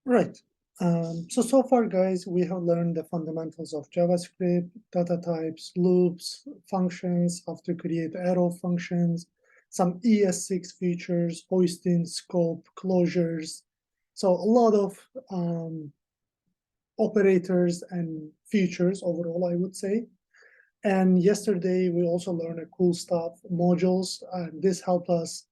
Right. So far, guys, we have learned the fundamentals of JavaScript, data types, loops, functions, how to create arrow functions, some ES6 features, hoisting, scope, closures. So a lot of operators and features overall, I would say. And yesterday, we also learned a cool stuff, modules, and this helped us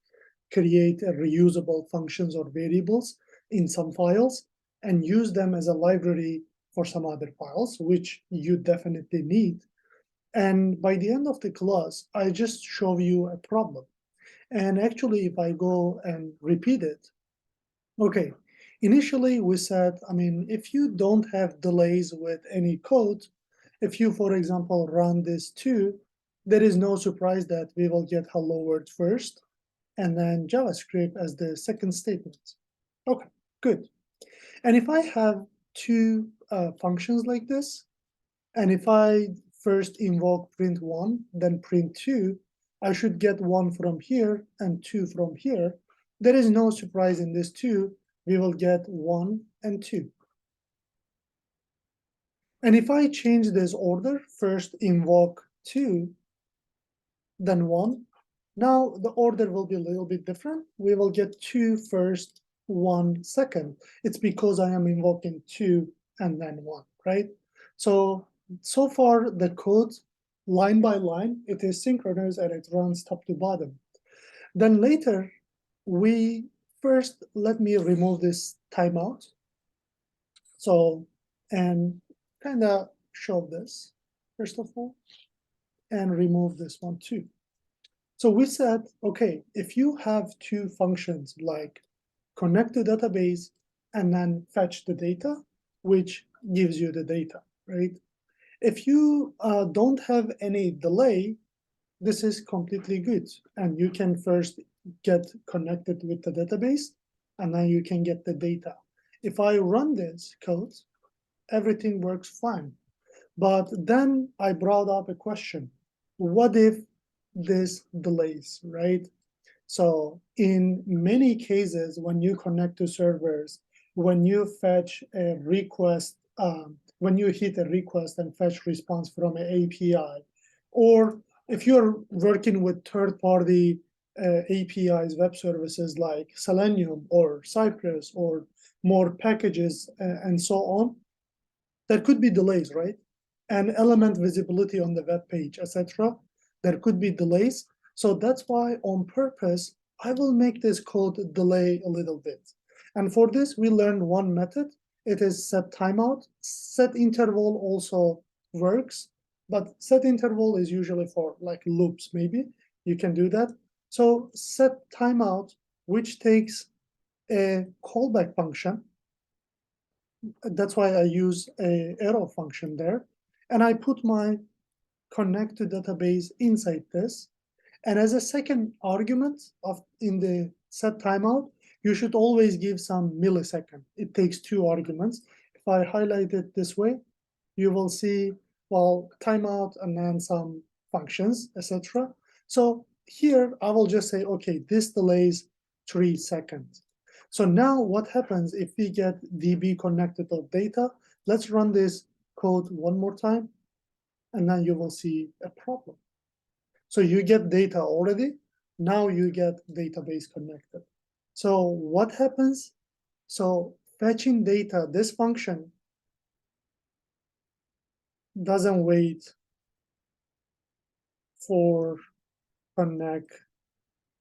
create a reusable functions or variables in some files and use them as a library for some other files, which you definitely need. And by the end of the class, I just show you a problem. And actually, if I go and repeat it, okay, initially we said, I mean, if you don't have delays with any code, if you, for example, run this too, there is no surprise that we will get hello world first and then JavaScript as the second statement. Okay, good. And if I have two functions like this, and if I first invoke print1, then print2, I should get one from here and two from here. There is no surprise in this two. We will get 1 and 2. And if I change this order, first invoke 2, then 1, now the order will be a little bit different. We will get 2 first, 1 second. It's because I am invoking 2 and then 1, right? So far the code, line by line, it is synchronous and it runs top to bottom. Then later, we first, let me remove this timeout. So, and kind of show this, first of all, and remove this one too. So we said, okay, if you have two functions like connect to database and then fetch the data, which gives you the data, right? If you don't have any delay, this is completely good. And you can first get connected with the database, and then you can get the data. If I run this code, everything works fine. But then I brought up a question. What if this delays, right? So in many cases, when you connect to servers, when you fetch a request, when you hit a request and fetch response from an API, or if you're working with third-party APIs, web services like Selenium or Cypress or more packages and so on, there could be delays, right? And element visibility on the web page, etc. There could be delays. So that's why on purpose, I will make this code delay a little bit. And for this, we learned one method. It is set timeout. Set interval also works, but set interval is usually for like loops, maybe. You can do that. So set timeout, which takes a callback function. That's why I use a arrow function there. And I put my connect to database inside this. And as a second argument in the set timeout, you should always give some millisecond. It takes two arguments. If I highlight it this way, you will see, well, timeout and then some functions, etc. So here I will just say, okay, this delays 3 seconds. So now what happens if we get DB connected of data? Let's run this code one more time, and then you will see a problem. So you get data already. Now you get database connected. So what happens? So fetching data, this function doesn't wait for connect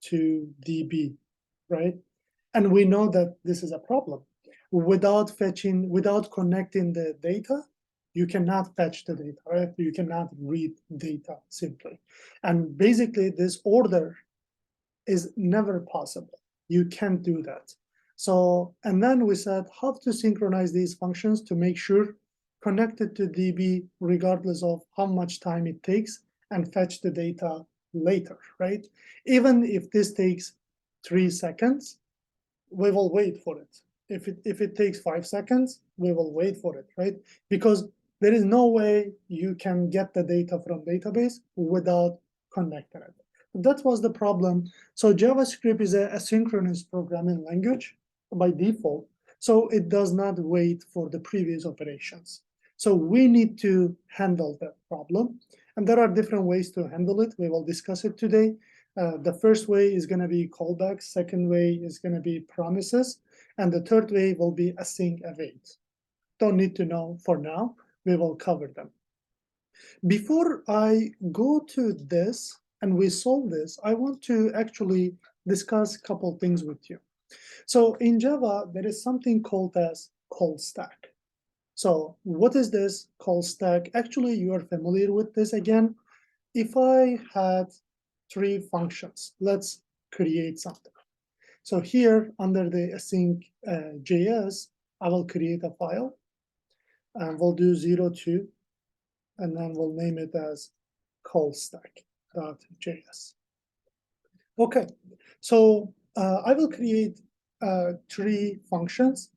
to DB, right? And we know that this is a problem. Without connecting the data, you cannot fetch the data, right? You cannot read data simply. And basically, this order is never possible. You can't do that. So, and then we said how to synchronize these functions to make sure connected to DB regardless of how much time it takes and fetch the data later, right? Even if this takes 3 seconds, we will wait for it. If it takes 5 seconds, we will wait for it, right? Because there is no way you can get the data from database without connecting it. That was the problem. So JavaScript is a asynchronous programming language by default. So it does not wait for the previous operations. So we need to handle that problem. And there are different ways to handle it. We will discuss it today. The first way is going to be callbacks. Second way is going to be promises. And the third way will be async await. Don't need to know for now. We will cover them. Before I go to this and we solve this, I want to actually discuss a couple things with you. So in Java, there is something called as call stack. So what is this call stack? Actually, you are familiar with this again. If I had 3 functions, let's create something. So here under the async JS, I will create a file and we'll do 02 and then we'll name it as callstack.js. Okay, so I will create 3 functions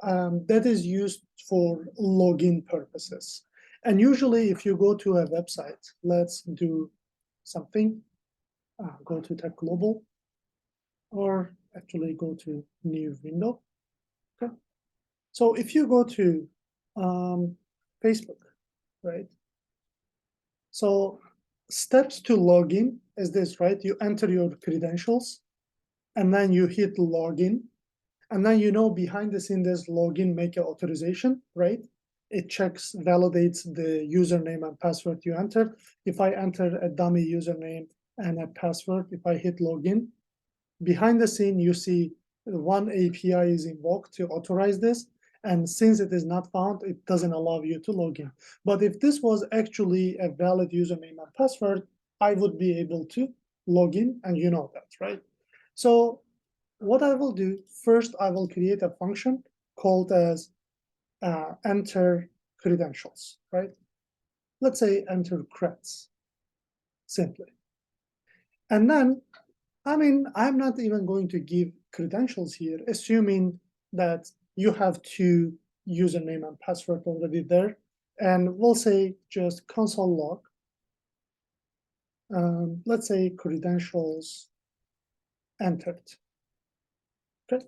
that is used for login purposes. And usually if you go to a website, let's do something, go to Tech Global, or actually go to new window. Okay. So if you go to Facebook, right? So steps to login is this, right? You enter your credentials and then you hit login. And then behind the scene there's login, make an authorization, right? It checks, validates the username and password you entered. If I enter a dummy username and a password, if I hit login, behind the scene you see one API is invoked to authorize this. And since it is not found, it doesn't allow you to log in. But if this was actually a valid username and password, I would be able to log in, and you know that, right? So what I will do, first I will create a function called as enter credentials, right? Let's say enter creds, simply. And then, I'm not even going to give credentials here, assuming that you have 2 username and password already there. And we'll say just console log. Let's say credentials entered. Okay.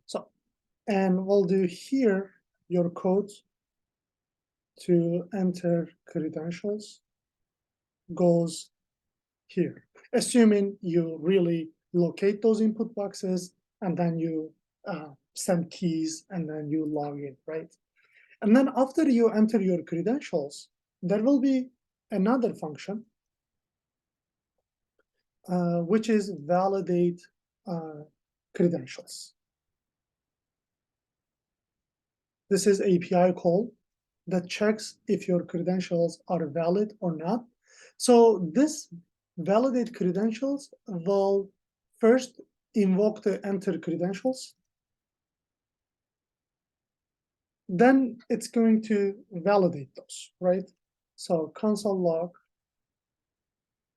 So, and we'll do here your code to enter credentials goes here, assuming you really locate those input boxes and then you send keys and then you log in, right? And then after you enter your credentials, there will be another function, which is validate credentials. This is API call that checks if your credentials are valid or not. So this validate credentials will first invoke the enter credentials. Then it's going to validate those, right? So console log,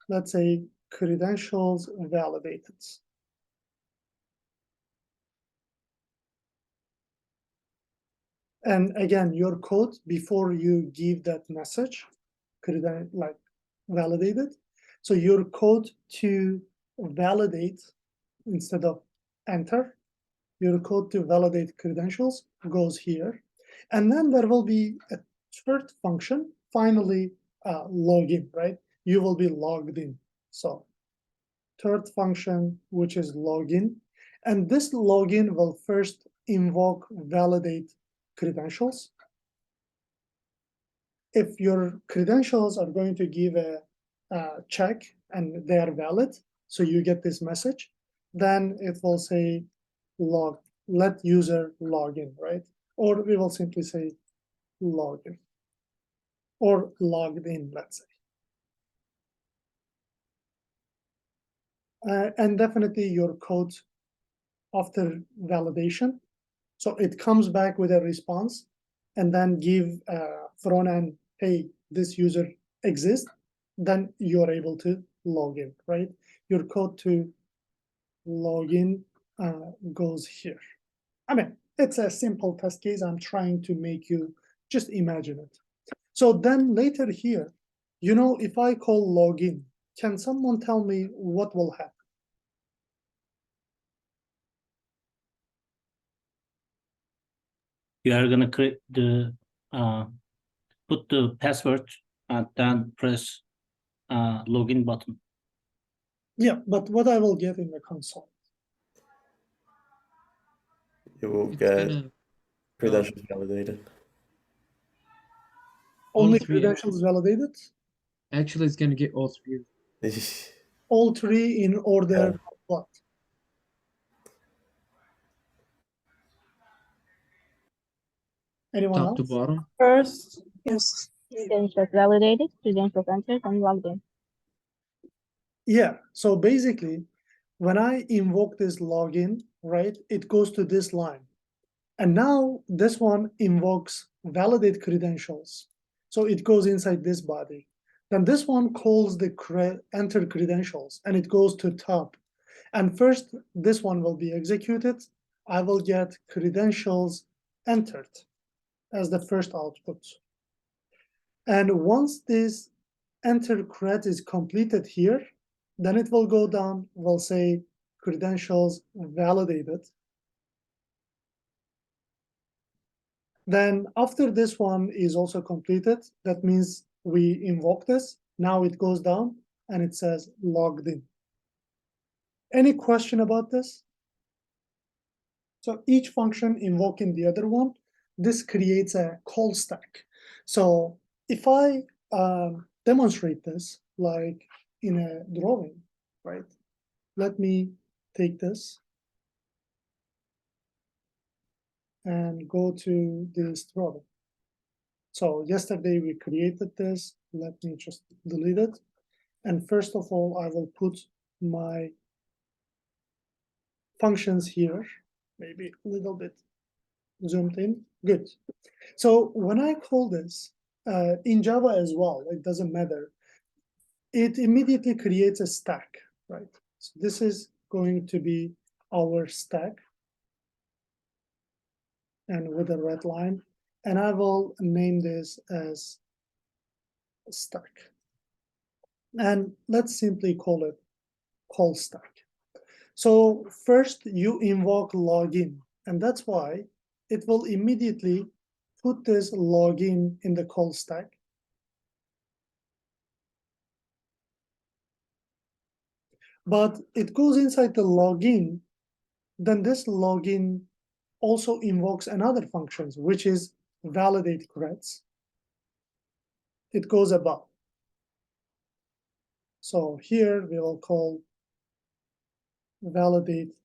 let's say credentials validated. And again, your code, before you give that message, like validated. So your code to validate instead of enter, your code to validate credentials goes here. And then there will be a third function, finally login, right? You will be logged in. So third function, which is login. And this login will first invoke validate credentials. If your credentials are going to give a check and they are valid, so you get this message, then it will say let user log in, right? Or we will simply say login or logged in, let's say. And definitely your code after validation. So it comes back with a response and then give front end, hey, this user exists, then you're able to log in, right? Your code to login goes here. It's a simple test case. I'm trying to make you just imagine it. So then later here, if I call login, can someone tell me what will happen? you are gonna create the put the password and then press login button. Yeah, but what I will get in the console? You will It's get gonna credentials validated. Only three. credentials validated? Actually, it's gonna get all three. All three in order Yeah. of what? Anyone Top to else? bottom. First is credentials validated, credentials entered, and logged in. Yeah, so basically, when I invoke this login, right, it goes to this line. And now this one invokes validate credentials. So it goes inside this body. Then this one calls the enter credentials and it goes to top. And first, this one will be executed. I will get credentials entered as the first output. And once this enter cred is completed here, then it will go down, will say credentials validated. Then after this one is also completed, that means we invoke this. Now it goes down and it says logged in. Any question about this? So each function invoking the other one, this creates a call stack. So if I demonstrate this like in a drawing, right? Let me take this and go to this drawing. So yesterday we created this. Let me just delete it. And first of all, I will put my functions here, maybe a little bit zoomed in. Good. So when I call this in Java as well, it doesn't matter. It immediately creates a stack, right? So this is going to be our stack and with a red line. And I will name this as stack. And let's simply call it call stack. So first you invoke login, and that's why it will immediately put this login in the call stack. But it goes inside the login, then this login also invokes another function, which is validate creds. It goes above. So here we will call validate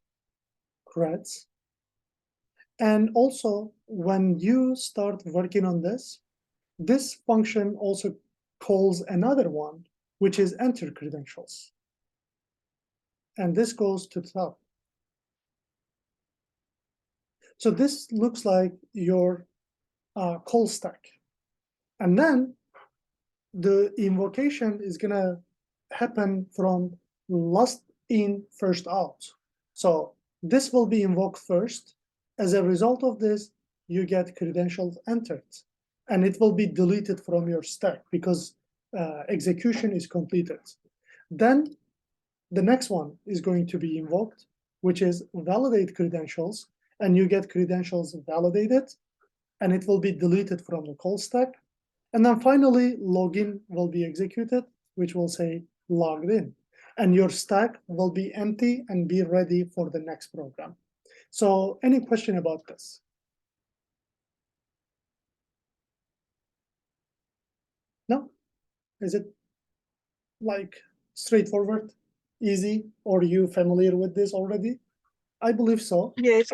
creds. And also when you start working on this, this function also calls another one, which is enter credentials. And this goes to the top. So this looks like your call stack. And then the invocation is going to happen from last in, first out. So this will be invoked first. As a result of this, you get credentials entered. And it will be deleted from your stack because execution is completed. Then the next one is going to be invoked, which is validate credentials, and you get credentials validated, and it will be deleted from the call stack. And then finally, login will be executed, which will say logged in. And your stack will be empty and be ready for the next program. So any question about this? No? Is it like straightforward, easy, or you familiar with this already? I believe so. Yes.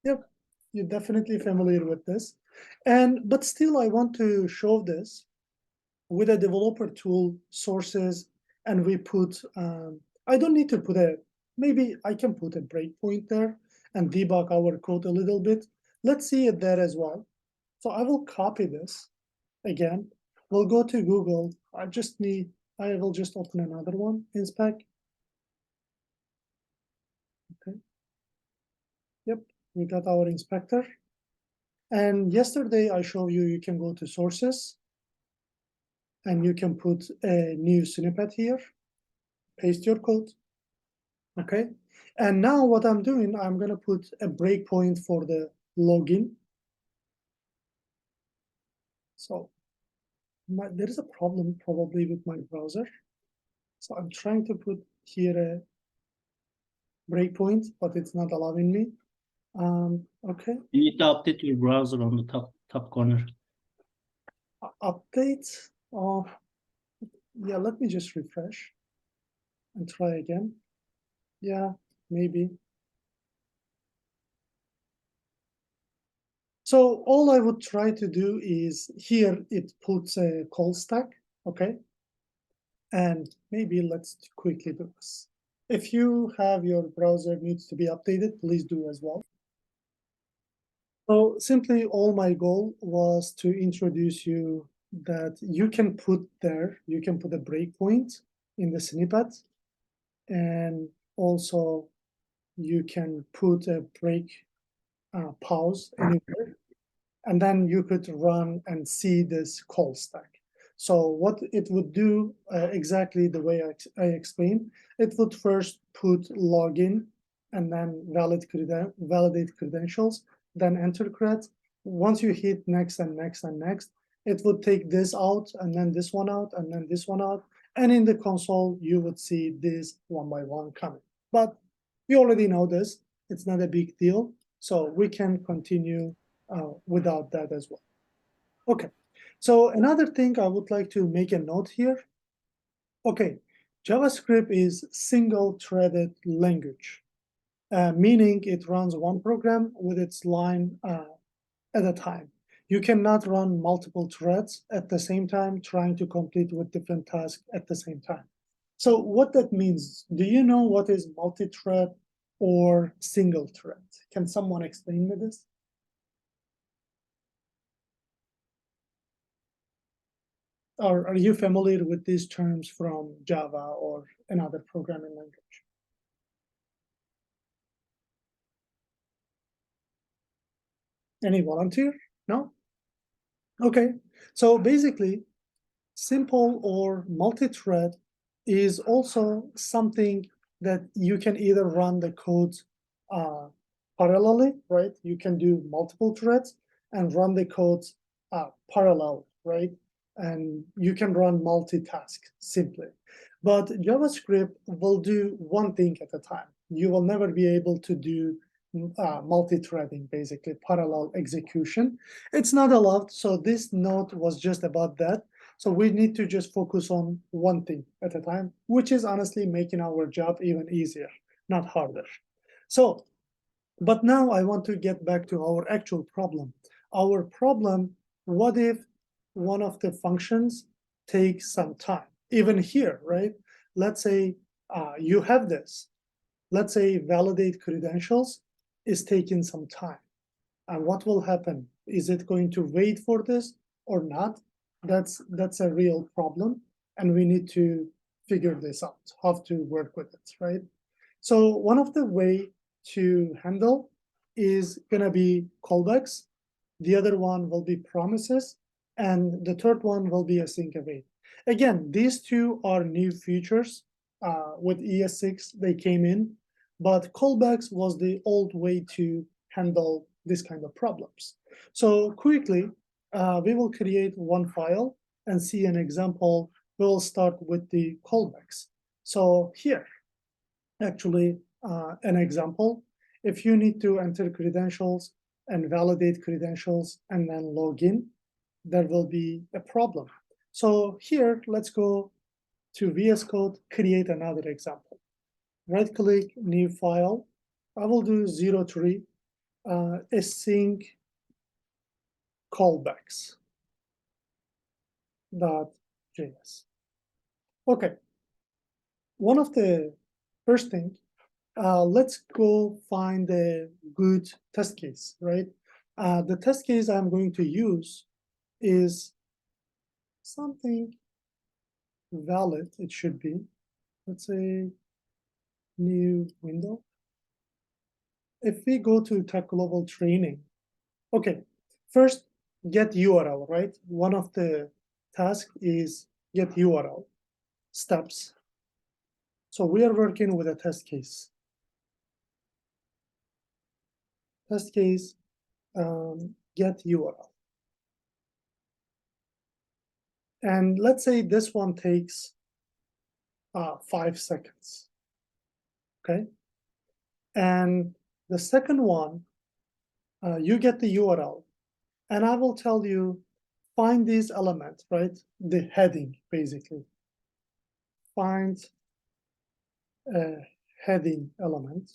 Yep, you're definitely familiar with this. But still, I want to show this with a developer tool, sources, and we put, I don't need to put maybe I can put a breakpoint there and debug our code a little bit. Let's see it there as well. So I will copy this again. We'll go to Google. I will just open another one, inspect. Okay. Yep, we got our inspector. And yesterday I showed you can go to sources and you can put a new snippet here, paste your code. Okay. And now what I'm doing, I'm going to put a breakpoint for the login. there is a problem probably with my browser. So I'm trying to put here a breakpoint, but it's not allowing me. Okay, You need to update your browser on the top corner. update. Yeah, let me just refresh and try again. Yeah, maybe. So all I would try to do is here it puts a call stack, okay? And maybe let's quickly do this. If you have your browser needs to be updated, please do as well. So simply all my goal was to introduce you that you can put a breakpoint in the snippet, and also you can put a pause anywhere, and then you could run and see this call stack. So what it would do, exactly the way I explained, it would first put login and then validate credentials, then enter cred. Once you hit next and next and next, it would take this out and then this one out and then this one out. And in the console, you would see this one by one coming. But we already know this. It's not a big deal. So we can continue without that as well. Okay, so another thing I would like to make a note here. Okay, JavaScript is single-threaded language, meaning it runs one program with its line at a time. You cannot run multiple threads at the same time trying to complete with different tasks at the same time. So what that means, do you know what is multi-thread or single thread? Can someone explain me this? Or are you familiar with these terms from Java or another programming language? Any volunteer? No? Okay, so basically, simple or multi-thread is also something that you can either run the code parallelly, right? You can do multiple threads and run the code parallel, right? And you can run multitask simply. But JavaScript will do one thing at a time. You will never be able to do multi-threading, basically parallel execution. It's not allowed, so this note was just about that. So we need to just focus on one thing at a time, which is honestly making our job even easier, not harder. So, but now I want to get back to our actual problem. Our problem, what if one of the functions takes some time? Even here, right? Let's say you have this. Let's say validate credentials is taking some time. And what will happen? Is it going to wait for this or not? That's a real problem, and we need to figure this out, how to work with it, right? So one of the way to handle is gonna be callbacks. The other one will be promises, and the third one will be async await. Again, these two are new features. With ES6, they came in, but callbacks was the old way to handle this kind of problems. So quickly, we will create one file and see an example. We'll start with the callbacks. So here, actually, an example. If you need to enter credentials and validate credentials and then log in, there will be a problem. So here, let's go to VS Code, create another example. Right-click, new file. I will do 03 async callbacks.js. Okay. One of the first thing, let's go find a good test case, right? The test case I'm going to use is something valid, it should be. Let's say new window. If we go to Tech Global Training, okay, first get URL, right? One of the tasks is get URL steps. So we are working with a test case. Test case, get URL. And let's say this one takes 5 seconds. Okay. And the second one, you get the URL, and I will tell you, find these elements, right? The heading, basically. Find a heading element.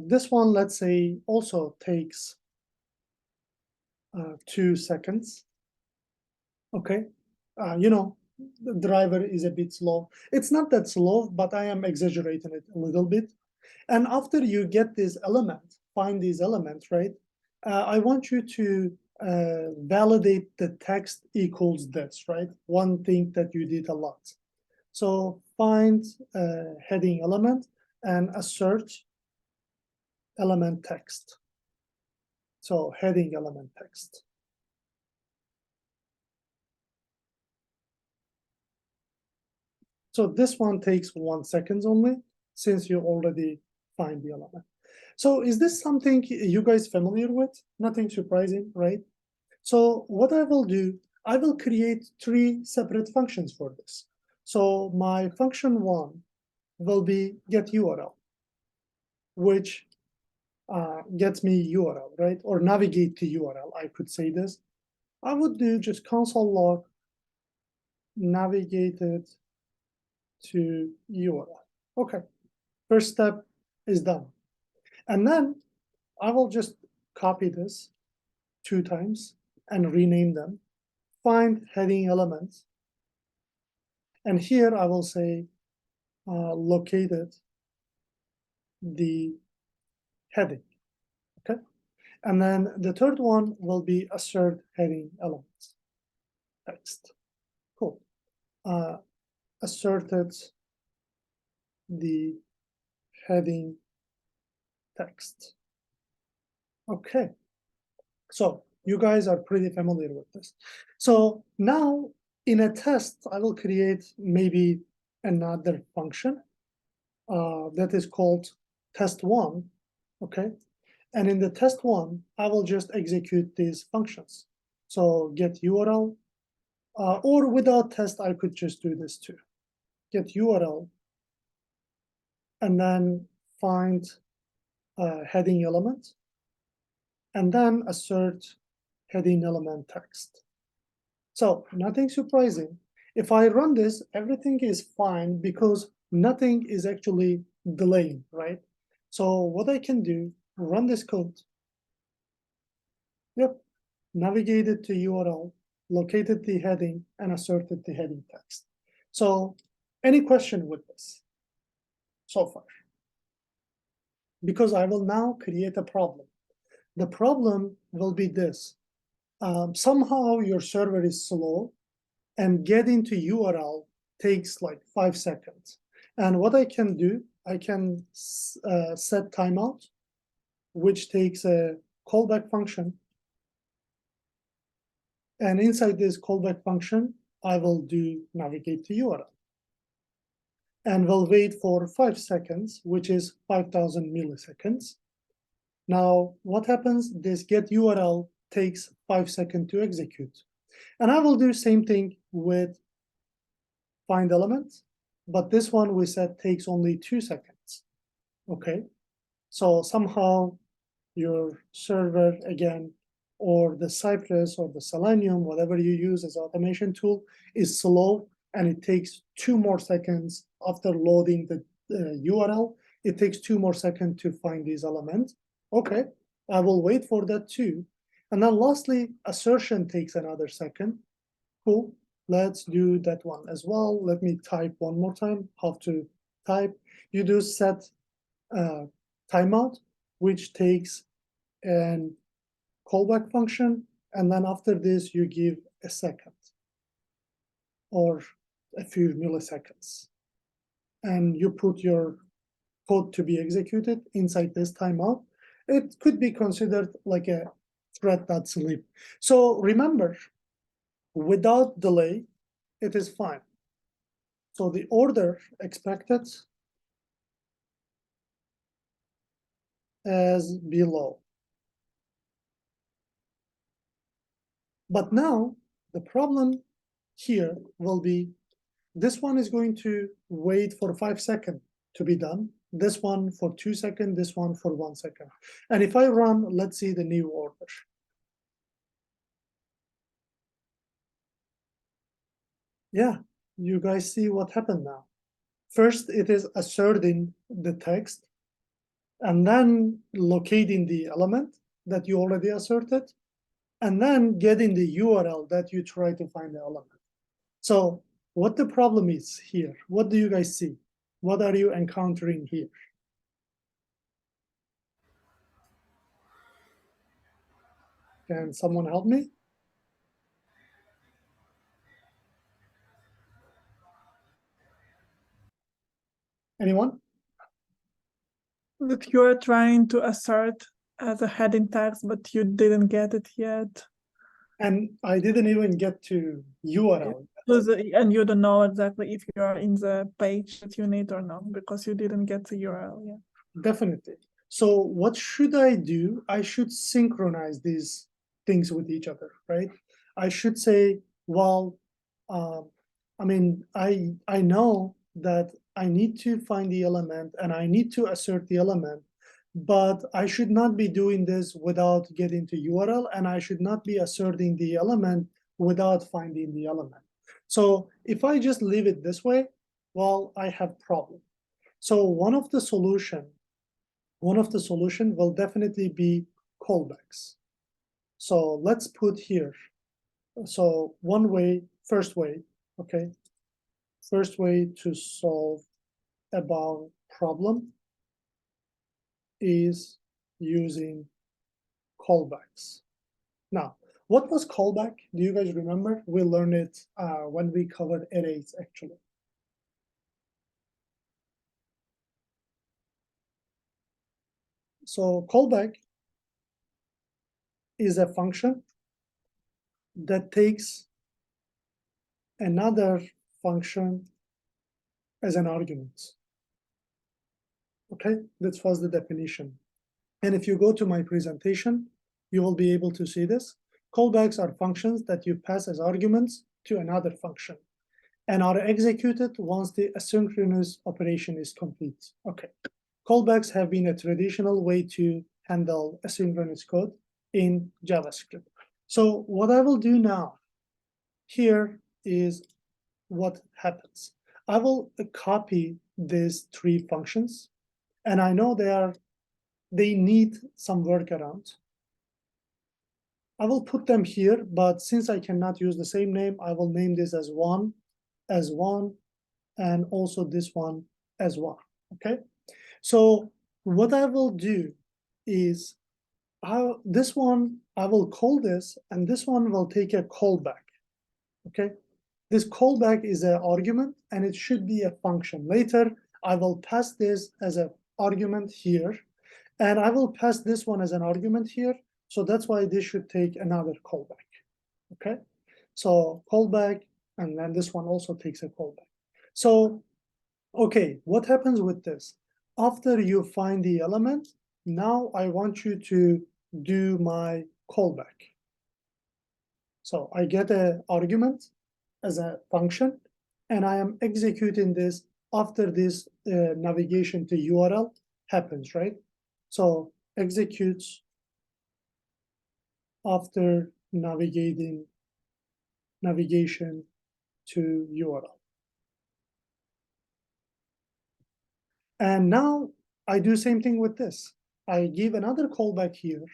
This one, let's say, also takes 2 seconds. Okay, you know, the driver is a bit slow. It's not that slow, but I am exaggerating it a little bit. And after you get this element, find these elements, right? I want you to validate the text equals this, right? One thing that you did a lot. So find a heading element and assert element text. So heading element text. So this one takes 1 second only, since you already find the element. So is this something you guys familiar with? Nothing surprising, right? So what I will do, I will create 3 separate functions for this. So my function 1 will be get URL, which gets me URL, right? Or navigate to URL, I could say this. I would do just console log navigated to URL. Okay, first step is done. And then I will just copy this 2 times and rename them. Find heading elements. And here I will say located the heading. Okay. And then the third one will be assert heading elements. Text. Cool. Asserted the heading text. Okay. So you guys are pretty familiar with this. So now in a test, I will create maybe another function that is called test1, okay? And in the test1, I will just execute these functions. So get URL, or without test, I could just do this too. Get URL, and then find a heading element, and then assert heading element text. So nothing surprising. If I run this, everything is fine because nothing is actually delaying, right? So what I can do, run this code. Yep, navigated to URL, located the heading, and asserted the heading text. So any question with this so far? Because I will now create a problem. The problem will be this. Somehow your server is slow and getting to URL takes like 5 seconds. And what I can do, I can set timeout, which takes a callback function. And inside this callback function, I will do navigate to URL. And we'll wait for 5 seconds, which is 5,000 milliseconds. Now, what happens? This get URL takes 5 seconds to execute. And I will do same thing with find element, but this one we said takes only 2 seconds. Okay, so somehow your server again, or the Cypress or the Selenium, whatever you use as automation tool, is slow, and it takes 2 more seconds after loading the URL. It takes 2 more seconds to find these elements. Okay, I will wait for that too. And then lastly, assertion takes another second. Cool, let's do that one as well. Let me type one more time how to type. You do set timeout, which takes an callback function, and then after this you give a second or a few milliseconds, and you put your code to be executed inside this timeout. It could be considered like a thread.sleep. So remember, without delay, it is fine. So the order expected as below. But now the problem here will be this one is going to wait for 5 seconds to be done. This one for 2 seconds, this one for 1 second. And if I run, let's see the new order. Yeah, you guys see what happened now. First, it is asserting the text and then locating the element that you already asserted, and then getting the URL that you try to find the element. So what the problem is here? What do you guys see? What are you encountering here? Can someone help me? Anyone? That you're trying to assert as a heading text, but you didn't get it yet. And I didn't even get to URL. And you don't know exactly if you're in the page that you need or not, because you didn't get the URL yet. Definitely. So what should I do? I should synchronize these things with each other, right? I should say, well, I mean, I know that I need to find the element and I need to assert the element, but I should not be doing this without getting to URL, and I should not be asserting the element without finding the element. So if I just leave it this way, well, I have problem. So one of the solution will definitely be callbacks. So let's put here. So first way to solve about problem is using callbacks. Now, what was callback? Do you guys remember? We learned it when we covered arrays, actually. So callback is a function that takes another function as an argument. Okay, that was the definition. And if you go to my presentation, you will be able to see this. Callbacks are functions that you pass as arguments to another function and are executed once the asynchronous operation is complete. Okay, callbacks have been a traditional way to handle asynchronous code in JavaScript. So what I will do now here is what happens. I will copy these 3 functions, and I know they need some workaround. I will put them here, but since I cannot use the same name, I will name this as one, and also this one as one, okay? So what I will do is, this one, I will call this, and this one will take a callback, okay? This callback is an argument, and it should be a function. Later, I will pass this as an argument here, and I will pass this one as an argument here. So that's why this should take another callback, okay? So callback, and then this one also takes a callback. So, okay, what happens with this? After you find the element, now I want you to do my callback. So I get an argument as a function, and I am executing this after this navigation to URL happens, right? So executes after navigation to URL. And now I do same thing with this. I give another callback here,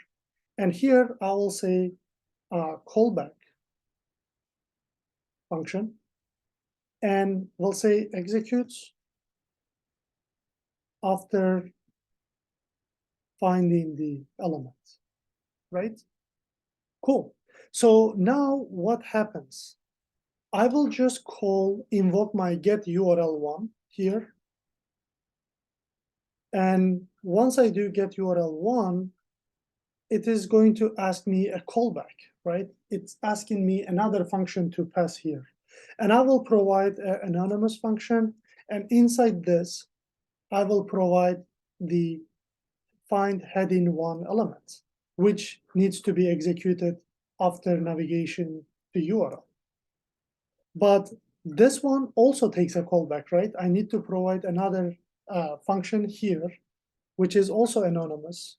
and here I will say callback function, and we'll say executes after finding the element, right? Cool. So now what happens? I will just invoke my get URL1 here. And once I do get URL1, it is going to ask me a callback, right? It's asking me another function to pass here. And I will provide an anonymous function. And inside this, I will provide the find heading 1 element, which needs to be executed after navigation to URL. But this one also takes a callback, right? I need to provide another function here, which is also anonymous.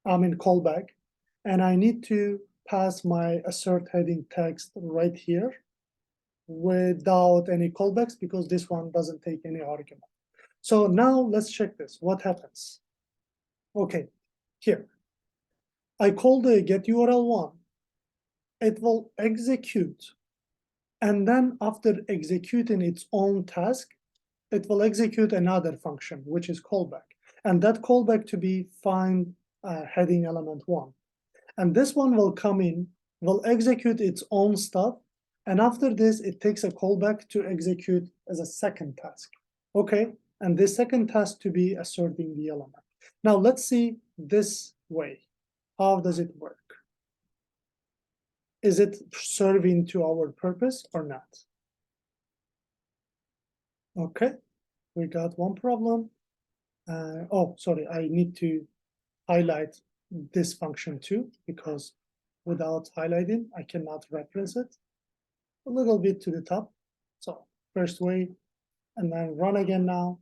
Callback, and I need to pass my assert heading text right here without any callbacks because this one doesn't take any argument. So now let's check this. What happens? Okay, here. I call the getURL1. It will execute. And then after executing its own task, it will execute another function, which is callback. And that callback to be find heading element 1. And this one will come in, will execute its own stuff. And after this, it takes a callback to execute as a second task. Okay, and this second task to be asserting the element. Now let's see this way. How does it work? Is it serving to our purpose or not? Okay, we got one problem. Oh, sorry, I need to highlight this function too, because without highlighting, I cannot reference it. A little bit to the top. So first way, and then run again now.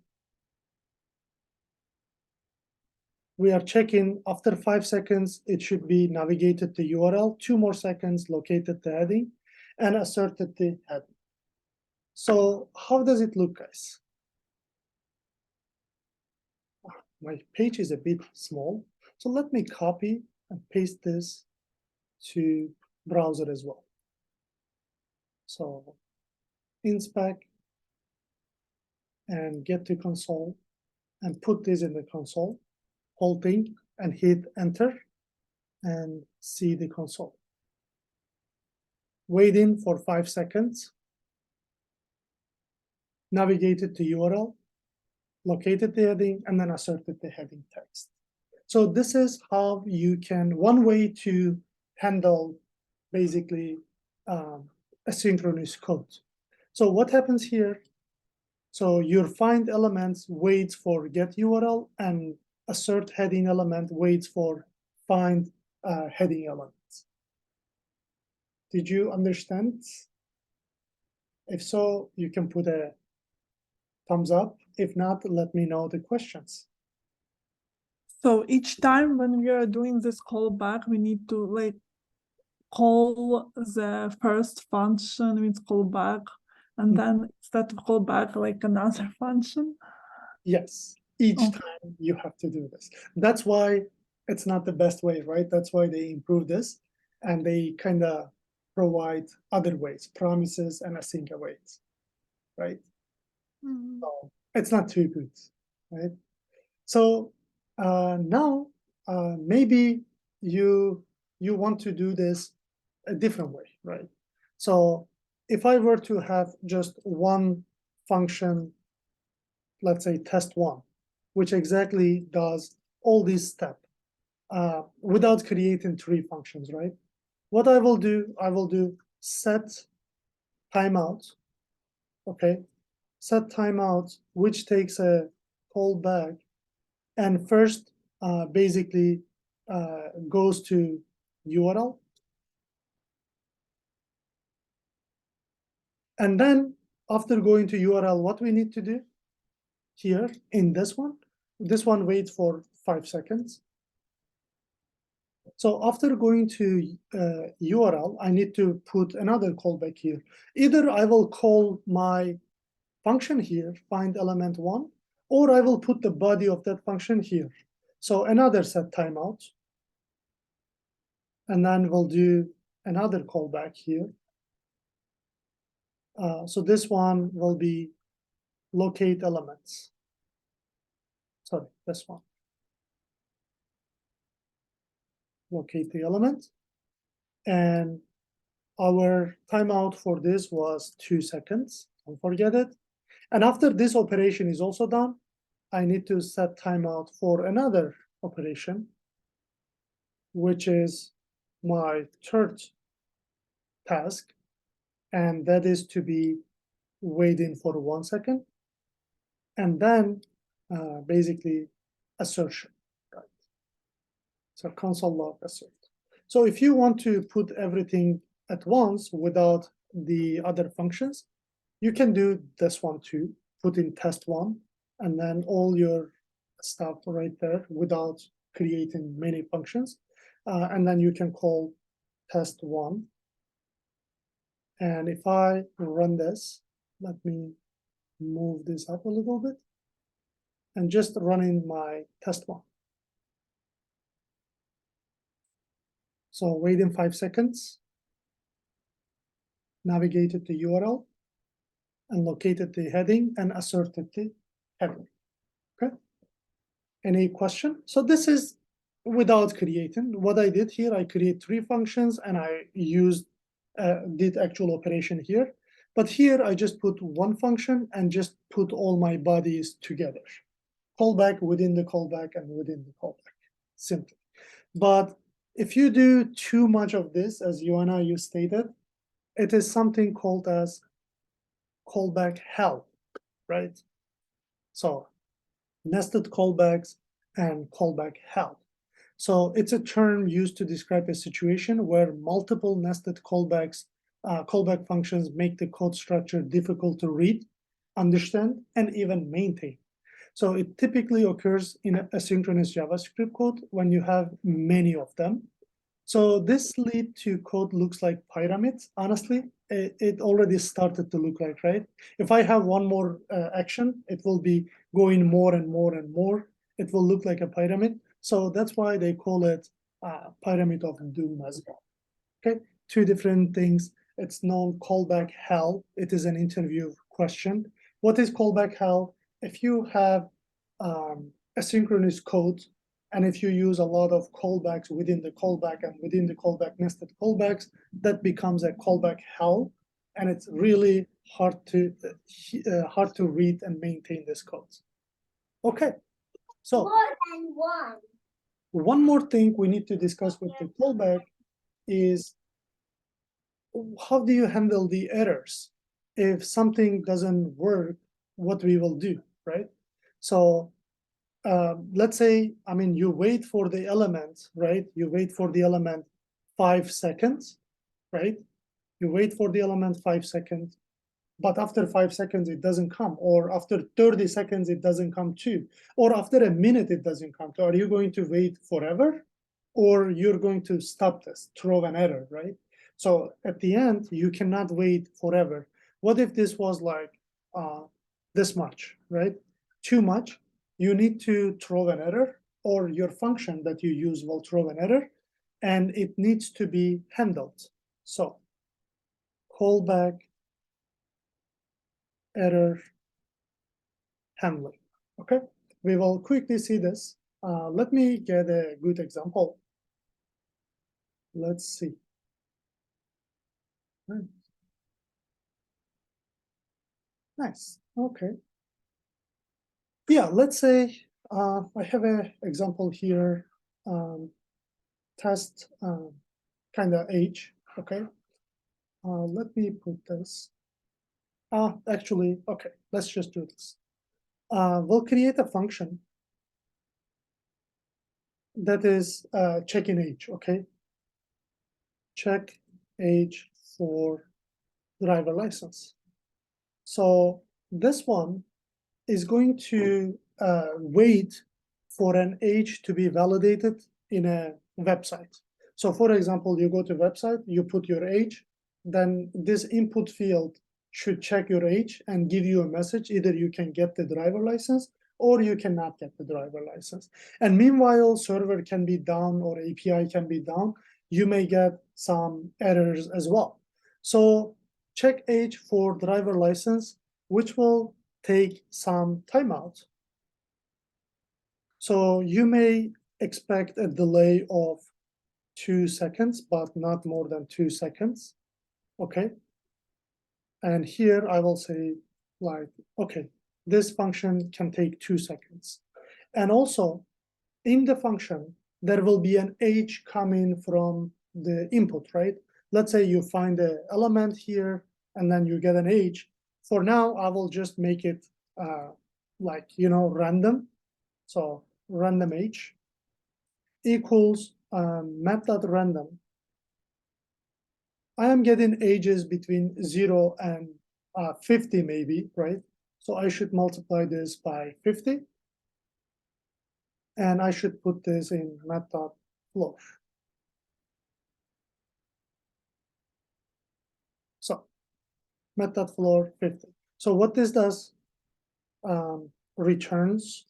We are checking after 5 seconds, it should be navigated to URL, 2 more seconds, located the heading, and asserted the heading. So how does it look, guys? My page is a bit small, so let me copy and paste this to browser as well. So inspect and get to console and put this in the console, whole thing, and hit enter and see the console. Waiting for 5 seconds, navigated to URL, located the heading, and then asserted the heading text. So this is how you can, one way to handle basically asynchronous code. So what happens here? So your find elements waits for get URL, and assert heading element waits for find heading elements. Did you understand? If so, you can put a thumbs up. If not, let me know the questions. So each time when we are doing this callback, we need to like call the first function with callback, and then instead of callback, like another function. Yes, each Okay. time you have to do this. That's why it's not the best way, right? That's why they improve this, and they kind of provide other ways, promises and async awaits, right? So it's not too good, right? So now maybe you want to do this a different way, right? So if I were to have just one function, let's say test1, which exactly does all these steps without creating 3 functions, right? What I will do set timeout, okay? Set timeout, which takes a callback, and first basically goes to URL. And then after going to URL, what we need to do here in this one waits for 5 seconds. So after going to URL, I need to put another callback here. Either I will call my function here, find element 1, or I will put the body of that function here. So another set timeout. And then we'll do another callback here. So this one will be locate elements. Sorry, this one. Locate the element. And our timeout for this was 2 seconds. Don't forget it. And after this operation is also done, I need to set timeout for another operation, which is my third task. And that is to be waiting for 1 second. And then basically assertion. So console log assert. So if you want to put everything at once without the other functions, you can do this one too, put in test1, and then all your stuff right there without creating many functions. And then you can call test1. And if I run this, let me move this up a little bit and just running my test1. So waiting 5 seconds, navigated the URL, and located the heading and asserted the heading. Okay. Any question? So this is without creating. What I did here, I create 3 functions and I used did actual operation here. But here I just put 1 function and just put all my bodies together. Callback within the callback and within the callback, simply. But if you do too much of this, as Joanna, you stated, it is something called as callback hell, right? So nested callbacks and callback hell. So it's a term used to describe a situation where multiple nested callbacks, callback functions make the code structure difficult to read, understand, and even maintain. So it typically occurs in asynchronous JavaScript code when you have many of them. So this lead to code looks like pyramids. Honestly, it already started to look like, right? If I have one more action, it will be going more and more and more. It will look like a pyramid. So that's why they call it pyramid of doom as well. Okay, 2 different things. It's known callback hell. It is an interview question. What is callback hell? If you have asynchronous code, and if you use a lot of callbacks within the callback and within the callback nested callbacks, that becomes a callback hell, and it's really hard to read and maintain this code. Okay, so one more thing we need to discuss with the callback is how do you handle the errors? If something doesn't work, what we will do, right? So let's say, I mean, you wait for the element, right? You wait for the element 5 seconds, right? You wait for the element 5 seconds, but after 5 seconds, it doesn't come, or after 30 seconds, it doesn't come too, or after a minute, it doesn't come. So are you going to wait forever, or you're going to stop this, throw an error, right? So at the end, you cannot wait forever. What if this was like this much, right? Too much. You need to throw an error, or your function that you use will throw an error, and it needs to be handled. So callback error handling. Okay, we will quickly see this. Let me get a good example. Let's see. Nice. Okay. Yeah, let's say I have an example here. Test kind of age. Okay. Let me put this. Actually, okay. Let's just do this. We'll create a function that is checking age. Okay. Check age for driver license. So this one is going to wait for an age to be validated in a website. So for example, you go to website, you put your age, then this input field should check your age and give you a message. Either you can get the driver license or you cannot get the driver license. And meanwhile, server can be down or API can be down. You may get some errors as well. So check age for driver license, which will take some timeout. So you may expect a delay of 2 seconds, but not more than 2 seconds. Okay. And here I will say, like, okay, this function can take 2 seconds. And also in the function, there will be an age coming from the input, right? Let's say you find an element here and then you get an age. For now, I will just make it like, random. So random age. equals math.random. I am getting ages between 0 and 50 maybe, right? So I should multiply this by 50. And I should put this in math.floor. So math.floor 50. So what this does, returns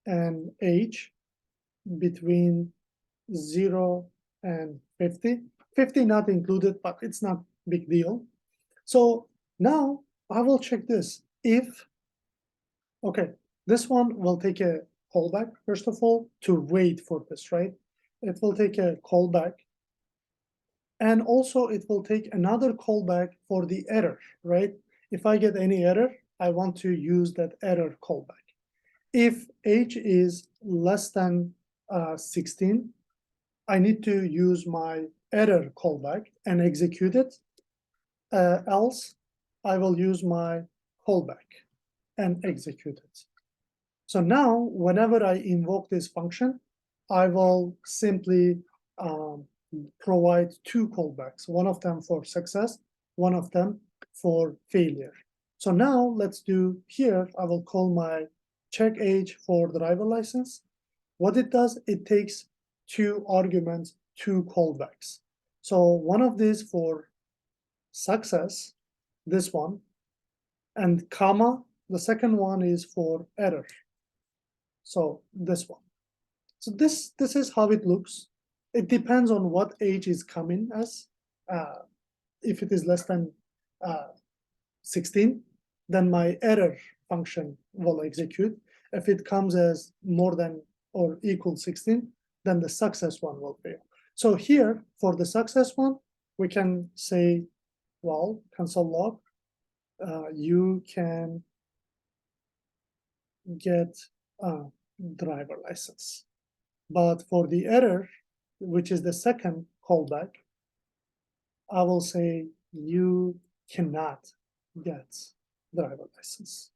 an age between 0 and 50. 50 not included, but it's not big deal. So now I will check this. If, okay, this one will take a callback, first of all, to wait for this, right? It will take a callback. And also it will take another callback for the error, right? If I get any error, I want to use that error callback. If age is less than 16, I need to use my error callback and execute it. Else, I will use my callback and execute it. So now, whenever I invoke this function, I will simply provide two callbacks, one of them for success, one of them for failure. So now let's do here, I will call my check age for driver license. What it does, it takes two arguments, two callbacks. So one of these for success, this one, and comma, the second one is for error. So this one. So this is how it looks. It depends on what age is coming as. If it is less than 16, then my error function will execute. If it comes as more than or equal 16, then the success one will fail. So here, for the success one, we can say, well, console log, you can get a driver license. But for the error, which is the second callback, I will say you cannot get driver license.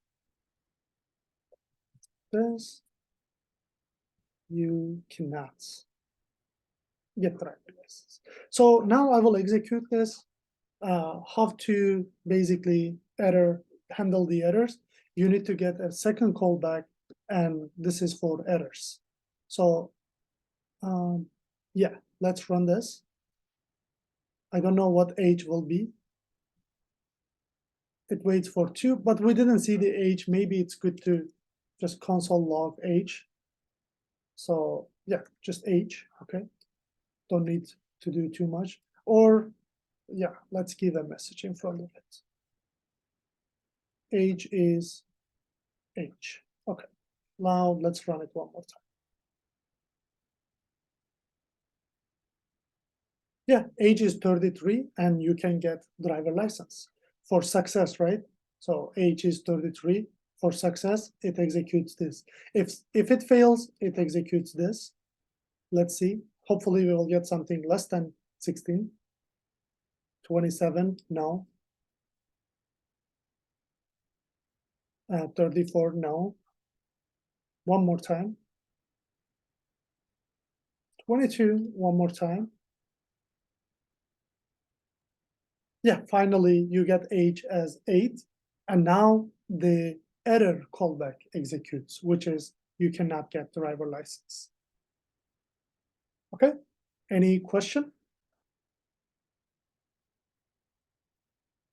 This, you cannot get driver license. So now I will execute this, how to basically handle the errors. You need to get a second callback, and this is for errors. So yeah, let's run this. I don't know what age will be. It waits for 2, but we didn't see the age. Maybe it's good to just console log age. So yeah, just age, okay? Don't need to do too much. Or yeah, let's give a message in front of it. Age is age. Okay, now let's run it one more time. Yeah, age is 33 and you can get driver license for success, right? So age is 33 for success, it executes this. If it fails, it executes this. Let's see, hopefully we will get something less than 16. 27, no. 34, no. One more time. 22, one more time. Yeah, finally you get age as 8, and now the error callback executes, which is you cannot get driver license. Okay, any question?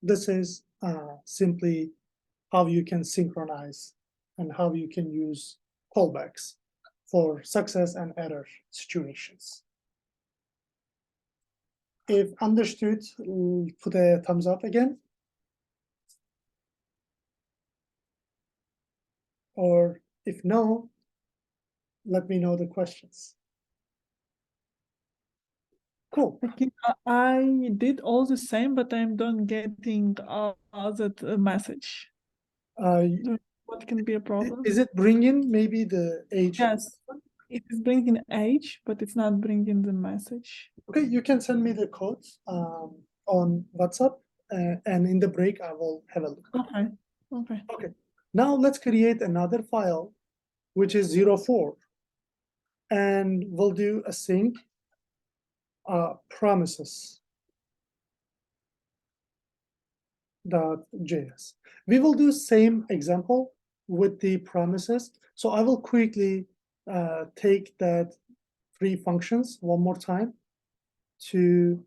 This is simply how you can synchronize and how you can use callbacks for success and error situations. If understood, put a thumbs up again. Or if no, let me know the questions. Cool. Okay, I did all the same, but I'm not getting that message. What can be a problem? Is it bringing maybe the age? Yes, it is bringing age, but it's not bringing the message. Okay, you can send me the codes on WhatsApp, and in the break I will have a look. Okay, okay. Okay, now let's create another file, which is 04. and we'll do async promises .js. We will do same example with the promises. So I will quickly take that three functions one more time to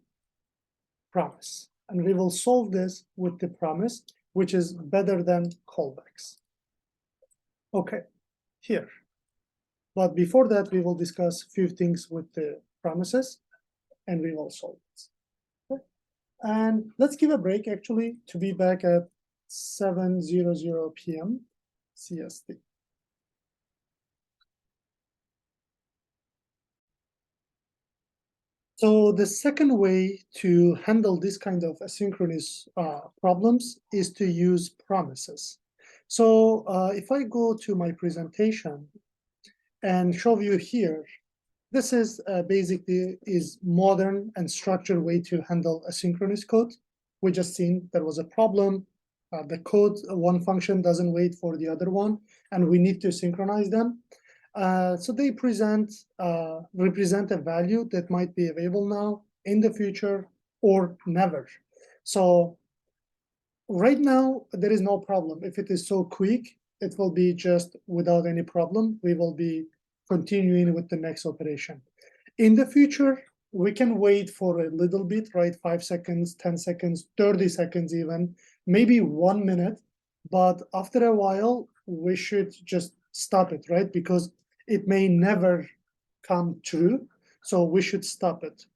promise. And we will solve this with the promise, which is better than callbacks. Okay, here. But before that, we will discuss a few things with the promises, and we will solve this. Okay. And let's give a break, actually, to be back at 7:00 p.m. CST. So the second way to handle this kind of asynchronous problems is to use promises. So if I go to my presentation and show you here, this is basically is modern and structured way to handle asynchronous code. We just seen there was a problem. The code, one function doesn't wait for the other one, and we need to synchronize them. So they represent a value that might be available now, in the future, or never. So right now, there is no problem. If it is so quick, it will be just without any problem. We will be continuing with the next operation. In the future, we can wait for a little bit, right? 5 seconds, 10 seconds, 30 seconds even, maybe 1 minute. But after a while, we should just stop it, right? Because it may never come true. So we should stop it.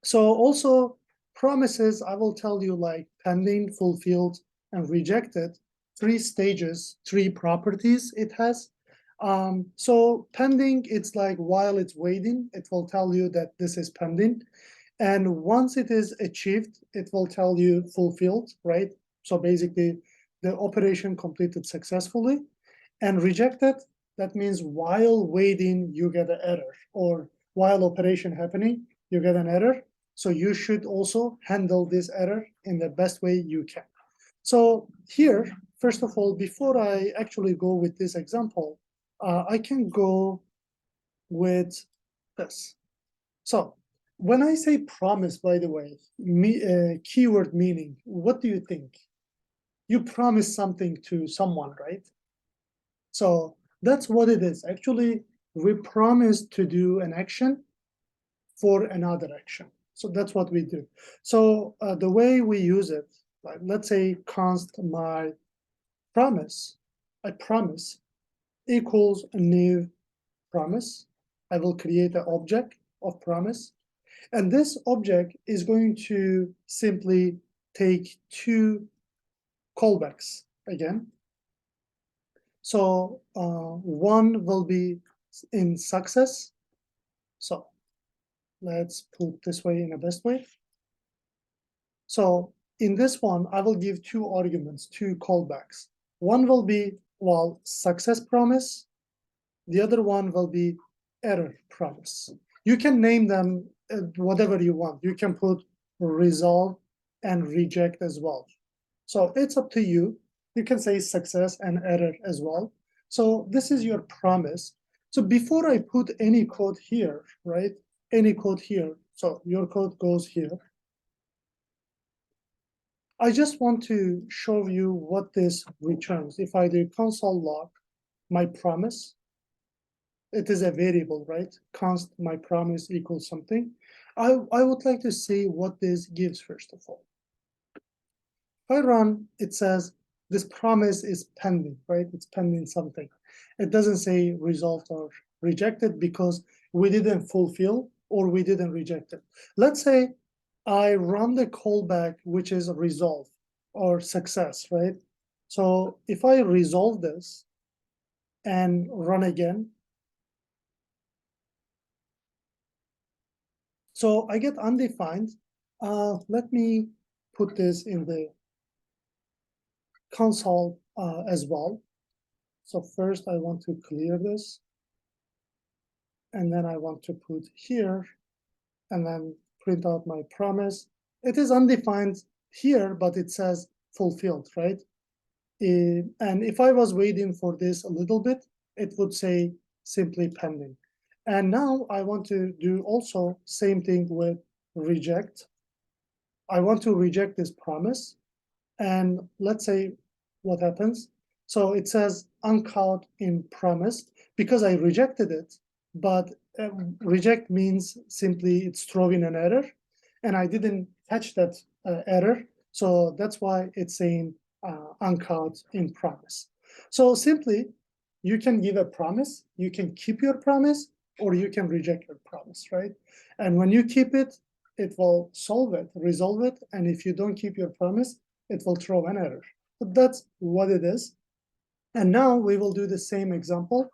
So also promises, I will tell you, like pending, fulfilled, and rejected, 3 stages, 3 properties it has. So pending, it's like while it's waiting, it will tell you that this is pending. And once it is achieved, it will tell you fulfilled, right? So basically the operation completed successfully. And rejected, that means while waiting, you get an error, or while operation happening, you get an error. So you should also handle this error in the best way you can. So here, first of all, before I actually go with this example, I can go with this. So when I say promise, by the way, keyword meaning, what do you think? You promise something to someone, right? So that's what it is. Actually, we promise to do an action for another action. So that's what we do. So the way we use it, like let's say const my promise, I promise equals a new promise. I will create an object of promise. And this object is going to simply take 2 callbacks again. So one will be in success. So let's put this way in a best way. So in this one, I will give 2 arguments, 2 callbacks. One will be, well, success promise. The other one will be error promise. You can name them whatever you want. You can put resolve and reject as well. So it's up to you. You can say success and error as well. So this is your promise. So before I put any code here, right? Any code here. So your code goes here. I just want to show you what this returns. If I do console log my promise, it is a variable, right? Const my promise equals something. I would like to see what this gives first of all. If I run, it says this promise is pending, right? It's pending something. It doesn't say resolved or rejected because we didn't fulfill or we didn't reject it. Let's say I run the callback, which is a resolve or success, right? So if I resolve this and run again, so I get undefined. Let me put this in the console as well. So first I want to clear this. And then I want to put here and then print out my promise. It is undefined here, but it says fulfilled, right? And if I was waiting for this a little bit, it would say simply pending. And now I want to do also same thing with reject. I want to reject this promise. And let's say what happens. So it says uncaught in promise because I rejected it, but reject means simply it's throwing an error, and I didn't catch that error. So that's why it's saying uncaught in promise. So simply, you can give a promise, you can keep your promise, or you can reject your promise, right? And when you keep it, it will solve it, resolve it. And if you don't keep your promise, it will throw an error. But that's what it is. And now we will do the same example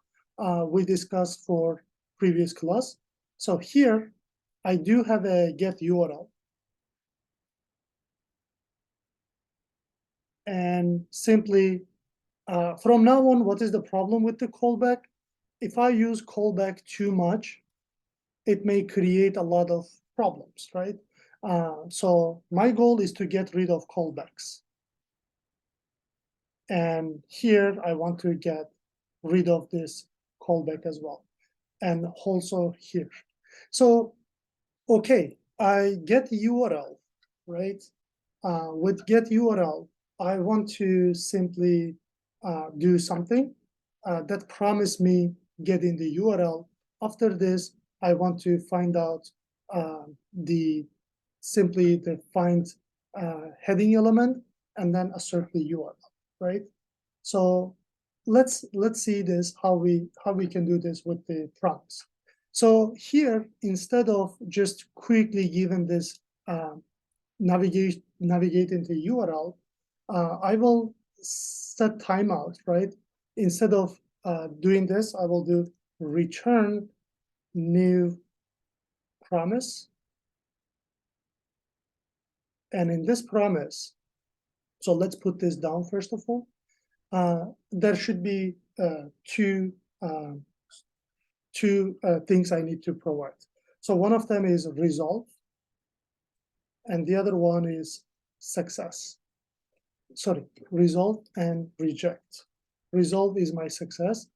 we discussed for previous class. So here, I do have a get URL. And simply, from now on, what is the problem with the callback? If I use callback too much, it may create a lot of problems, right? So my goal is to get rid of callbacks. And here I want to get rid of this callback as well. And also here. So, okay, I get URL, right? With get URL, I want to simply do something that promise me getting the URL. After this, I want to find out simply the find heading element and then assert the URL, right? So let's see this how we can do this with the prompts. So here, instead of just quickly giving this navigate into URL, I will set timeout, right? Instead of doing this, I will do return new promise. And in this promise, so let's put this down first of all. There should be two things I need to provide. So one of them is resolve, and the other one is success. Sorry, resolve and reject. Resolve is my success.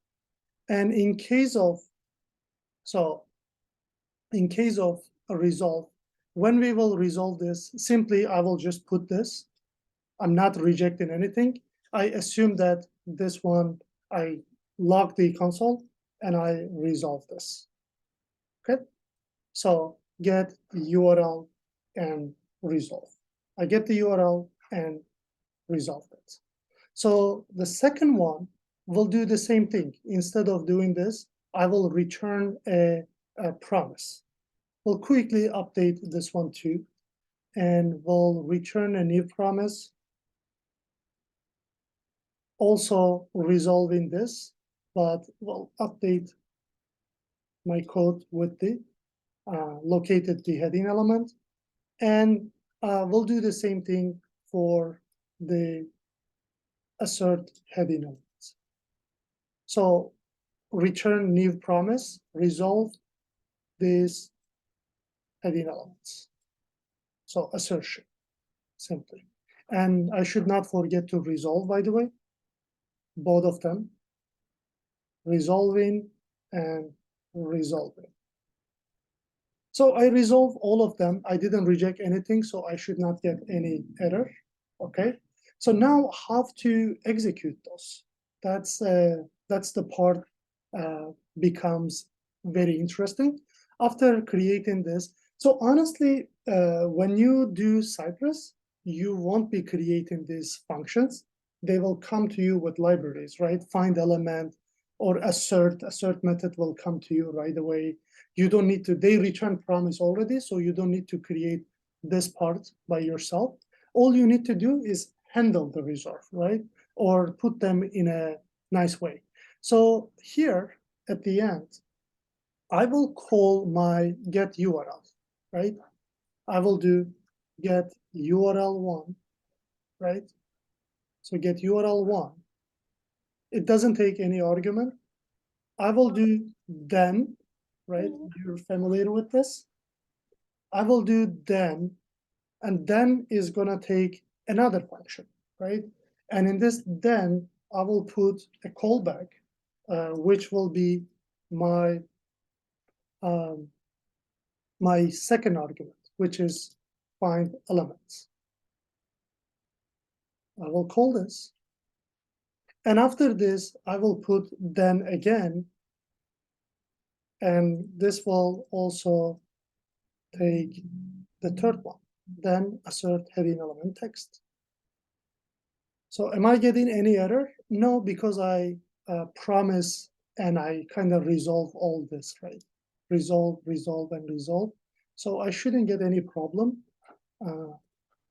And in case of a resolve, when we will resolve this, simply I will just put this. I'm not rejecting anything. I assume that this one, I log the console and I resolve this. Okay, so get the URL and resolve. I get the URL and resolve it. So the second one will do the same thing. Instead of doing this, I will return a promise. We'll quickly update this one too, and we'll return a new promise. Also resolving this, but we'll update my code with the located the heading element, and we'll do the same thing for the assert heading elements. So return new promise, resolve these heading elements. So assertion, simply. And I should not forget to resolve, by the way, both of them, resolving and resolving. So I resolve all of them. I didn't reject anything, so I should not get any error. Okay. So now how to execute those? That's the part becomes very interesting after creating this. So honestly, when you do Cypress, you won't be creating these functions. They will come to you with libraries, right? Find element or assert method will come to you right away. You don't need to, they return promise already, so you don't need to create this part by yourself. All you need to do is handle the resolve, right? Or put them in a nice way. So here at the end, I will call my get URL, right? I will do get URL1, right? So get URL1. It doesn't take any argument. I will do then, right? You're familiar with this. I will do then, and then is gonna take another function, right? And in this then, I will put a callback, which will be my my second argument, which is find elements. I will call this. And after this, I will put then again, and this will also take the third one, then assert heading element text. So am I getting any error? No, because I promise and I kind of resolve all this, right? Resolve, resolve, and resolve. So I shouldn't get any problem.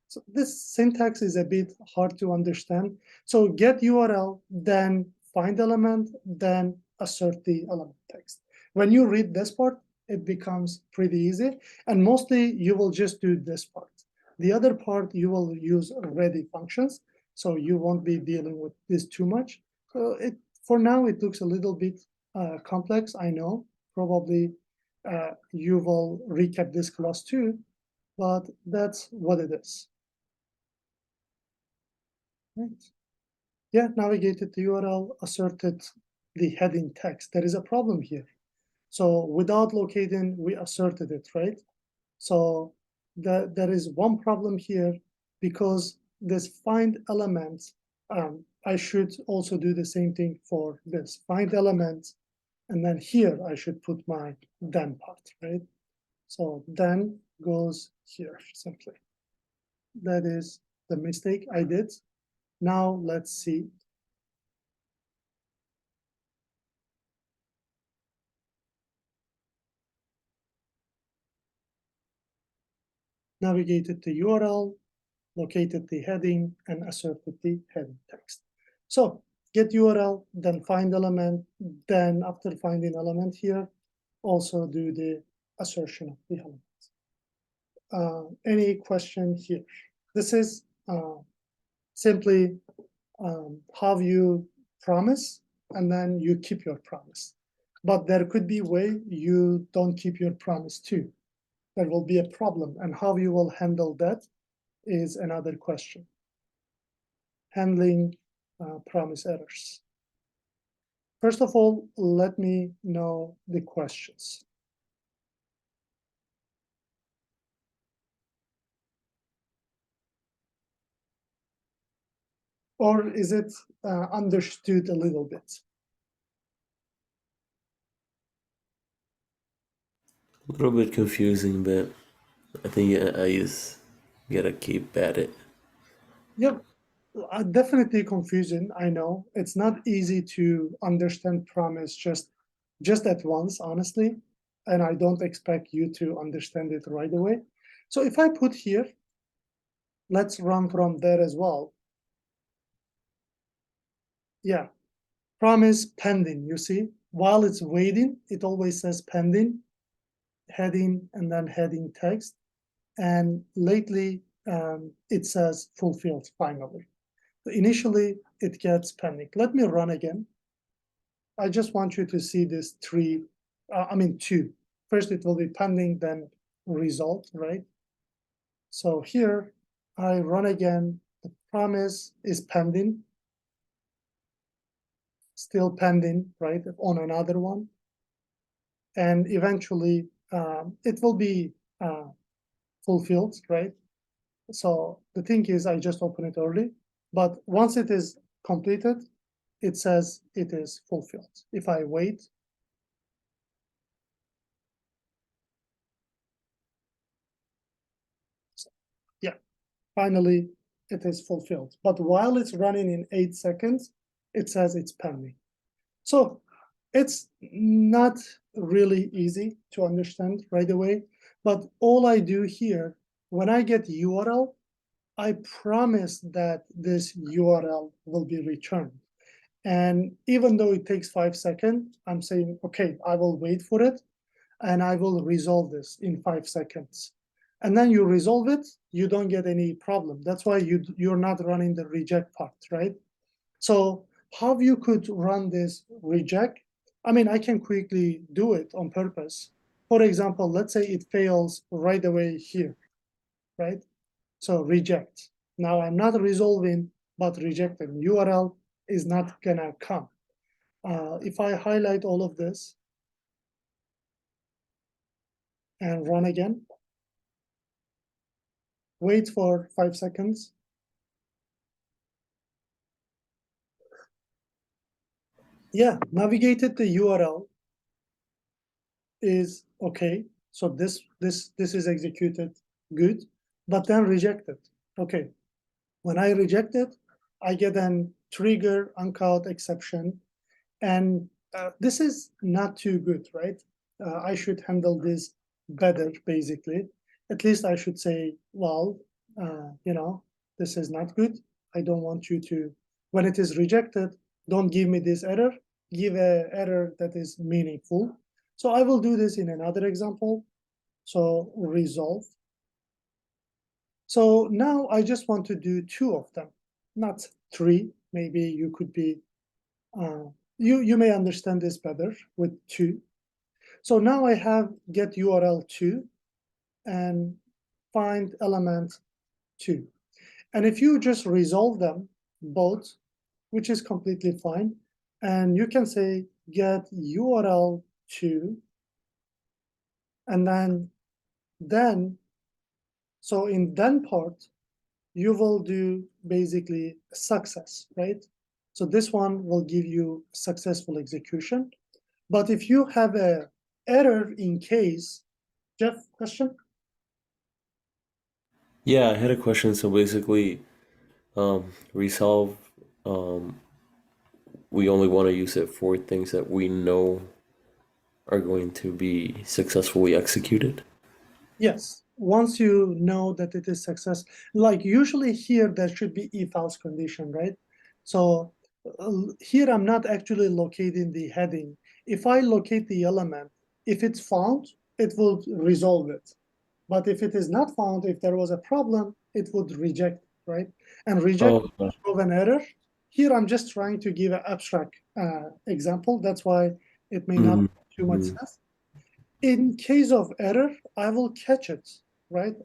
So this syntax is a bit hard to understand. So get URL, then find element, then assert the element text. When you read this part, it becomes pretty easy. And mostly you will just do this part. The other part, you will use ready functions. So you won't be dealing with this too much. So for now, it looks a little bit complex, I know. Probably you will recap this class too, but that's what it is. Right. Yeah, navigated the URL, asserted the heading text. There is a problem here. So without locating, we asserted it, right? So there is one problem here because this find element, I should also do the same thing for this find element. And then here I should put my then part, right? So then goes here simply. That is the mistake I did. Now let's see. Navigated the URL, located the heading, and asserted the heading text. So get URL, then find element, then after finding element here, also do the assertion of the element. Any question here? This is simply how you promise, and then you keep your promise. But there could be a way you don't keep your promise too. There will be a problem, and how you will handle that is another question. Handling promise errors. First of all, let me know the questions. Or is it understood a little bit? A little bit confusing, but I think I just gotta keep at it. Yep, definitely confusing. I know it's not easy to understand promise just at once, honestly, and I don't expect you to understand it right away. So if I put here, let's run from there as well. Yeah, promise pending. You see, while it's waiting, it always says pending, heading, and then heading text. And lately, it says fulfilled finally. Initially, it gets pending. Let me run again. I just want you to see this two. First, it will be pending, then result, right? So here, I run again. The promise is pending. Still pending, right, on another one. And eventually, it will be fulfilled, right? So the thing is, I just open it early, but once it is completed, it says it is fulfilled. If I wait, so, yeah, finally it is fulfilled. But while it's running in 8 seconds, it says it's pending. So it's not really easy to understand right away, but all I do here, when I get URL, I promise that this URL will be returned. And even though it takes 5 seconds, I'm saying, okay, I will wait for it and I will resolve this in 5 seconds. And then you resolve it, you don't get any problem. That's why you're not running the reject part, right? So how you could run this reject? I mean, I can quickly do it on purpose. For example, let's say it fails right away here, right? So reject. Now I'm not resolving, but rejecting. URL is not gonna come. If I highlight all of this, and run again. Wait for 5 seconds. Yeah, navigated the URL is okay. So this is executed good, but then rejected. Okay, when I reject it, I get an trigger uncaught exception, and this is not too good, right? I should handle this better, basically. At least I should say, well, this is not good. I don't want you to, when it is rejected, don't give me this error, give an error that is meaningful. So I will do this in another example. So resolve. So now I just want to do 2 of them, not 3. Maybe you could be, you may understand this better with 2. So now I have get URL 2 and find element 2. And if you just resolve them both, which is completely fine, and you can say get URL 2, and then, so in then part, you will do basically success, right? So this one will give you successful execution. But if you have a error in case, Jeff, question? Yeah, I had a question. So basically, resolve, we only want to use it for things that we know are going to be successfully executed. Yes, once you know that it is success, like usually here there should be if else condition, right? So here I'm not actually locating the heading. If I locate the element, if it's found, it will resolve it. But if it is not found, if there was a problem, it would reject, right? And reject Oh, of an error. Here I'm just trying to give an abstract example. That's why it may not make too much sense. In case of error, I will catch it, right?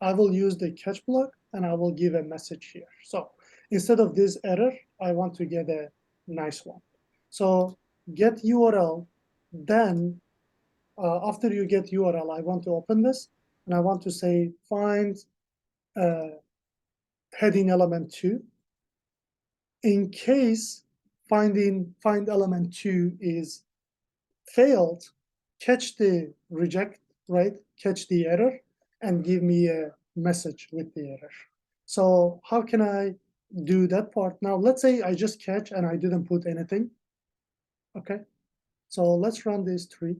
I will use the catch block and I will give a message here. So instead of this error, I want to get a nice one. So get URL, then after you get URL, I want to open this and I want to say find heading element 2. In case find element 2 is failed, catch the reject, right? Catch the error and give me a message with the error. So how can I do that part? Now, let's say I just catch and I didn't put anything. Okay, so let's run these 3.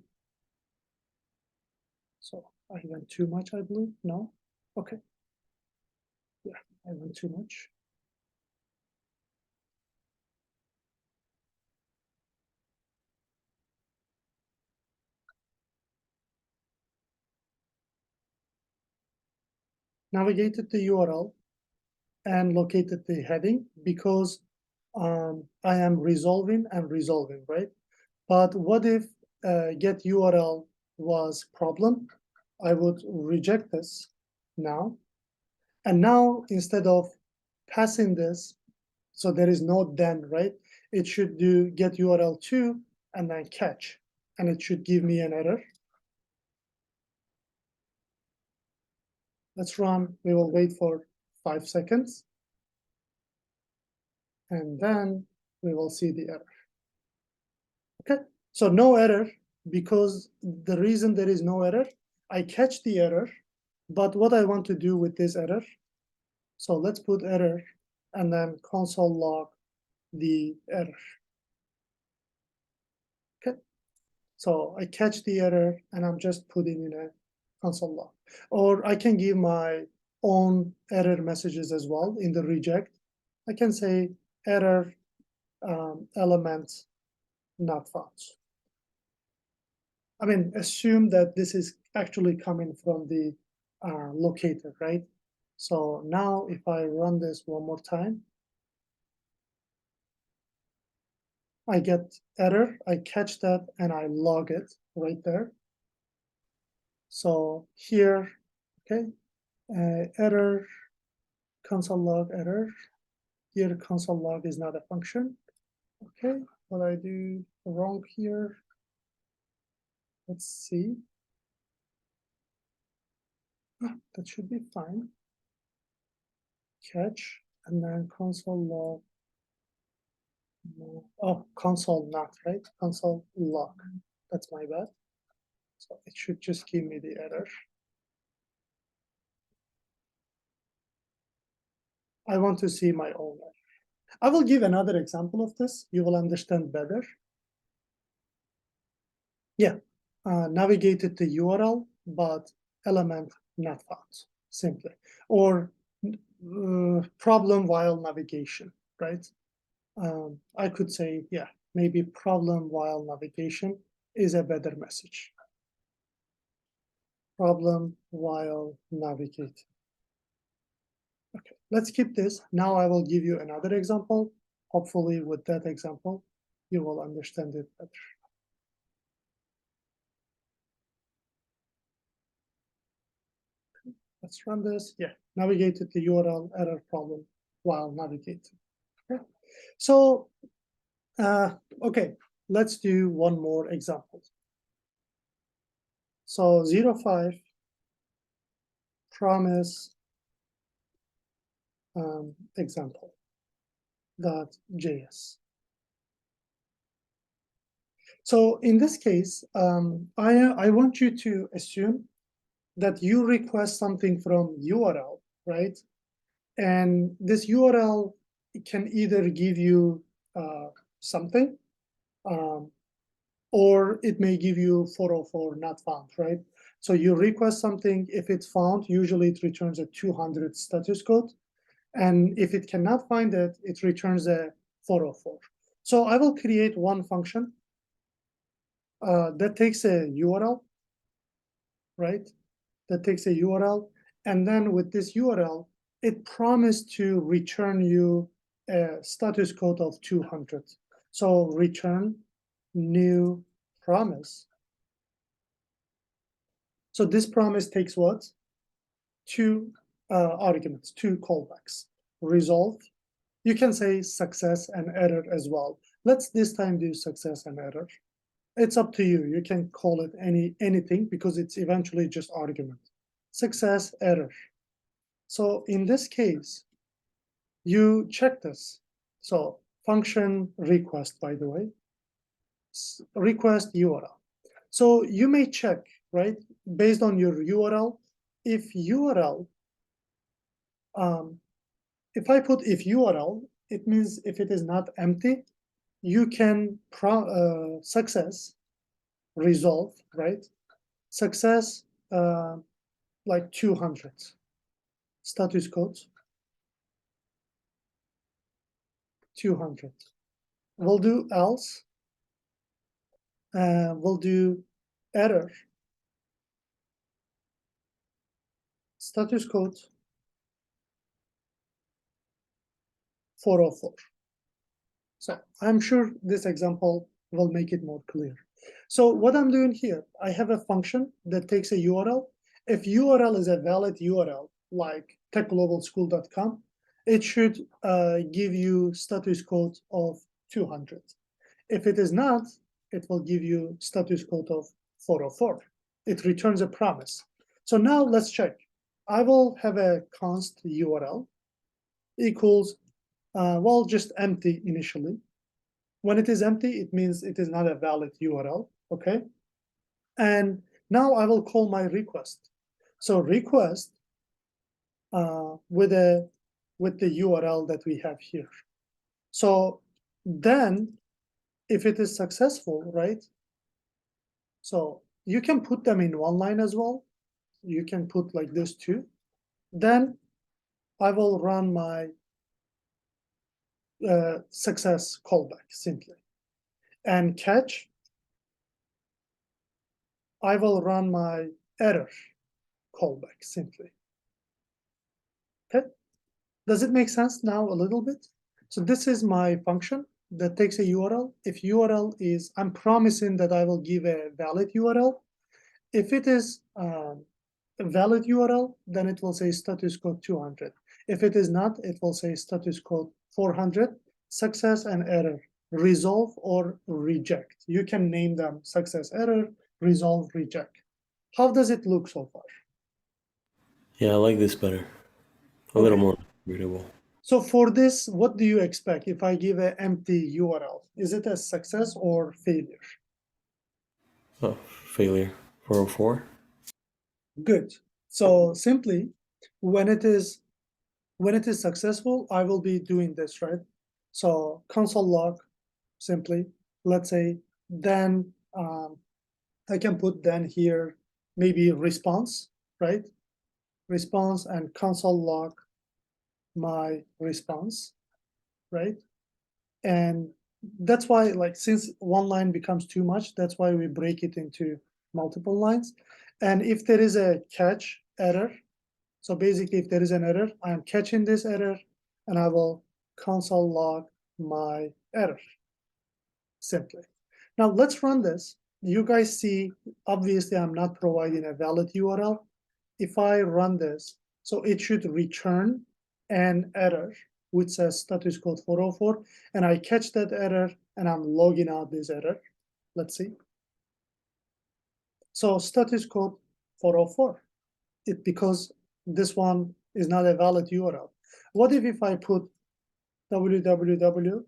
So I went too much, I believe. No? Okay. Yeah, I went too much. Navigated the URL and located the heading because I am resolving and resolving, right? But what if get URL was problem? I would reject this now. And now instead of passing this, so there is no then, right? It should do get URL 2 and then catch. And it should give me an error. Let's run. We will wait for 5 seconds. And then we will see the error. Okay, so no error, because the reason there is no error, I catch the error, but what I want to do with this error, so let's put error and then console log the error. Okay, so I catch the error and I'm just putting in a console log. Or I can give my own error messages as well in the reject. I can say error element not found. I mean, assume that this is actually coming from the locator, right? So now if I run this one more time, I get error, I catch that, and I log it right there. So here, okay, error, console log error. Here, console log is not a function. Okay, what I do wrong here? Let's see. That should be fine. Catch, and then console log. No. Oh, console not, right? Console log. That's my bad. So it should just give me the error. I want to see my own error. I will give another example of this. You will understand better. Yeah, navigated the URL, but element not found, simply. Or problem while navigation, right? I could say, yeah, maybe problem while navigation is a better message. Problem while navigating. Okay, let's keep this. Now I will give you another example. Hopefully with that example, you will understand it better. Let's run this. Yeah, navigated the URL error problem while navigating. Okay. So, okay, let's do one more example. So 05 promise example .js. So in this case, I want you to assume that you request something from URL, right? And this URL can either give you something, or it may give you 404 not found, right? So you request something, if it's found, usually it returns a 200 status code. And if it cannot find it, it returns a 404. So I will create one function that takes a URL, right? That takes a URL. And then with this URL, it promised to return you a status code of 200. So return new promise. So this promise takes what? Two arguments, two callbacks. Resolve. You can say success and error as well. Let's this time do success and error. It's up to you. You can call it anything because it's eventually just argument. Success, error. So in this case, you check this. So function request, by the way, request URL. So you may check, right, based on your URL, if URL, if I put if URL, it means if it is not empty, you can success, resolve, right? Success, like 200 status code, 200. We'll do else, we'll do error, status code 404. So I'm sure this example will make it more clear. So what I'm doing here, I have a function that takes a URL. If URL is a valid URL, like techglobalschool.com, it should give you status code of 200. If it is not, it will give you status code of 404. It returns a promise. So now let's check. I will have a const URL equals, well, just empty initially. When it is empty, it means it is not a valid URL, okay? And now I will call my request. So request with the URL that we have here. So then if it is successful, right? So you can put them in one line as well. You can put like this too. Then I will run my success callback simply. And catch, I will run my error callback simply. Okay, does it make sense now a little bit? So this is my function that takes a URL. If URL is, I'm promising that I will give a valid URL. If it is a valid URL, then it will say status code 200. If it is not, it will say status code 400, success and error, resolve or reject. You can name them success, error, resolve, reject. How does it look so far? Yeah, I like this better. A little Okay. more readable. So for this, what do you expect if I give an empty URL? Is it a success or failure? Oh, failure. 404. Good. So simply, when it is successful, I will be doing this, right? So console log, simply, let's say, then I can put then here maybe response, right? Response and console log my response, right? And that's why, like, since one line becomes too much, that's why we break it into multiple lines. And if there is a catch error, so basically if there is an error, I am catching this error and I will console log my error, simply. Now let's run this. You guys see, obviously I'm not providing a valid URL. If I run this, so it should return an error which says status code 404, and I catch that error and I'm logging out this error. Let's see. So status code 404, because this one is not a valid URL. What if I put www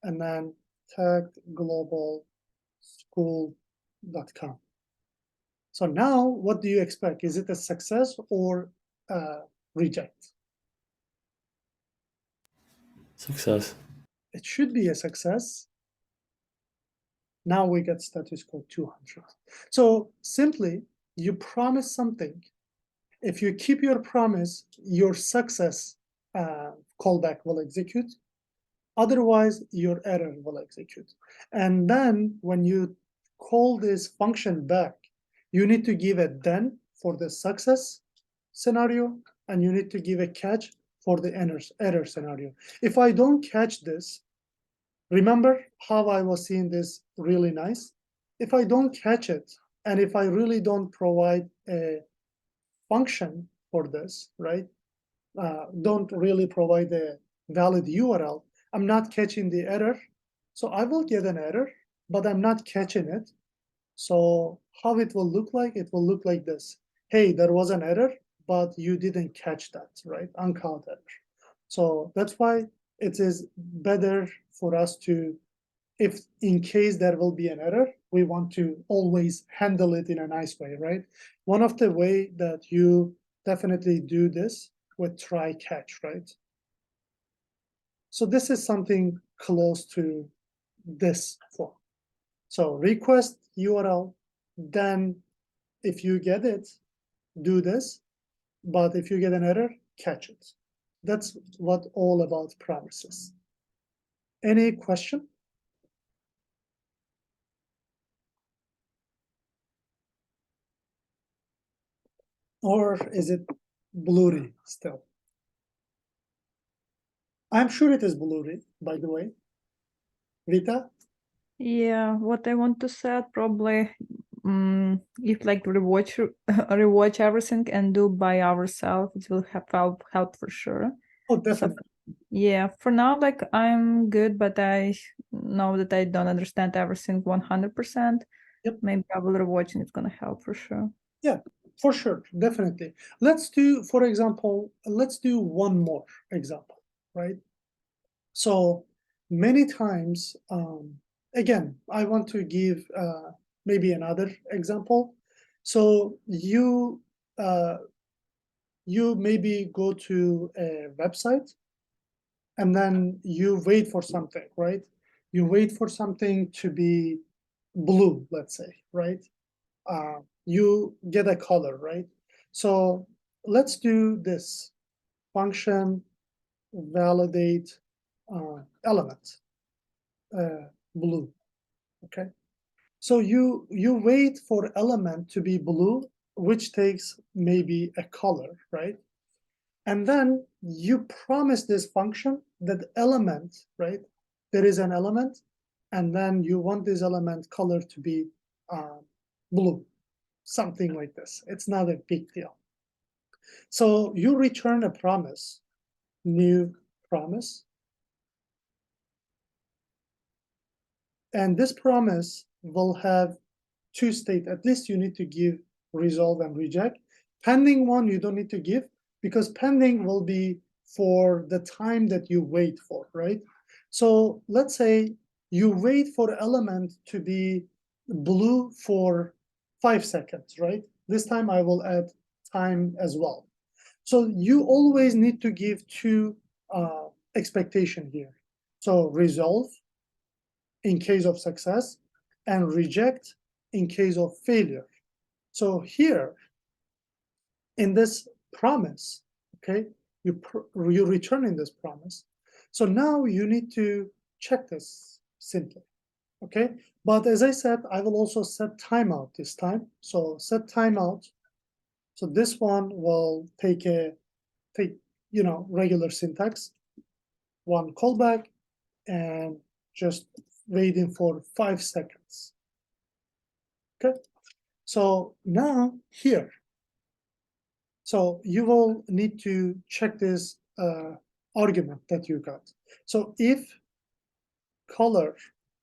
and then tagged globalschool.com? So now what do you expect? Is it a success or reject? Success. It should be a success. Now we get status code 200. So simply, you promise something. If you keep your promise, your success callback will execute. Otherwise, your error will execute. And then when you call this function back, you need to give a then for the success scenario, and you need to give a catch for the error scenario. If I don't catch this, remember how I was seeing this really nice? If I don't catch it, and if I really don't provide a function for this, right? Don't really provide a valid URL, I'm not catching the error. So I will get an error, but I'm not catching it. So how it will look like? It will look like this. Hey, there was an error, but you didn't catch that, right? Uncaught error. So that's why it is better for us to, if in case there will be an error, we want to always handle it in a nice way, right? One of the way that you definitely do this with try catch, right? So this is something close to this form. So request URL, then if you get it, do this, but if you get an error, catch it. That's what all about promises. Any question? Or is it blurry still? I'm sure it is blurry, by the way. Rita? Yeah, what I want to say probably if like rewatch everything and do by ourselves, it will help for sure. Oh, definitely. Yeah, for now, like I'm good, but I know that I don't understand everything 100%. Yep. Maybe I will rewatch and it's gonna help for sure. Yeah, for sure, definitely. Let's do, for example, let's do one more example, right? So many times, again, I want to give maybe another example. So you maybe go to a website and then you wait for something, right? You wait for something to be blue, let's say, right? You get a color, right? So let's do this function validate element blue. Okay, so you wait for element to be blue, which takes maybe a color, right? And then you promise this function that element, right? There is an element, and then you want this element color to be blue, something like this. It's not a big deal. So you return a promise, new promise. And this promise will have two states. At least you need to give resolve and reject. Pending one, you don't need to give, because pending will be for the time that you wait for, right? So let's say you wait for element to be blue for 5 seconds, right? This time I will add time as well. So you always need to give two expectation here. So resolve in case of success and reject in case of failure. So here in this promise, okay, you return in this promise. So now you need to check this simply, okay? But as I said, I will also set timeout this time. So set timeout. So this one will take regular syntax, one callback, and just waiting for 5 seconds. Okay, so now here, so you will need to check this argument that you got. So if color,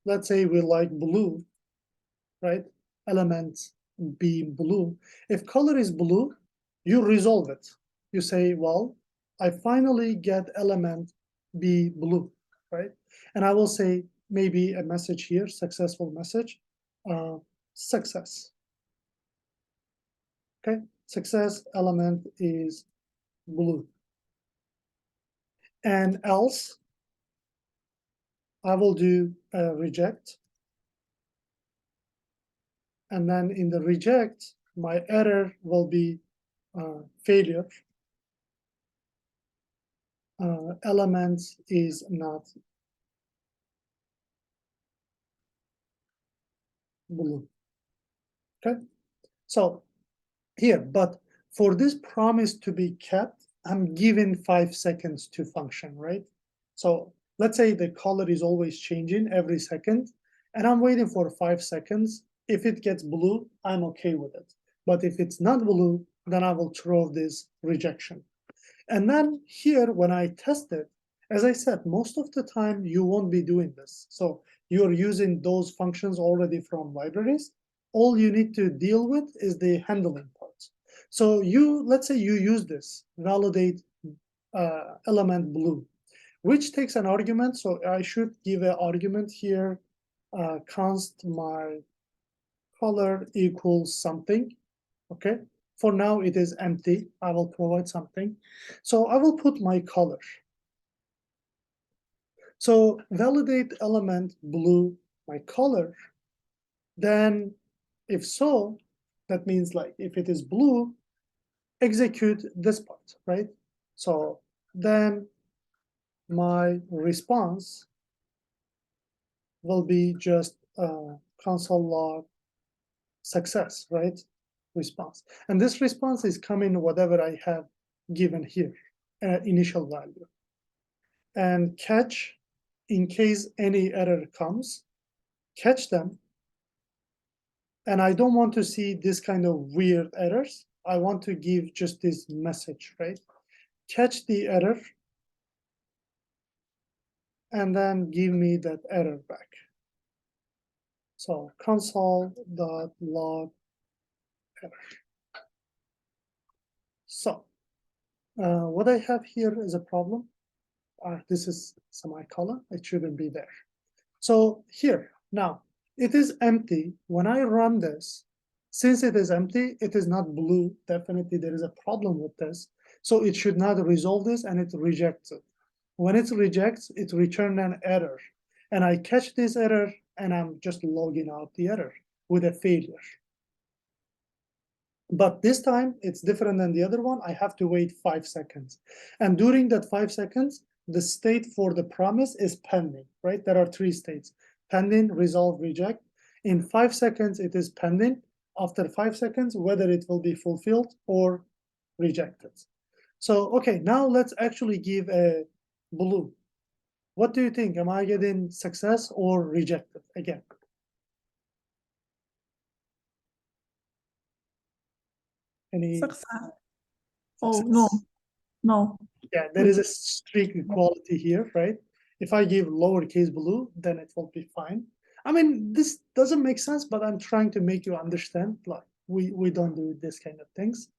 let's say we like blue, right? Element being blue. If color is blue, you resolve it. You say, well, I finally get element be blue, right? And I will say maybe a message here, successful message, success. Okay, success element is blue. And else, I will do reject. And then in the reject, my error will be failure. Element is not blue. Okay, so here, but for this promise to be kept, I'm given 5 seconds to function, right? So let's say the color is always changing every second, and I'm waiting for 5 seconds. If it gets blue, I'm okay with it. But if it's not blue, then I will throw this rejection. And then here, when I test it, as I said, most of the time you won't be doing this. So you're using those functions already from libraries. All you need to deal with is the handling parts. So let's say you use this, validate element blue, which takes an argument. So I should give an argument here, const my color equals something, okay? For now, it is empty. I will provide something. So I will put my color. So validate element blue, my color. Then if so, that means like if it is blue, execute this part, right? So then my response will be just console log success, right? Response. And this response is coming whatever I have given here, initial value. And catch, in case any error comes, catch them. And I don't want to see this kind of weird errors. I want to give just this message, right? Catch the error, and then give me that error back. So console.log error. So what I have here is a problem. This is semicolon, it shouldn't be there. So here, now, it is empty. When I run this, since it is empty, it is not blue. Definitely there is a problem with this. So it should not resolve this, and it rejects it. When it rejects, it returns an error. And I catch this error, and I'm just logging out the error with a failure. But this time, it's different than the other one. I have to wait 5 seconds. And during that 5 seconds, the state for the promise is pending, right? There are 3 states: pending, resolve, reject. In 5 seconds, it is pending. After 5 seconds, whether it will be fulfilled or rejected. So, okay, now let's actually give a blue. What do you think? Am I getting success or rejected again? Any Success. Oh, no, success? no. Yeah, there is a strict equality here, right? If I give lowercase blue, then it will be fine. I mean, this doesn't make sense, but I'm trying to make you understand, like, we don't do this kind of things.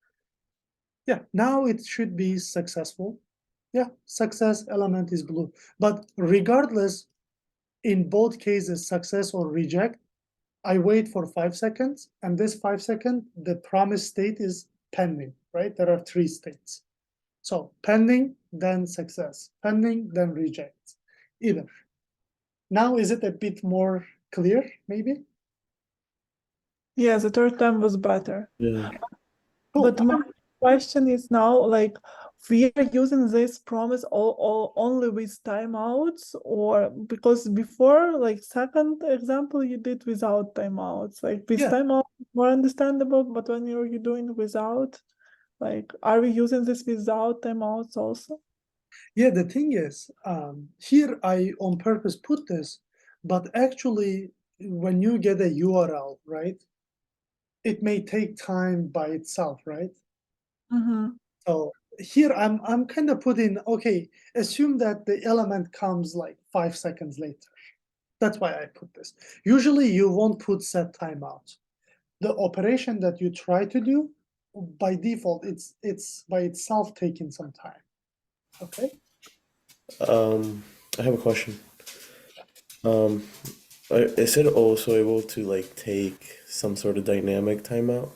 Yeah, now it should be successful. Yeah, success element is blue. But regardless, in both cases, success or reject, I wait for 5 seconds, and this 5 second, the promise state is pending, right? There are 3 states. So pending, then success, pending, then reject, either. Now, is it a bit more clear, maybe? Yeah, the third time was better. Yeah. Cool. But my question is now, like, we are using this promise all only with timeouts, or because before, like second example, you did without timeouts. Like with Yeah. timeouts, more understandable, but when you're doing without, like, are we using this without timeouts also? Yeah, the thing is, here I on purpose put this, but actually, when you get a URL, right, it may take time by itself, right? Mm-hmm. So here I'm kind of putting, okay, assume that the element comes like 5 seconds later. That's why I put this. Usually you won't put set timeout. The operation that you try to do, by default, it's by itself taking some time. Okay. I have a question. Is it also able to like take some sort of dynamic timeout?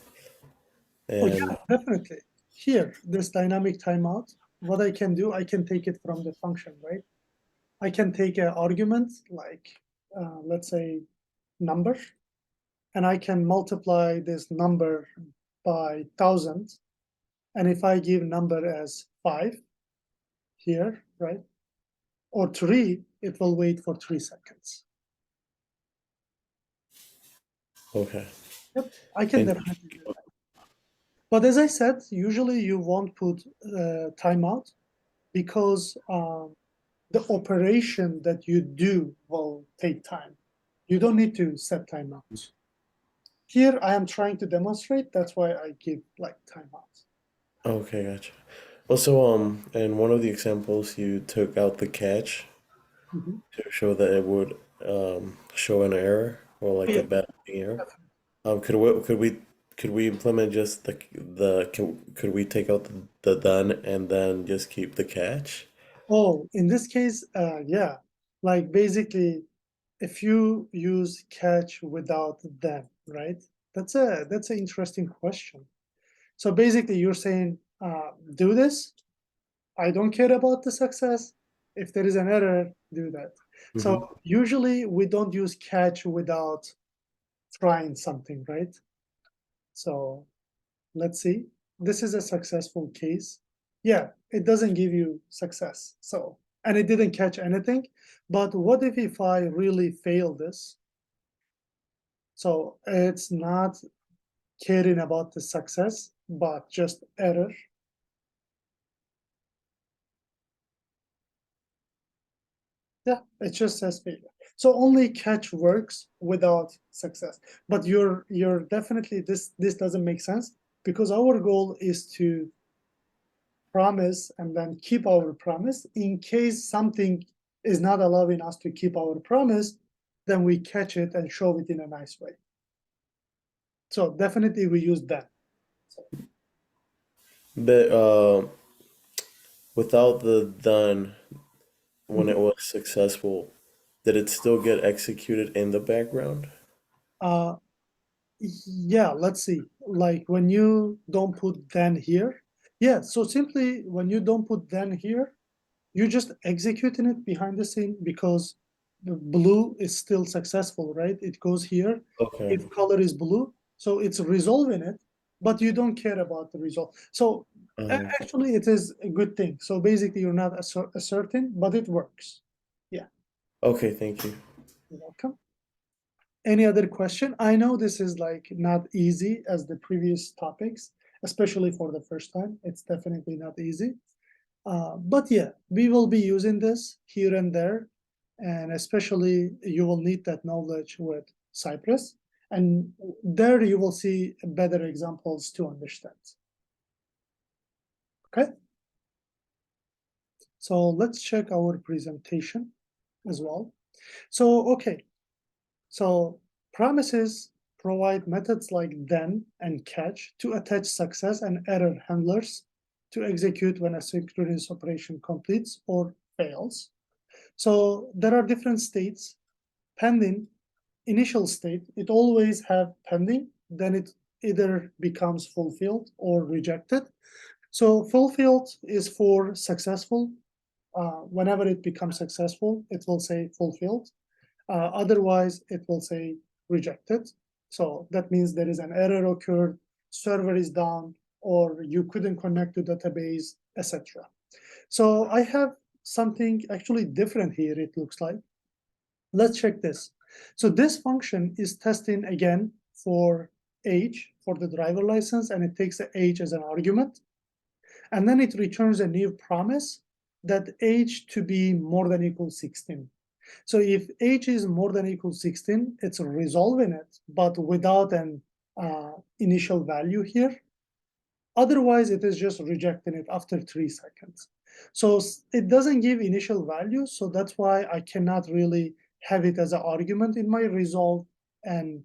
Oh And yeah, definitely. Here, this dynamic timeout, what I can do, I can take it from the function, right? I can take an argument like, let's say, number, and I can multiply this number by 1,000. And if I give number as 5 here, right, or 3, it will wait for 3 seconds. okay. Yep, I can Thank definitely do that. But as I said, usually you won't put timeout because the operation that you do will take time. You don't need to set timeouts. Here I am trying to demonstrate, that's why I give like timeouts. Okay, gotcha. Also, in one of the examples, you took out the catch Mhm. to show that it would show an error or like Yeah, a bad error. Could we implement just could we take out the done and then just keep the catch? Oh, in this case, yeah, like basically, if you use catch without then, right? That's an interesting question. So basically, you're saying, do this. I don't care about the success. If there is an error, do that. So usually we don't use catch without trying something, right? So let's see. This is a successful case. Yeah, it doesn't give you success. So, and it didn't catch anything. But what if I really fail this? So it's not caring about the success, but just error. Yeah, it just says failure. So only catch works without success. But you're definitely this doesn't make sense because our goal is to promise and then keep our promise. In case something is not allowing us to keep our promise, then we catch it and show it in a nice way. So definitely we use that. But without the done, when it was successful, did it still get executed in the background? Uh, yeah, let's see. Like when you don't put then here. Yeah, so simply when you don't put then here, you're just executing it behind the scene because the blue is still successful, right? It goes here. Okay. If color is blue, so it's resolving it, but you don't care about the result. So actually, it is a good thing. So basically, you're not asserting, but it works. Yeah, Okay, thank you. you're welcome. Any other question? I know this is like not easy as the previous topics, especially for the first time. It's definitely not easy. But yeah, we will be using this here and there, and especially you will need that knowledge with Cypress, and there you will see better examples to understand. Okay, so let's check our presentation as well. So, okay, so promises provide methods like then and catch to attach success and error handlers to execute when a synchronous operation completes or fails. So there are different states. Pending, initial state, it always have pending, then it either becomes fulfilled or rejected. So fulfilled is for successful. Whenever it becomes successful, it will say fulfilled. Otherwise, it will say rejected. So that means there is an error occurred, server is down, or you couldn't connect to database, etc. So I have something actually different here, it looks like. Let's check this. So this function is testing again for age, for the driver license, and it takes the age as an argument. And then it returns a new promise that age to be more than equal 16. So if age is more than equal 16, it's resolving it, but without an initial value here. Otherwise, it is just rejecting it after 3 seconds. So it doesn't give initial value, so that's why I cannot really have it as an argument in my resolve and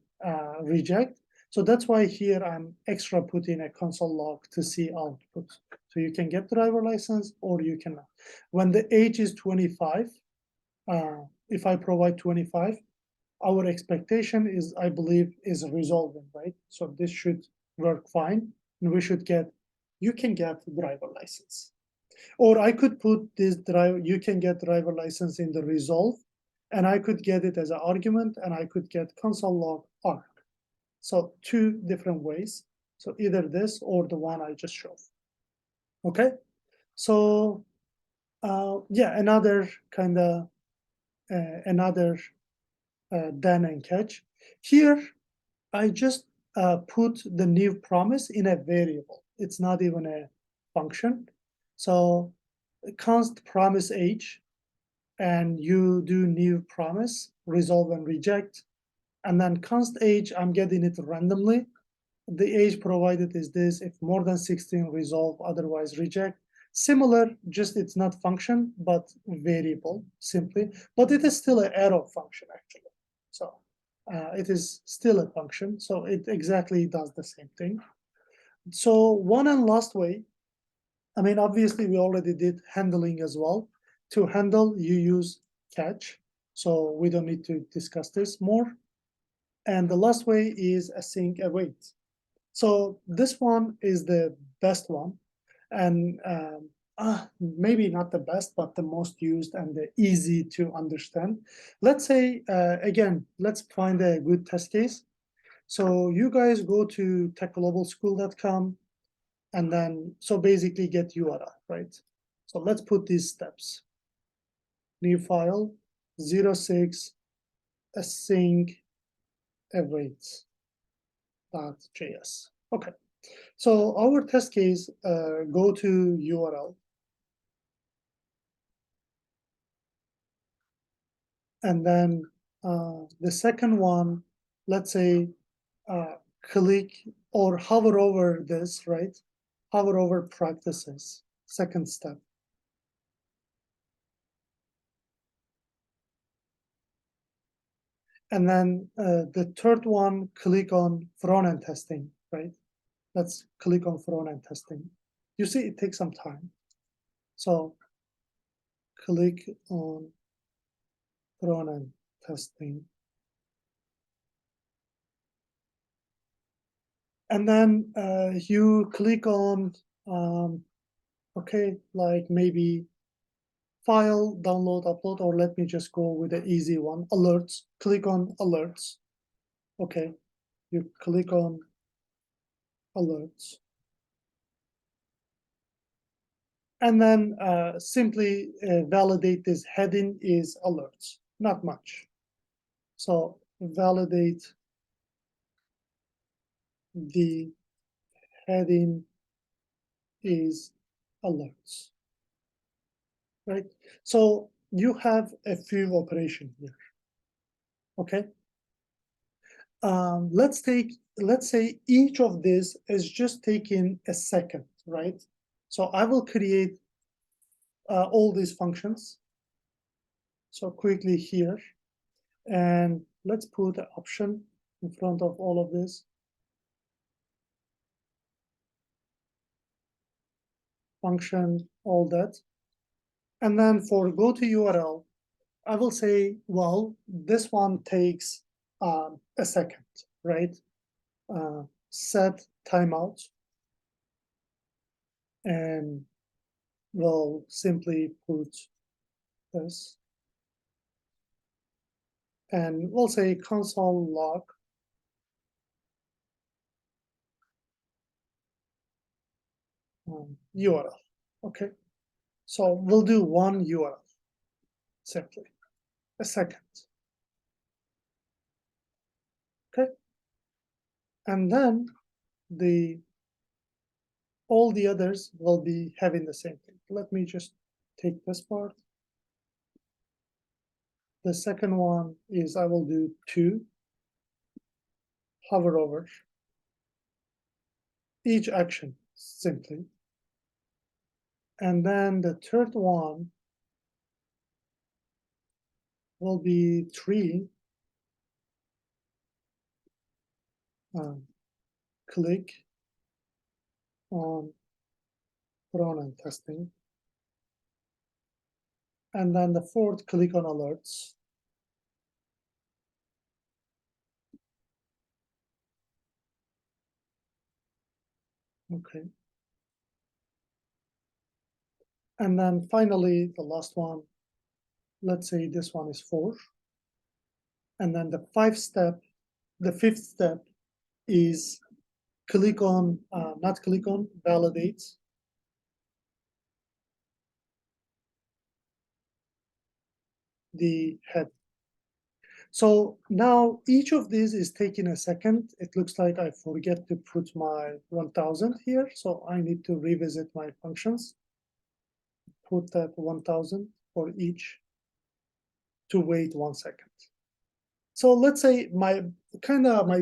reject. So that's why here I'm extra putting a console log to see output. So you can get driver license or you cannot. When the age is 25, if I provide 25, our expectation is, I believe, is resolving, right? So this should work fine, and we should get, you can get driver license. Or I could put this driver, you can get driver license in the resolve, and I could get it as an argument, and I could get console log arg. So 2 different ways. So either this or the one I just showed. Okay, so yeah, another kind of another then and catch. Here, I just put the new promise in a variable. It's not even a function. So const promise age, and you do new promise, resolve and reject. And then const age, I'm getting it randomly. The age provided is this, if more than 16, resolve, otherwise reject. Similar, just it's not function, but variable simply, but it is still an arrow function actually. So it is still a function, so it exactly does the same thing. So one and last way, I mean, obviously we already did handling as well. To handle, you use catch, so we don't need to discuss this more. And the last way is async await. So this one is the best one, and maybe not the best, but the most used and the easy to understand. Let's say, again, let's find a good test case. So you guys go to techglobalschool.com, and then, so basically get URL, right? So let's put these steps. New file, 06 async awaits .js. Okay, so our test case, go to URL. And then the second one, let's say, click or hover over this, right? Hover over practices, second step. And then the third one, click on front-end testing, right? Let's click on front-end testing. You see, it takes some time. So click on front-end testing. And then you click on, okay, like maybe file, download, upload, or let me just go with the easy one, alerts. Click on alerts. Okay, you click on alerts. And then simply validate this heading is alerts, not much. So validate the heading is alerts, right? So you have a few operations here, okay? Let's say each of this is just taking a second, right? So I will create all these functions. So quickly here, and let's put an option in front of all of this. function, all that. And then for go to URL, I will say, well, this one takes a second, right? Set timeout, and we'll simply put this. And we'll say console log URL. Okay, so we'll do one URL simply, a second. Okay, and then all the others will be having the same thing. Let me just take this part. The second one is I will do 2, hover over each action simply. And then the third one will be 3, click on front-end testing. And then the fourth, click on alerts. Okay. And then finally, the last one, let's say this one is 4. And then the fifth step is click on, not click on, validate. The head. So now each of these is taking a second. It looks like I forget to put my 1000 here. So I need to revisit my functions. Put that 1000 for each to wait 1 second. So let's say my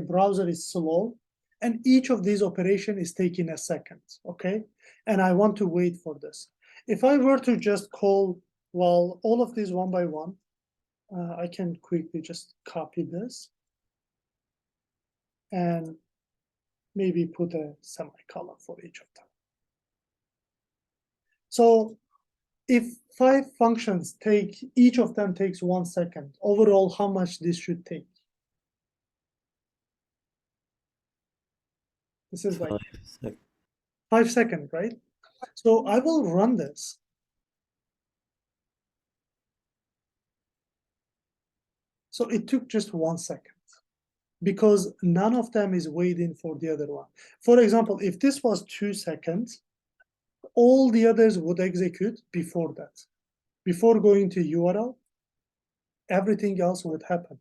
browser is slow and each of these operations is taking a second, okay? And I want to wait for this. If I were to just call, well, all of these one by one, I can quickly just copy this and maybe put a semicolon for each of them. So if 5 functions each of them takes 1 second, overall, how much this should take? This is like 5 seconds, right? So I will run this. So it took just 1 second because none of them is waiting for the other one. For example, if this was 2 seconds, all the others would execute before that. Before going to URL, everything else would happen.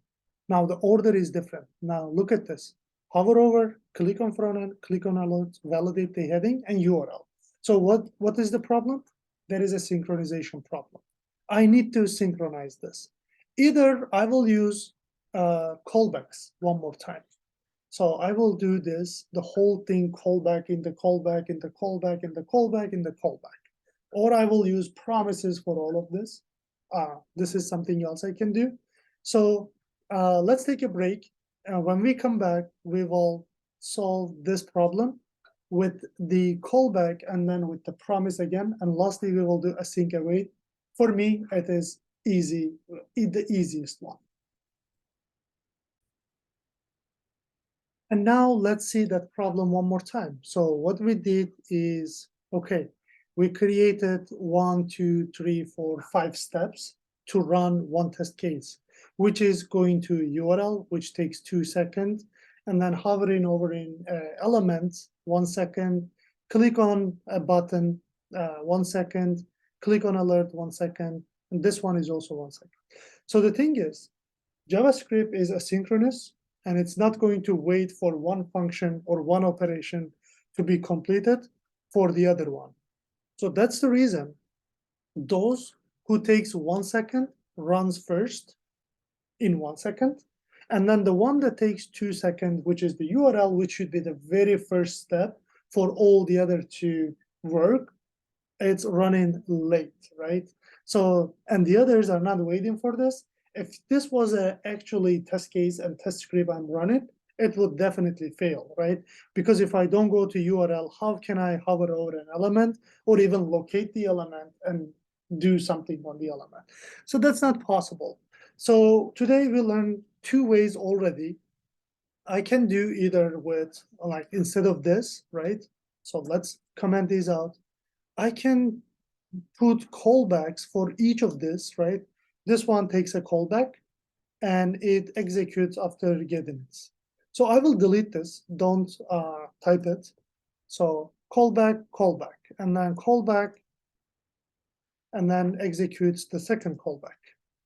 Now the order is different. Now look at this. Hover over, click on front end, click on alert, validate the heading and URL. So what is the problem? There is a synchronization problem. I need to synchronize this. Either I will use callbacks one more time. So I will do this, the whole thing, callback in the callback, in the callback, in the callback, in the callback. Or I will use promises for all of this. This is something else I can do. So let's take a break. When we come back, we will solve this problem with the callback and then with the promise again. And lastly, we will do async await. For me, it is easy, the easiest one. And now let's see that problem one more time. So what we did is, okay, we created 1, 2, 3, 4, 5 steps to run one test case, which is going to URL, which takes 2 seconds, and then hovering over in elements, 1 second, click on a button, 1 second, click on alert, 1 second, and this one is also 1 second. So the thing is, JavaScript is asynchronous, and it's not going to wait for one function or one operation to be completed for the other one. So that's the reason those who takes 1 second runs first in 1 second, and then the one that takes 2 seconds, which is the URL, which should be the very first step for all the other to work, it's running late, right? So, and the others are not waiting for this. If this was a actually test case and test script I'm running, it would definitely fail, right? Because if I don't go to URL, how can I hover over an element or even locate the element and do something on the element? So that's not possible. So today we learned 2 ways already. I can do either with, like, instead of this, right? So let's comment these out. I can put callbacks for each of this, right? This one takes a callback and it executes after getting it. So I will delete this, don't type it. So callback, callback, and then callback, and then executes the second callback.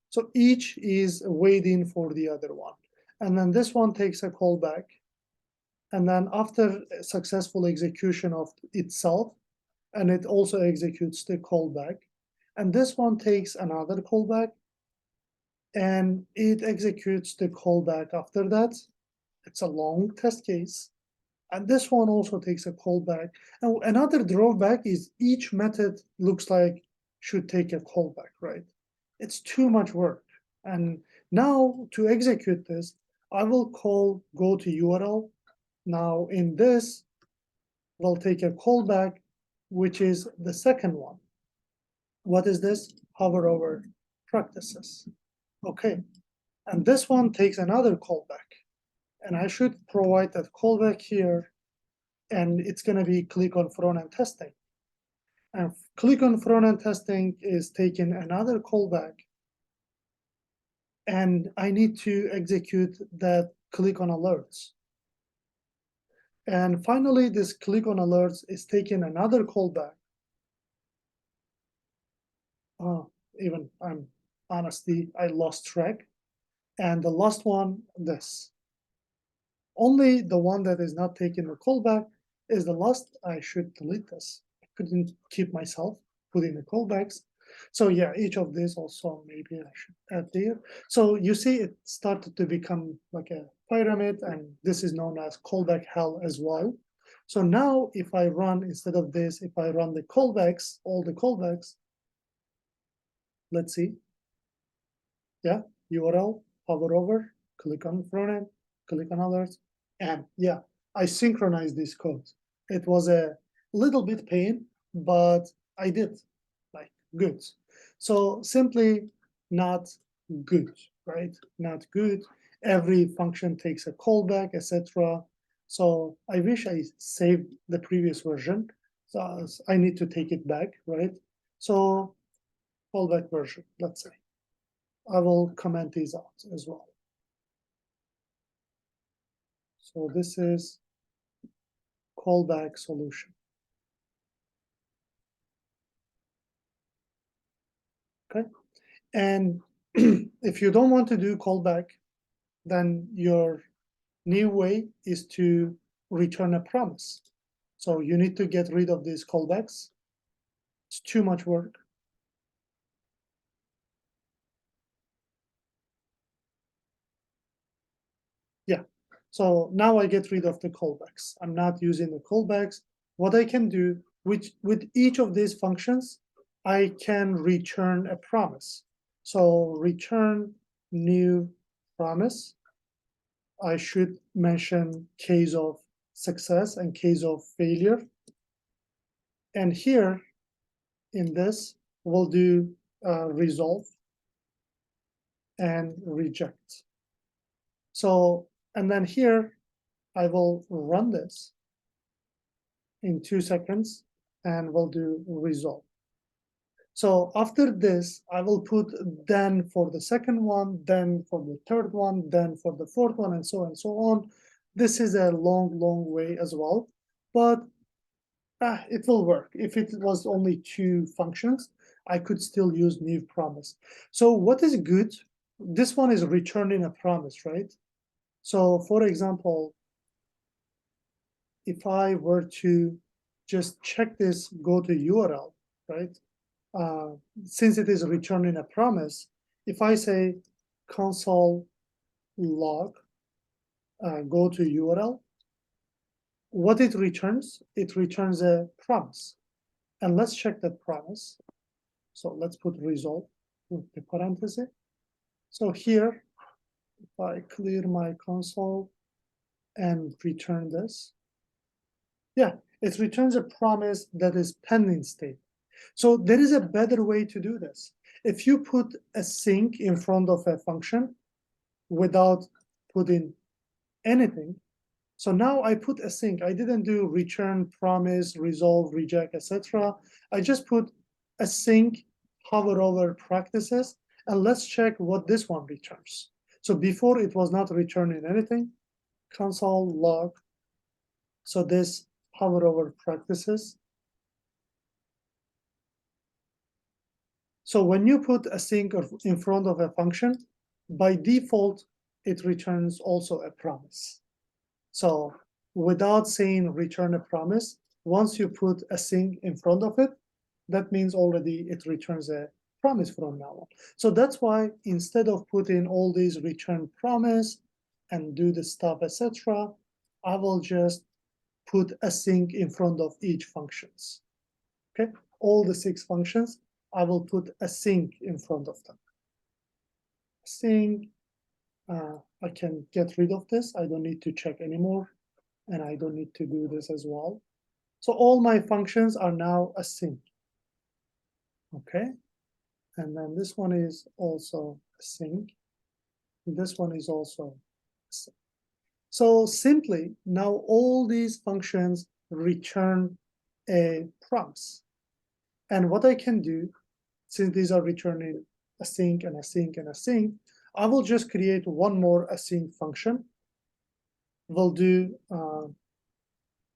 So each is waiting for the other one. And then this one takes a callback. And then after successful execution of itself, and it also executes the callback. And this one takes another callback, and it executes the callback after that. It's a long test case. And this one also takes a callback. And another drawback is each method looks like should take a callback, right? It's too much work. And now to execute this, I will call go to URL. Now in this, we'll take a callback, which is the second one. What is this? Hover over practices. Okay. And this one takes another callback. And I should provide that callback here, and it's going to be click on front-end testing. And click on front-end testing is taking another callback, and I need to execute that click on alerts. And finally, this click on alerts is taking another callback. Even I'm honestly, I lost track. And the last one, this. Only the one that is not taking the callback is the last. I should delete this. I couldn't keep myself putting the callbacks. So yeah, each of these also maybe I should add there. So you see it started to become like a pyramid, and this is known as callback hell as well. So now if I run, instead of this, if I run the callbacks, all the callbacks, let's see. Yeah, URL, hover over, click on front end, click on alerts, and yeah, I synchronized this code. It was a little bit pain, but I did, like, good. So simply not good, right? Not good. Every function takes a callback, etc. So I wish I saved the previous version. So I need to take it back, right? So callback version, let's say. I will comment these out as well. So this is callback solution. Okay. And if you don't want to do callback, then your new way is to return a promise. So you need to get rid of these callbacks. It's too much work. Yeah. So now I get rid of the callbacks. I'm not using the callbacks. What I can do with each of these functions, I can return a promise. So return new promise. I should mention case of success and case of failure. And here in this, we'll do resolve and reject. So, and then here, I will run this in 2 seconds, and we'll do resolve. So after this, I will put then for the second one, then for the third one, then for the fourth one, and so on. This is a long way as well, but it will work. If it was only 2 functions, I could still use new promise. So what is good? This one is returning a promise, right? So for example, if I were to just check this, go to URL, right? Since it is returning a promise, if I say console log, go to URL, what it returns a promise. And let's check that promise. So let's put result with the parenthesis. So here, if I clear my console, and return this. Yeah, it returns a promise that is pending state. So there is a better way to do this. If you put async in front of a function without putting anything, so now I put async. I didn't do return, promise, resolve, reject, etc. I just put async, hover over practices, and let's check what this one returns. So before it was not returning anything, console log. So this hover over practices. So when you put async in front of a function, by default, it returns also a promise. So without saying return a promise, once you put async in front of it, that means already it returns a promise from now on. So that's why instead of putting all these return promise and do the stuff, etc., I will just put async in front of each functions. Okay, all the 6 functions, I will put async in front of them. Async, I can get rid of this. I don't need to check anymore, and I don't need to do this as well. So all my functions are now async. Okay, and then this one is also async. This one is also async. So simply, now all these functions return a promise. And what I can do, since these are returning async and async and async, I will just create one more async function. We'll do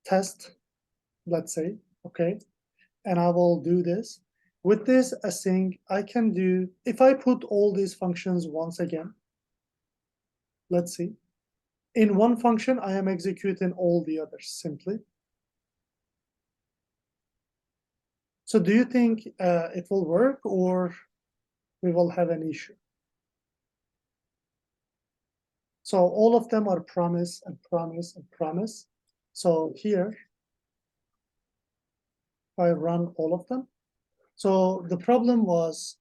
test, let's say, okay? And I will do this. With this async, I can do, if I put all these functions once again, let's see. In one function, I am executing all the others simply. So do you think it will work, or we will have an issue? So all of them are promise and promise and promise. So here, I run all of them. So the problem was,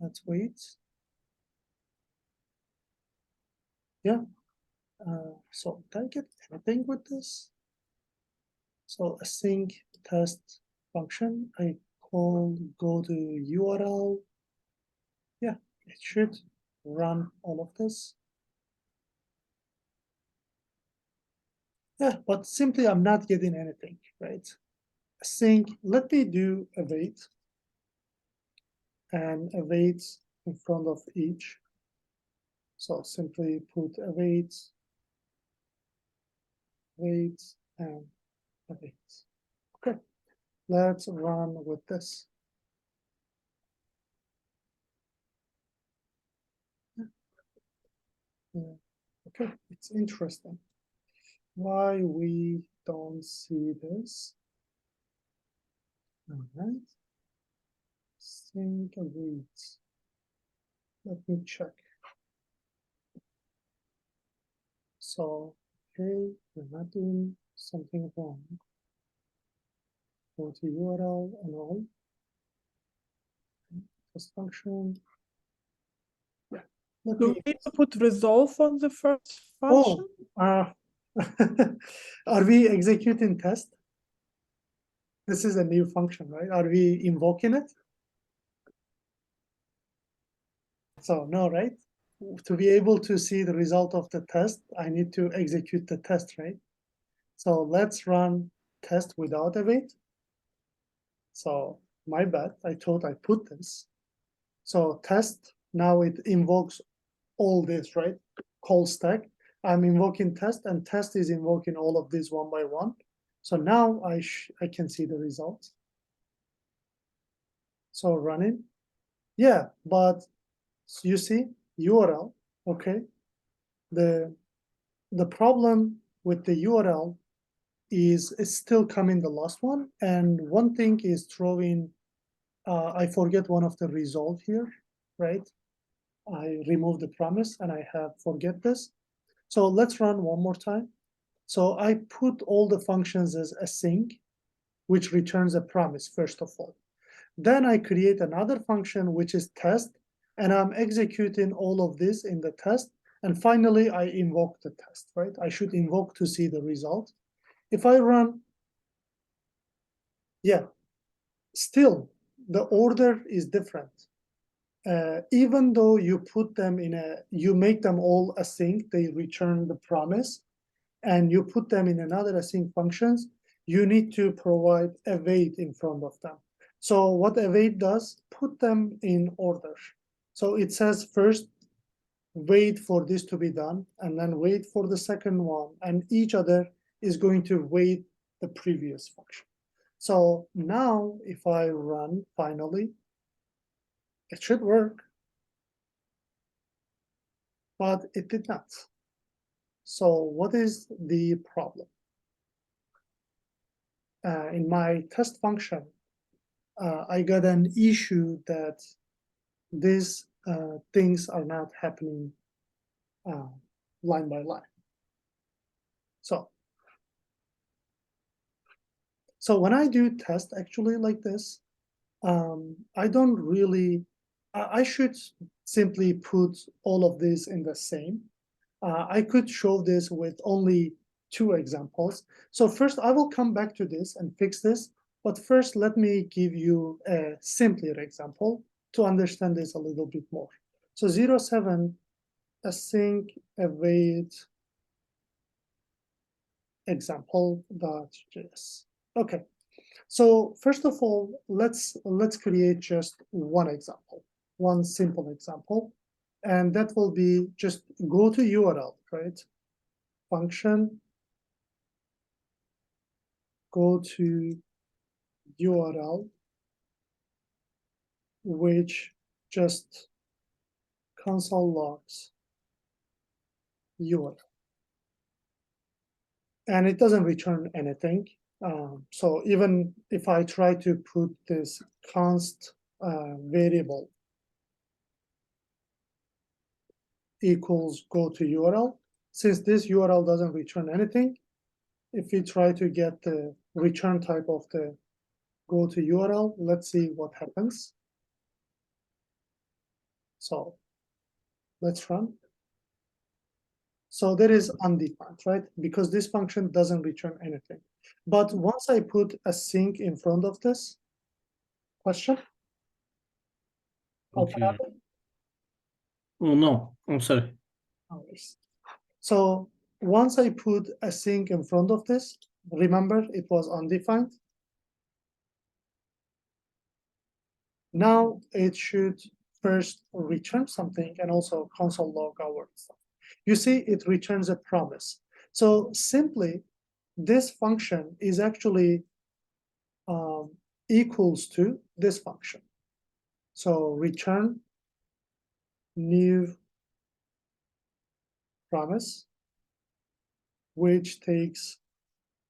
let's wait. Yeah. So did I get anything with this? So async test function, I call go to URL. Yeah, it should run all of this. Yeah, but simply I'm not getting anything, right? Async, let me do await, and await in front of each. So simply put await, wait, and await. Okay, let's run with this. Yeah. Okay, it's interesting why we don't see this. All right, sync await. Let me check. So, okay, we're not doing something wrong. Go to URL and all. Test function. Yeah. Let Do me. we need to put resolve on the first function? Oh, are we executing test? This is a new function, right? Are we invoking it? So no, right? To be able to see the result of the test, I need to execute the test, right? So let's run test without await. So my bad, I thought I put this. So test, now it invokes all this, right? Call stack. I'm invoking test, and test is invoking all of these one by one. So now I can see the results. So running. Yeah, but you see URL, okay? The problem with the URL is it's still coming the last one. And one thing is throwing, I forget one of the result here, right? I remove the promise and I have forget this. So let's run one more time. So I put all the functions as async, which returns a promise, first of all. Then I create another function, which is test, and I'm executing all of this in the test. And finally, I invoke the test, right? I should invoke to see the result. If I run, yeah, still the order is different. Even though you put them you make them all async, they return the promise, and you put them in another async functions, you need to provide await in front of them. So what await does, put them in order. So it says first, wait for this to be done, and then wait for the second one, and each other is going to wait the previous function. So now if I run finally, it should work, but it did not. So what is the problem? In my test function, I got an issue that these things are not happening line by line. So when I do test actually like this, I don't really, I should simply put all of this in the same. I could show this with only 2 examples. So first I will come back to this and fix this, but first let me give you a simpler example to understand this a little bit more. So 07 async await example.js. Okay, so first of all, let's create just one example, one simple example, and that will be just go to URL, right? Function, go to URL, which just console logs URL. And it doesn't return anything. So even if I try to put this const variable equals go to URL, since this URL doesn't return anything, if we try to get the return type of the go to URL, let's see what happens. So let's run. So that is undefined, right? Because this function doesn't return anything. But once I put async in front of this question, what Okay. happened? Oh no, I'm sorry. So once I put async in front of this, remember it was undefined. Now it should first return something and also console log our stuff. You see, it returns a promise. So simply, this function is actually equals to this function. So return new promise, which takes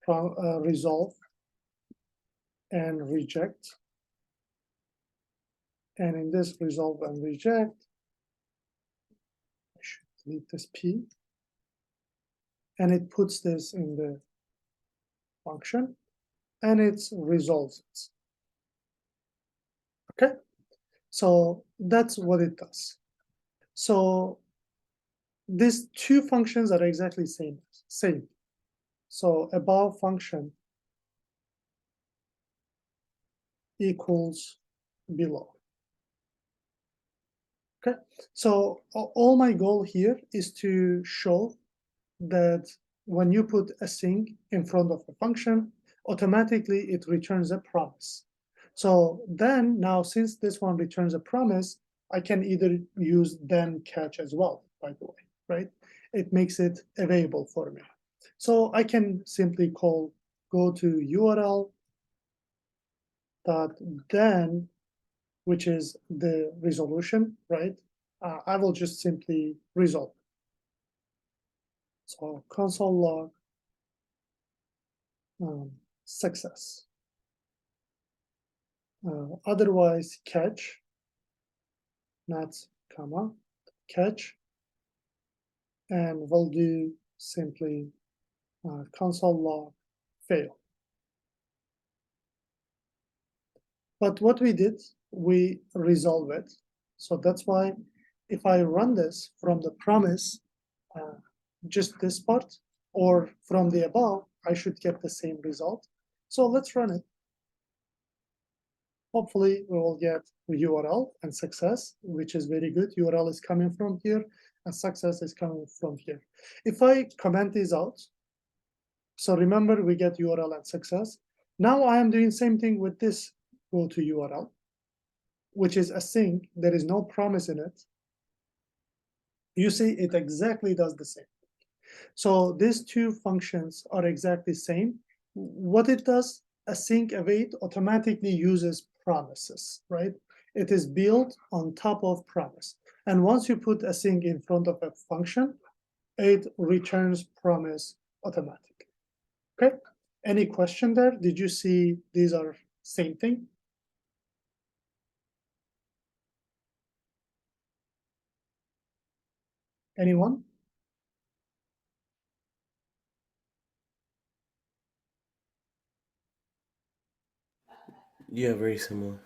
resolve and reject. And in this resolve and reject, I should delete this P. And it puts this in the function and it resolves it. Okay, so that's what it does. So these 2 functions are exactly same. So above function equals below. Okay, so all my goal here is to show that when you put async in front of a function, automatically it returns a promise. So then now, since this one returns a promise, I can either use then catch as well, by the way, right? It makes it available for me. So I can simply call go to URL dot then, which is the resolution, right? I will just simply resolve. So console log success. Otherwise, catch, not comma, catch, and we'll do simply console log fail. But what we did, we resolve it. So that's why if I run this from the promise, just this part, or from the above, I should get the same result. So let's run it. Hopefully we will get URL and success, which is very good. URL is coming from here and success is coming from here. If I comment these out, so remember we get URL and success. Now I am doing same thing with this go to URL, which is async. There is no promise in it. You see it exactly does the same. So these two functions are exactly same. What it does, async await automatically uses promises, right? It is built on top of promise. And once you put async in front of a function, it returns promise automatically. Okay, any question there? Did you see these are same thing? Anyone? Yeah, very similar.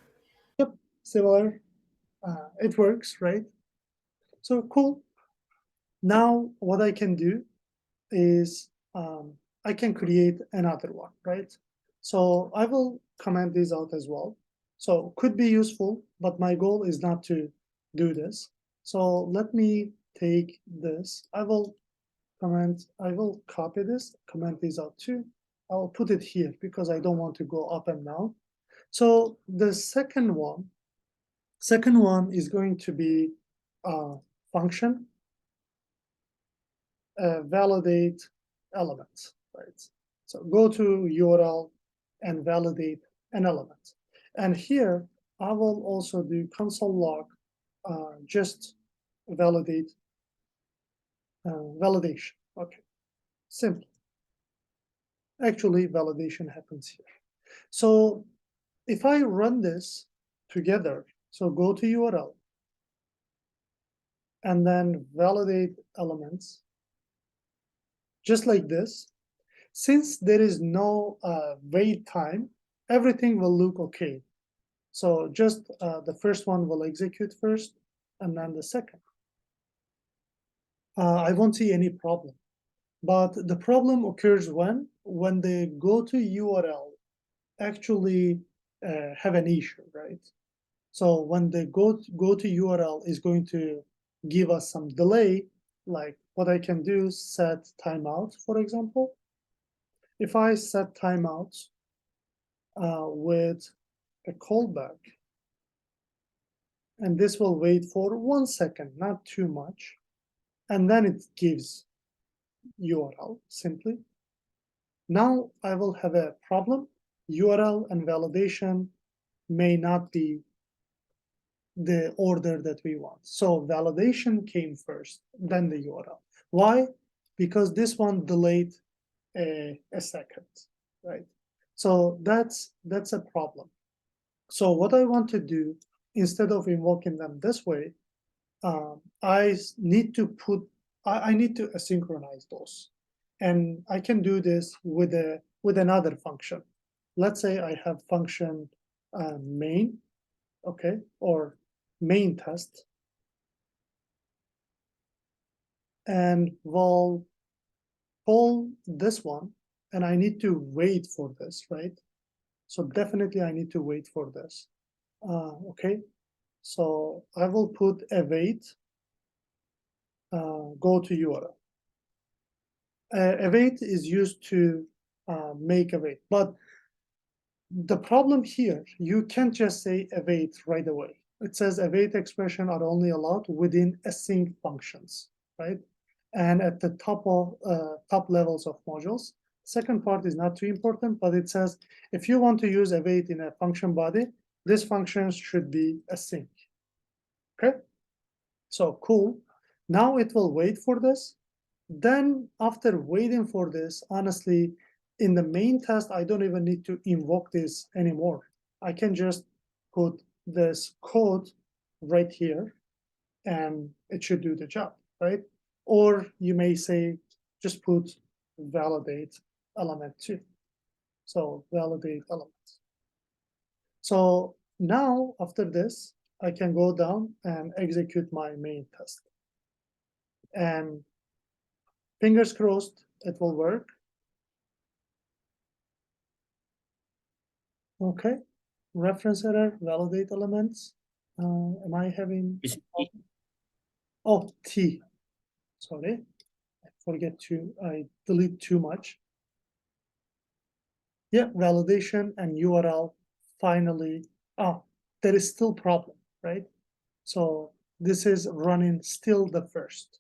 Yep, similar. It works, right? So cool. Now what I can do is I can create another one, right? So I will comment these out as well. So could be useful, but my goal is not to do this. So let me take this. I will copy this, comment these out too. I'll put it here because I don't want to go up and down. So the second one is going to be a function validate element, right? So go to URL and validate an element. And here I will also do console log, just validate validation. Okay, simple. Actually, validation happens here. So if I run this together, so go to URL and then validate elements, just like this. Since there is no wait time, everything will look okay. So just the first one will execute first, and then the second. I won't see any problem. But the problem occurs when they go to URL, actually have an issue, right? So when they go to URL is going to give us some delay, like what I can do, set timeout, for example. If I set timeout with a callback, and this will wait for 1 second, not too much, and then it gives URL simply. Now I will have a problem. URL and validation may not be the order that we want. So validation came first, then the URL. Why? Because this one delayed a second, right? So that's a problem. So what I want to do, instead of invoking them this way, I need to asynchronize those. And I can do this with another function. Let's say I have function main, okay, or main test, and we'll call this one, and I need to wait for this, right? So definitely I need to wait for this. Okay, so I will put await, go to URL. Await is used to make await, but the problem here, you can't just say await right away. It says await expression are only allowed within async functions, right? And at the top levels of modules. Second part is not too important, but it says if you want to use await in a function body, this function should be async. Okay, so cool. Now it will wait for this. Then after waiting for this, honestly, in the main test, I don't even need to invoke this anymore. I can just put this code right here and it should do the job, right? Or you may say, just put validate element 2. So validate elements. So now after this, I can go down and execute my main test. And fingers crossed it will work. Okay, reference error, validate elements. Am I having? Is it- Oh, T. Sorry, I delete too much. Yeah, validation and URL finally. Oh, there is still problem, right? So this is running still the first.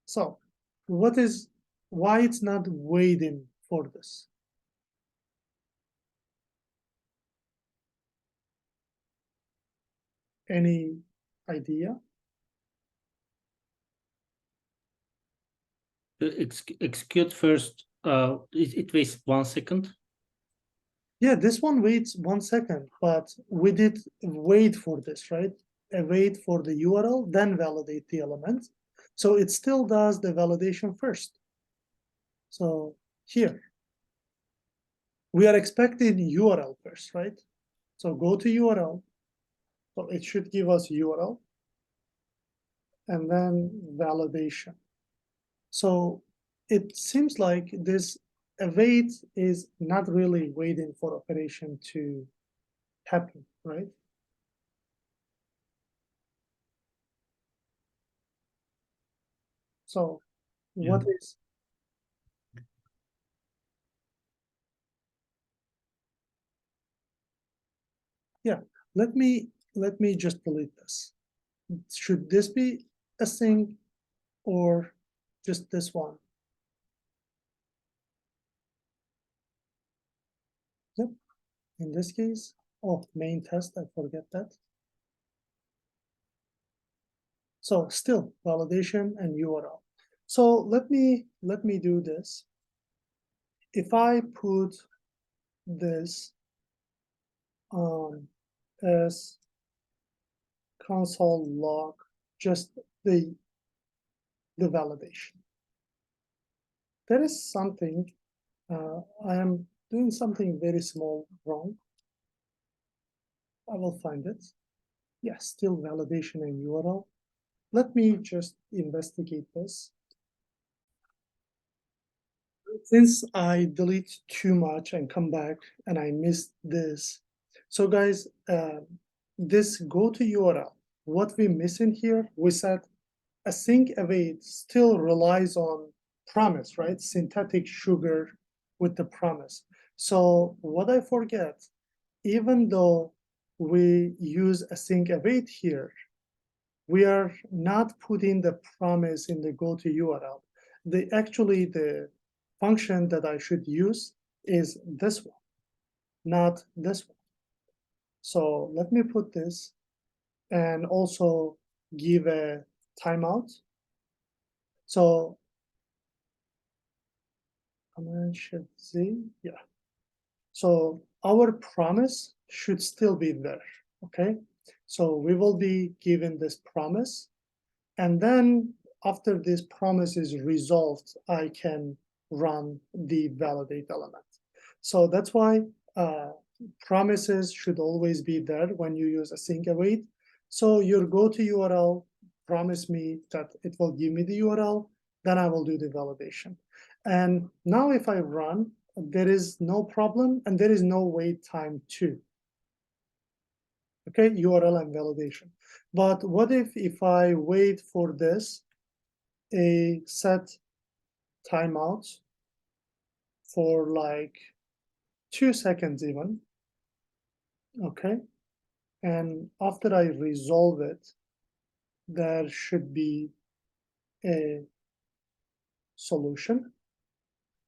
So why it's not waiting for this? Any idea? Execute first. It wastes 1 second. Yeah, this one waits 1 second, but we did wait for this, right? Wait for the URL, then validate the element. So it still does the validation first. So here, we are expecting URL first, right? So go to URL. So it should give us URL and then validation. So it seems like this await is not really waiting for operation to happen, right? So what is? Yeah, let me just delete this. Should this be async or just this one? Yep. In this case, oh, main test, I forget that. So still validation and URL. So let me do this. If I put this as console log, just the validation. There is something, I am doing something very small wrong. I will find it. Yes, still validation and URL. Let me just investigate this. Since I delete too much and come back and I missed this. So guys, this go to URL, what we missing here, we said async await still relies on promise, right? Synthetic sugar with the promise. So what I forget, even though we use async await here, we are not putting the promise in the go to URL. Actually the function that I should use is this one, not this one. So let me put this and also give a timeout. So command shift Z, yeah. So our promise should still be there, okay? So we will be given this promise, and then after this promise is resolved, I can run the validate element. So that's why promises should always be there when you use async await. So your go-to URL promise me that it will give me the URL, then I will do the validation. And now if I run, there is no problem and there is no wait time too. Okay, URL and validation. But what if I wait for this, a set timeout for like 2 seconds even, okay? And after I resolve it, there should be a solution.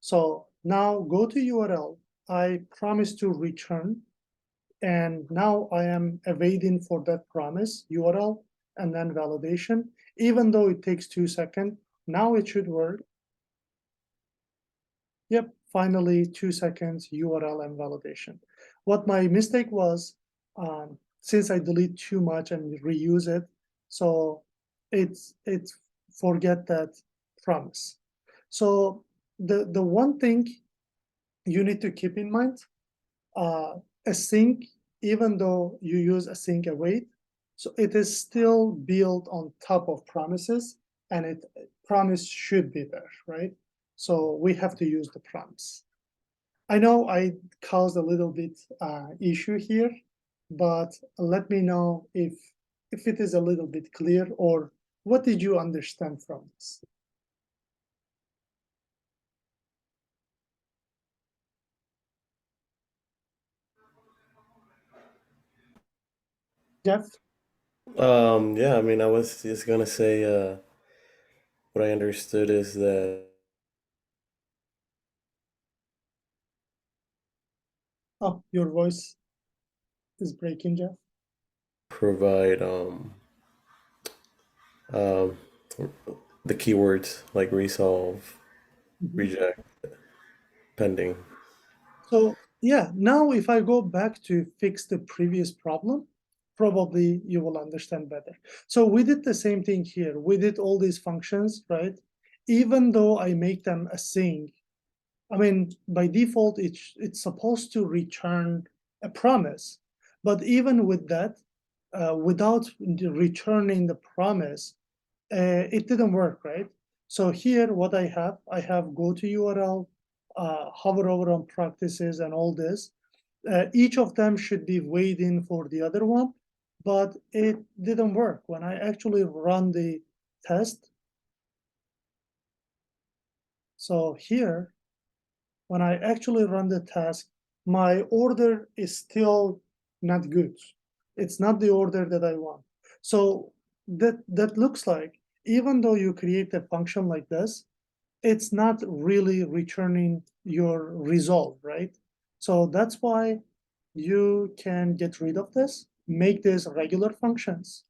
So now go to URL, I promise to return, and now I am awaiting for that promise, URL, and then validation. Even though it takes 2 seconds, now it should work. Yep, finally 2 seconds, URL and validation. What my mistake was, since I delete too much and reuse it, so it's forget that promise. So the one thing you need to keep in mind, async, even though you use async await, so it is still built on top of promises. and it promise should be there, right? So we have to use the promise. I know I caused a little bit issue here, but let me know if it is a little bit clear, or what did you understand from this? Jeff? Yeah, I mean, I was just gonna say, what I understood is that Oh, your voice is breaking, Jeff. provide um, the keywords like resolve, reject, pending. So yeah, now if I go back to fix the previous problem, probably you will understand better. So we did the same thing here. We did all these functions, right? Even though I make them async, I mean, by default, it's supposed to return a promise. But even with that, without returning the promise, it didn't work, right? So here, what I have go to URL, hover over on practices and all this. Each of them should be waiting for the other one, but it didn't work. When I actually run the test, so here, when I actually run the task, my order is still not good. It's not the order that I want. So that looks like, even though you create a function like this, it's not really returning your result, right? So that's why you can get rid of this, make this regular functions.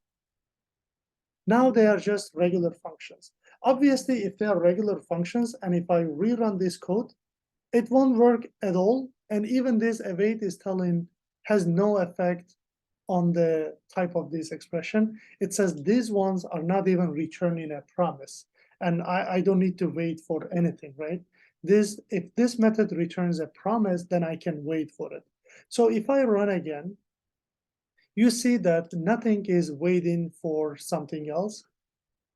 Now they are just regular functions. Obviously, if they are regular functions, and if I rerun this code, it won't work at all. And even this await is telling has no effect on the type of this expression. It says these ones are not even returning a promise. And I don't need to wait for anything, right? If this method returns a promise, then I can wait for it. So if I run again, you see that nothing is waiting for something else,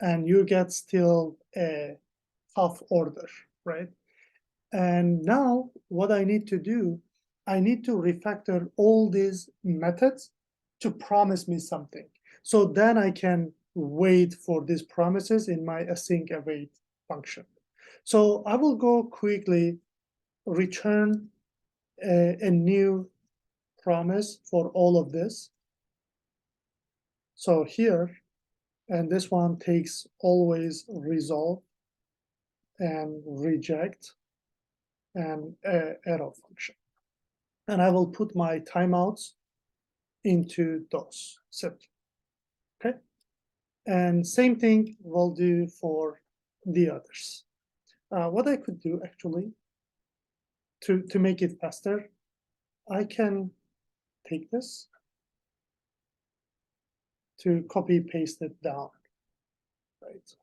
and you get still a half order, right? And now what I need to do, I need to refactor all these methods to promise me something. So then I can wait for these promises in my async await function. So I will go quickly return a new promise for all of this. So here, and this one takes always resolve and reject and arrow function. And I will put my timeouts into those simply, okay? And same thing we'll do for the others. What I could do actually, to make it faster, I can take this to copy paste it down, right?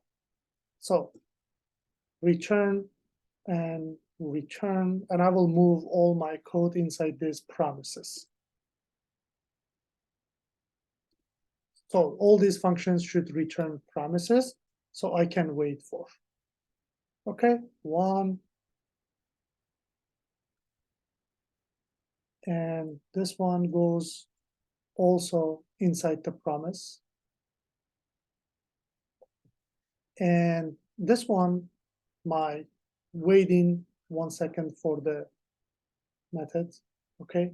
So return and return, and I will move all my code inside these promises. So all these functions should return promises, so I can wait for. Okay, one. And this one goes also inside the promise. And this one, my waiting 1 second for the method, okay,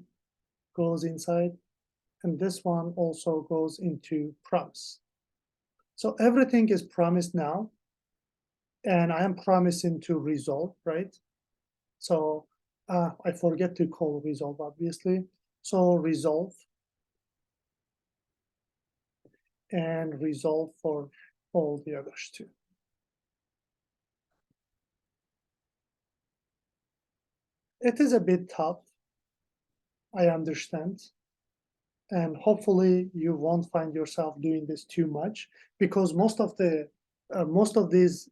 goes inside. And this one also goes into promise. So everything is promised now. And I am promising to resolve, right? So I forget to call resolve, obviously. So resolve and resolve for all the others too. It is a bit tough, I understand. And hopefully you won't find yourself doing this too much, because most of these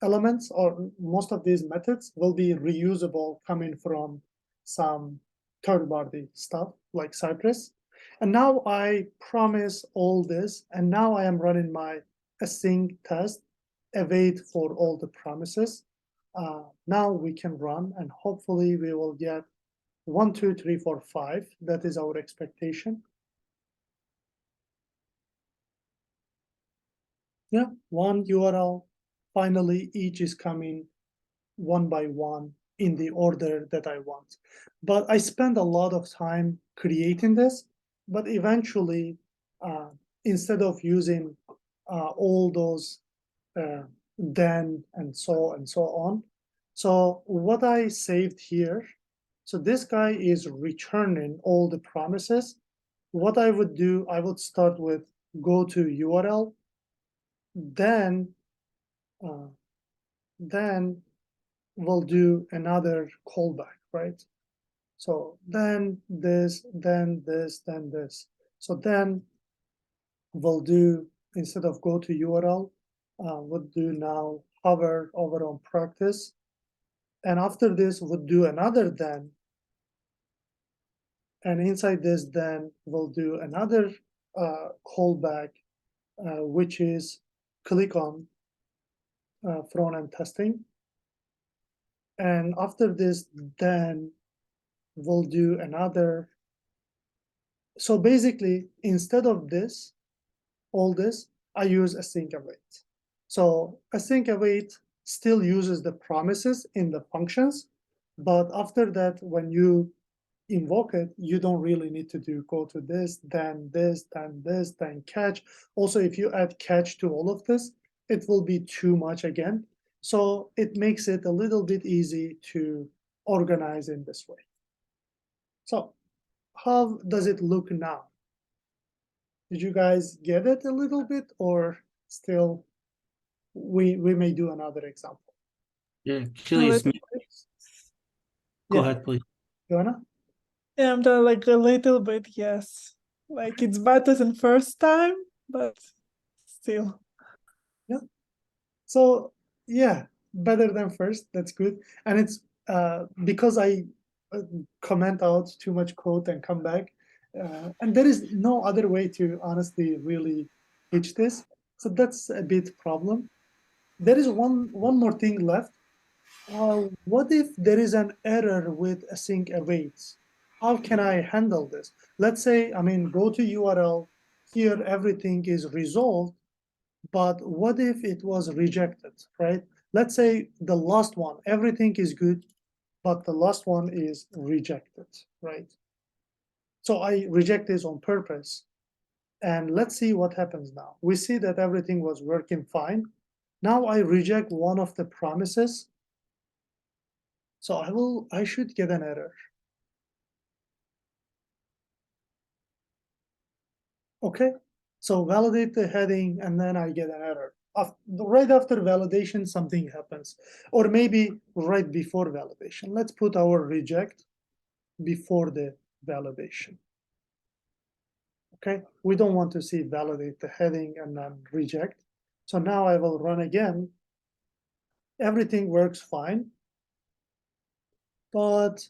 elements, or most of these methods, will be reusable coming from some third-party stuff like Cypress. And now I promise all this, and now I am running my async test, await for all the promises. Now we can run, and hopefully we will get 1, 2, 3, 4, 5. That is our expectation. Yeah, one URL. Finally, each is coming one by one in the order that I want. But I spent a lot of time creating this, but eventually, instead of using all those then and so on, so what I saved here, so this guy is returning all the promises. What I would do, I would start with go to URL, then we'll do another callback, right? So then this, then this, then this. So then we'll do, instead of go to URL, we'll do now hover over on practice. And after this, we'll do another then. And inside this then, we'll do another callback, which is click on front-end testing. And after this, then we'll do another. So basically, instead of this, all this, I use async await. So async await still uses the promises in the functions, but after that, when you invoke it, you don't really need to do go to this, then catch. Also, if you add catch to all of this, it will be too much again. So it makes it a little bit easy to organize in this way. So how does it look now? Did you guys get it a little bit, or still we may do another example? Yeah, actually, it's me. Go ahead, please. Joanna? Yeah, I'm done like a little bit, yes. Like it's better than first time, but still. Yeah. So yeah, better than first. That's good. And it's because I comment out too much code and come back. And there is no other way to honestly really teach this. So that's a bit problem. There is one more thing left. What if there is an error with async awaits? How can I handle this? Let's say, I mean, go to URL, here everything is resolved, but what if it was rejected, right? Let's say the last one, everything is good, but the last one is rejected, right? So I reject this on purpose. And let's see what happens now. We see that everything was working fine. Now I reject one of the promises. So I should get an error. Okay, so validate the heading and then I get an error. Right after validation, something happens. Or maybe right before validation. Let's put our reject before the validation. Okay, we don't want to see validate the heading and then reject. So now I will run again. Everything works fine. But,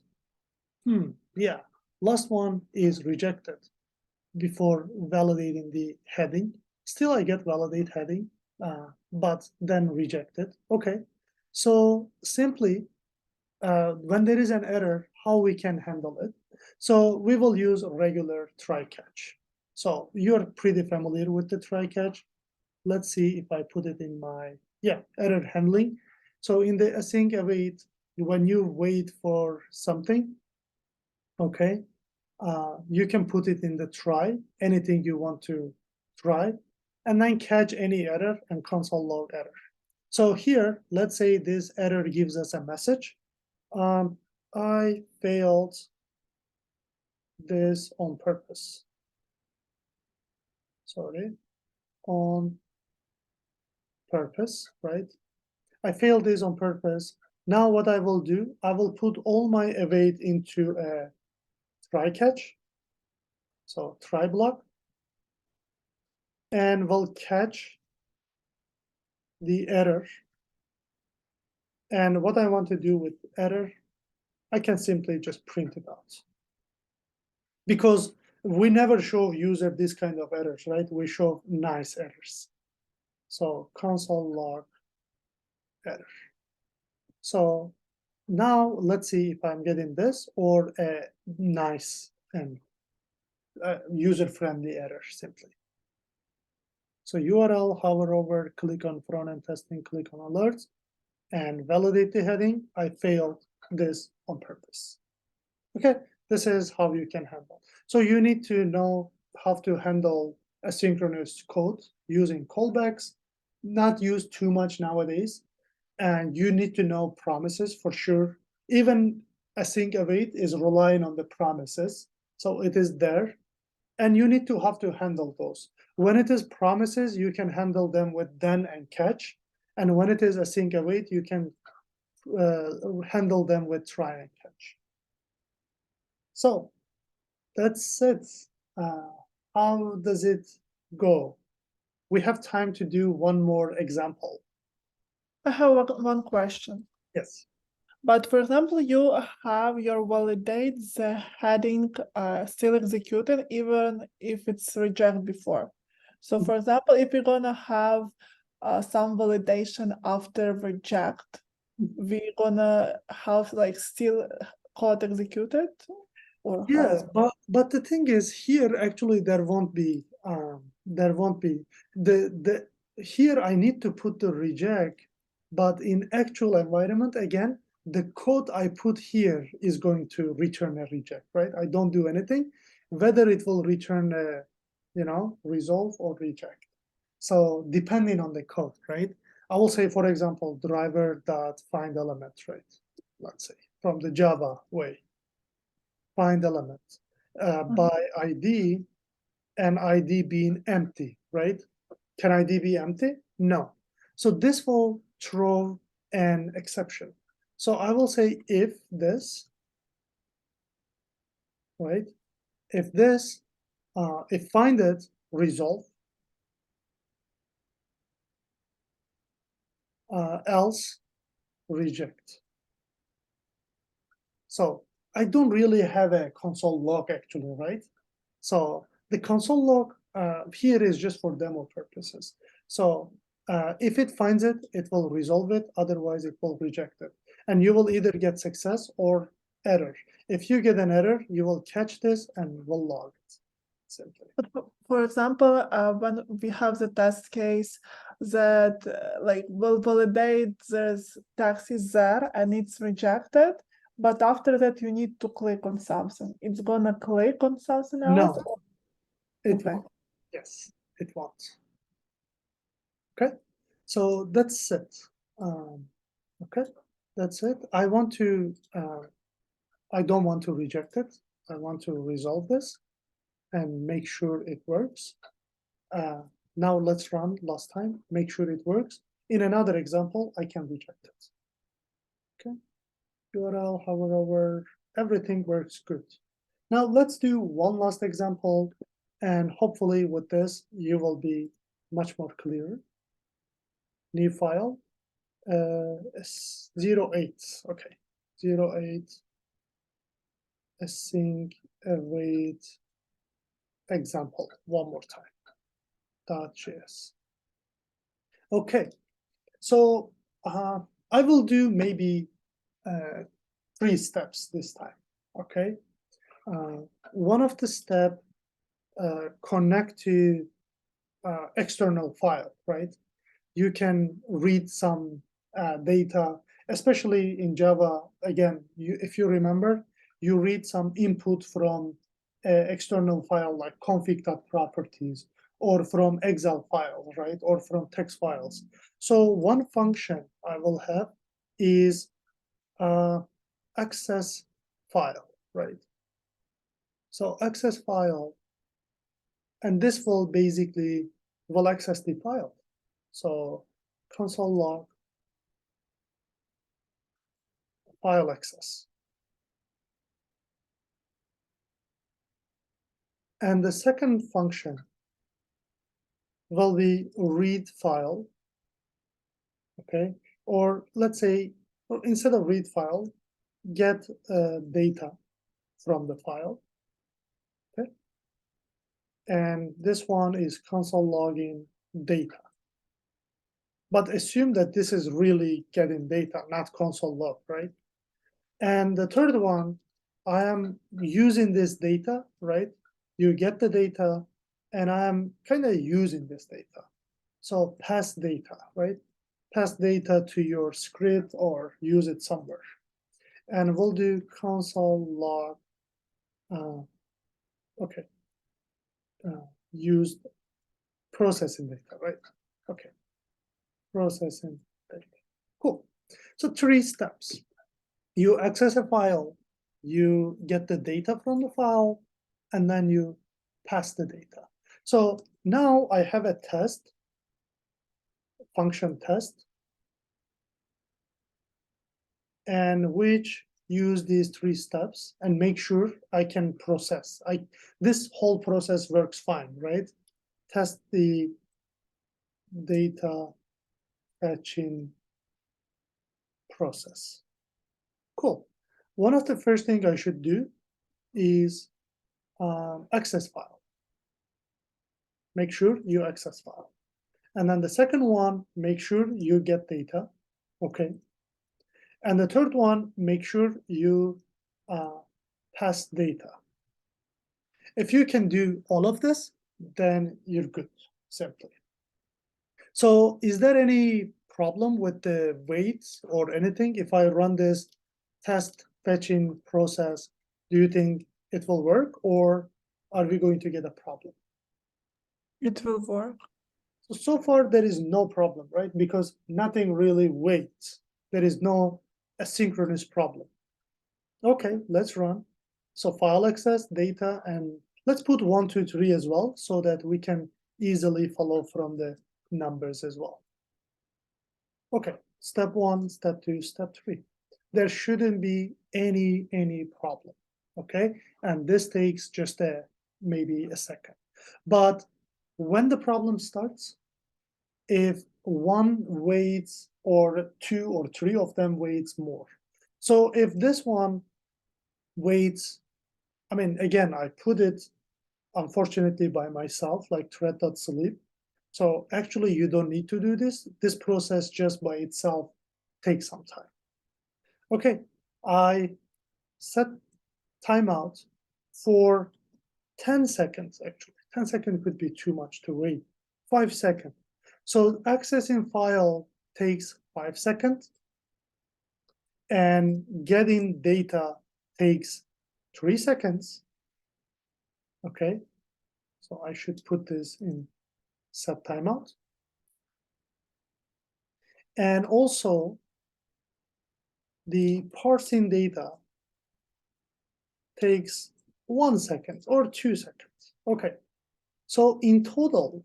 yeah, last one is rejected before validating the heading. Still, I get validate heading, but then rejected. Okay, so simply, when there is an error, how we can handle it? So we will use a regular try catch. So you're pretty familiar with the try catch. Let's see if I put it in my, error handling. So in the async await, when you wait for something, okay, you can put it in the try, anything you want to try, and then catch any error and console log error. So here, let's say this error gives us a message. I failed this on purpose. Sorry, on purpose, right? I failed this on purpose. Now what I will do, I will put all my await into a try catch. So try block, and we'll catch the error. And what I want to do with error, I can simply just print it out. Because we never show user this kind of errors, right? We show nice errors. So console log error. So now let's see if I'm getting this or a nice and user-friendly error simply. So URL, hover over, click on front-end testing, click on alerts, and validate the heading. I failed this on purpose. Okay, this is how you can handle. So you need to know how to handle asynchronous code using callbacks, not used too much nowadays. And you need to know promises for sure. Even async await is relying on the promises. So it is there. And you need to have to handle those. When it is promises, you can handle them with then and catch. And when it is async await, you can handle them with try and catch. So that's it. How does it go? We have time to do one more example. I have one question. Yes. But for example, you have your validate the heading still executed even if it's reject before. So for example, if you're gonna have some validation after reject, we're gonna have like still code executed, or how Yeah, is it? but the thing is here actually there won't be the here I need to put the reject, but in actual environment again the code I put here is going to return a reject, right? I don't do anything, whether it will return a resolve or reject. So depending on the code, right? I will say, for example, driver.find element, right? Let's say from the Java way. Find element by ID and ID being empty, right? Can ID be empty? No. So this will throw an exception. So I will say if this, right? If this, if find it, resolve, else reject. So I don't really have a console log actually, right? So the console log here is just for demo purposes. So if it finds it, it will resolve it. Otherwise, it will reject it. And you will either get success or error. If you get an error, you will catch this and will log it simply. But for example, when we have the test case that like will validate there's text is there and it's rejected, but after that you need to click on something. It's gonna click on something else? No, it Okay. won't. Yes, it won't. Okay, so that's it. Okay, that's it. I don't want to reject it. I want to resolve this and make sure it works. Now let's run last time, make sure it works. In another example, I can reject it. Okay, URL, hover over, everything works good. Now let's do one last example, and hopefully with this, you will be much more clear. New file, 08, okay, 08, async await example, one more time. .js. Okay, so I will do maybe 3 steps this time. Okay, one of the step connect to external file, right? You can read some data, especially in Java. Again, if you remember, you read some input from external file like config.properties or from Excel files, right? Or from text files. So one function I will have is access file, right? So access file, and this will basically will access the file. So console log file access. And the second function will be read file, okay? Or let's say, instead of read file, get data from the file, okay? And this one is console logging data. but assume that this is really getting data, not console log, right? And the third one, I am using this data, right? You get the data, and I am kind of using this data. So pass data, right? Pass data to your script or use it somewhere. And we'll do console log, okay, used processing data, right? Okay, processing data, cool. So 3 steps. You access a file, you get the data from the file, and then you pass the data. So now I have a test, function test, and which use these 3 steps and make sure I can process. This whole process works fine, right? Test the data fetching process. Cool. One of the first things I should do is access file. Make sure you access file. And then the second one, make sure you get data. Okay. And the third one, make sure you pass data. If you can do all of this, then you're good, simply. So is there any problem with the weights or anything? If I run this test fetching process, do you think it will work, or are we going to get a problem? It will work. So far there is no problem, right? Because nothing really waits. There is no asynchronous problem. Okay, let's run. So file access, data, and let's put 1, 2, 3 as well, so that we can easily follow from the numbers as well. Okay, step 1, step 2, step 3. There shouldn't be any problem, okay? And this takes just maybe a second. But when the problem starts, if 1 waits or 2 or 3 of them waits more. So if this one waits, I mean, again, I put it unfortunately by myself, like thread.sleep. So actually you don't need to do this. This process just by itself takes some time. Okay, I set timeout for 10 seconds, actually. 10 seconds could be too much to wait. 5 seconds. So accessing file takes 5 seconds, and getting data takes 3 seconds. Okay, so I should put this in set timeout. And also, the parsing data takes 1 second or 2 seconds. Okay, so in total,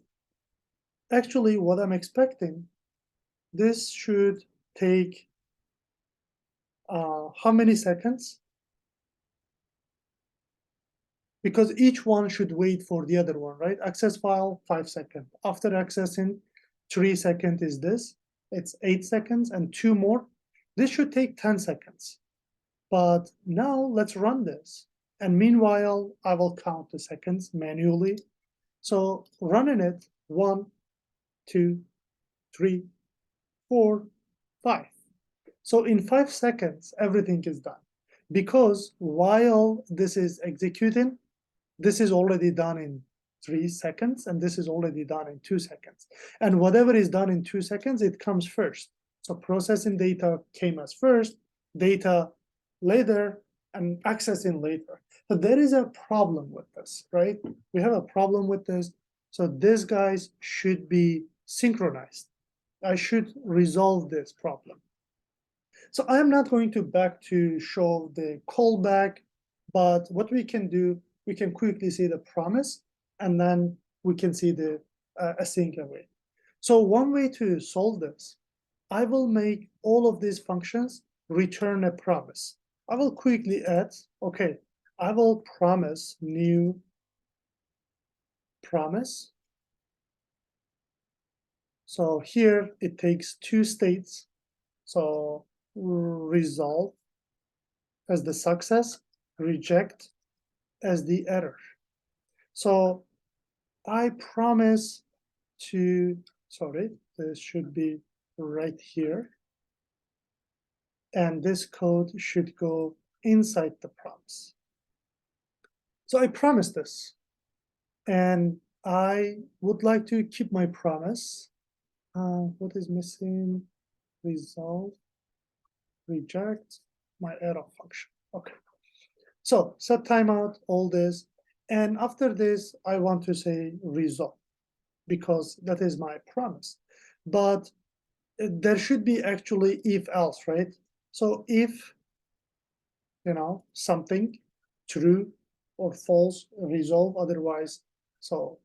actually what I'm expecting, this should take how many seconds? Because each one should wait for the other one, right? Access file, 5 seconds. After accessing, 3 seconds is this. It's 8 seconds and 2 more. This should take 10 seconds. But now let's run this. And meanwhile, I will count the seconds manually. So running it, 1, 2, 3, 4, 5. So in 5 seconds, everything is done. Because while this is executing, this is already done in 3 seconds, and this is already done in 2 seconds. And whatever is done in 2 seconds, it comes first. So processing data came as first, data later, and accessing later. But there is a problem with this, right? We have a problem with this. So these guys should be synchronized. I should resolve this problem. So I'm not going to back to show the callback, but what we can do, we can quickly see the promise, and then we can see the async await. So one way to solve this, I will make all of these functions return a promise. I will quickly add, okay, I will promise new promise. So here it takes 2 states. So resolve as the success, reject as the error. So I promise to, sorry, this should be right here. And this code should go inside the promise. So I promised this, and I would like to keep my promise. What is missing? Resolve, reject, my arrow function. Okay. So set timeout, all this. And after this, I want to say resolve, because that is my promise. But there should be actually if else, right? So if, something true or false, resolve, otherwise, so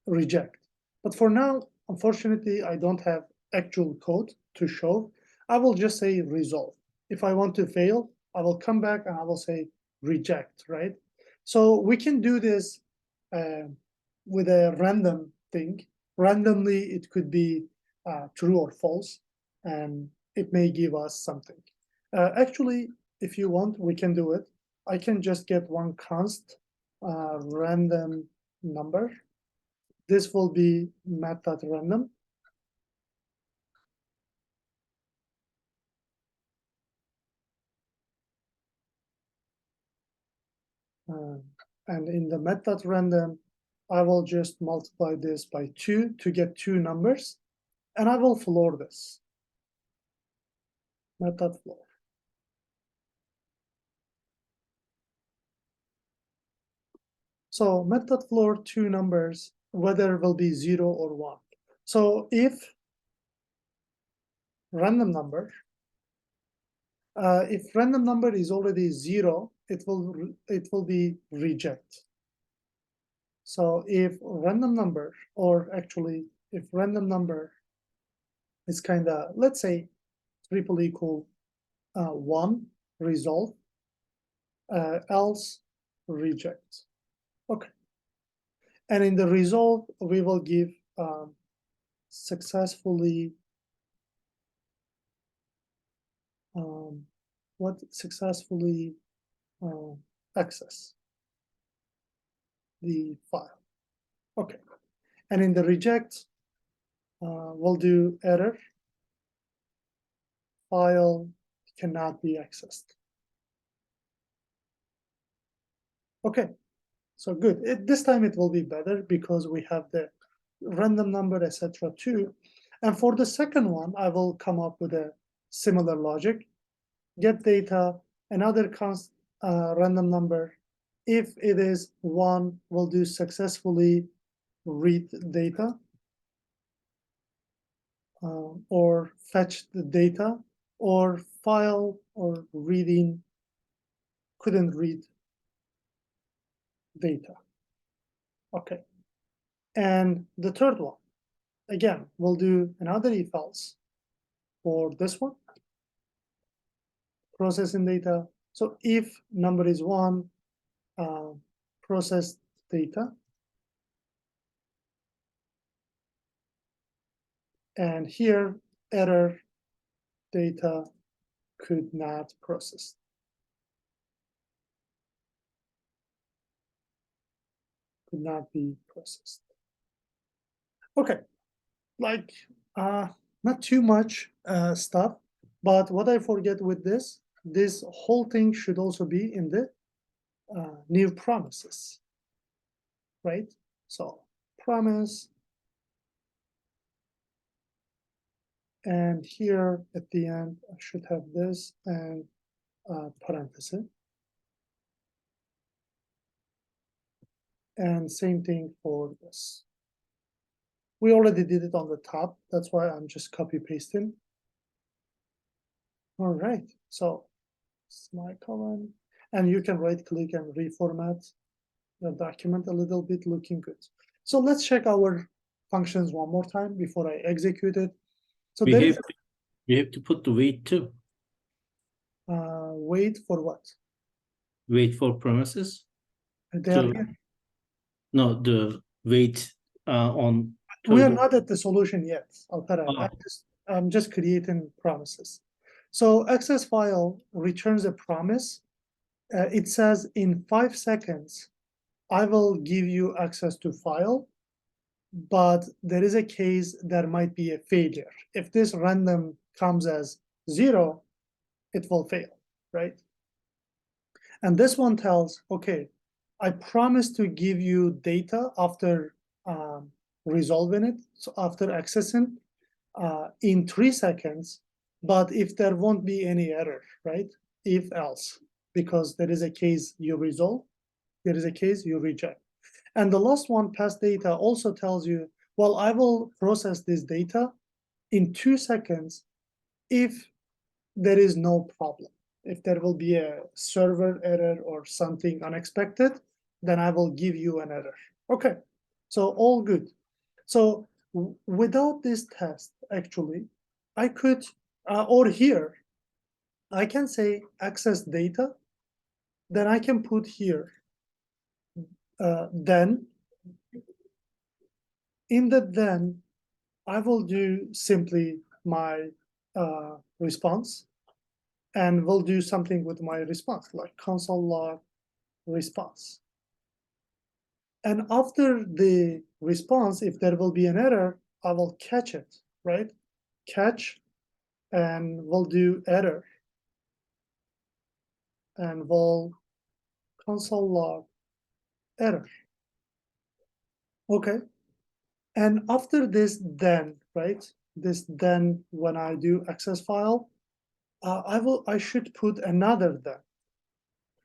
reject. But for now, unfortunately, I don't have actual code to show. I will just say resolve. If I want to fail, I will come back and I will say reject, right? So we can do this with a random thing. Randomly, it could be true or false, and it may give us something. Actually, if you want, we can do it. I can just get one const random number. This will be math.random. And in the math.random, I will just multiply this by 2 to get 2 numbers, and I will floor this. Math.floor. So math.floor 2 numbers, whether will be 0 or 1. So if random number is already 0, it will be reject. So if random number, or actually if random number is kind of, let's say, triple equal 1, resolve, else reject. Okay. And in the resolve, we will give successfully access the file. Okay. And in the reject, we'll do error, file cannot be accessed. Okay, so good. This time it will be better because we have the random number, etc. too. And for the second one, I will come up with a similar logic. Get data, another const random number. If it is 1, we'll do successfully read data or fetch the data, or file or reading couldn't read data. Okay. And the third one, again, we'll do another if else for this one. Processing data. So if number is 1, process data. And here, error, data could not process. Could not be processed. Okay, like not too much stuff, but what I forget with this whole thing should also be in the new promises, right? So promise, and here at the end I should have this and parenthesis. And same thing for this. We already did it on the top. That's why I'm just copy pasting. All right, so semicolon, and you can right click and reformat the document a little bit, looking good. So let's check our functions one more time before I execute it. So you have to put the wait too. Wait for what? Wait for promises. There, no, the wait on. We are not at the solution yet, Alperen. Oh. I'm just creating promises. So access file returns a promise. It says in 5 seconds, I will give you access to file. but there is a case there might be a failure. If this random comes as 0, it will fail, right? And this one tells, okay, I promise to give you data after resolving it, so after accessing in 3 seconds, but if there won't be any error, right? If else, because there is a case you resolve, there is a case you reject. And the last one, pass data, also tells you, well, I will process this data in 2 seconds if there is no problem. If there will be a server error or something unexpected, then I will give you an error. Okay, so all good. So without this test, actually, I could, or here, I can say access data, then I can put here, then, in the then, I will do simply my response, and we'll do something with my response, like console log response. And after the response, if there will be an error, I will catch it, right? Catch, and we'll do error. And we'll console log error. Okay. And after this then, right? This then, when I do access file, I should put another then,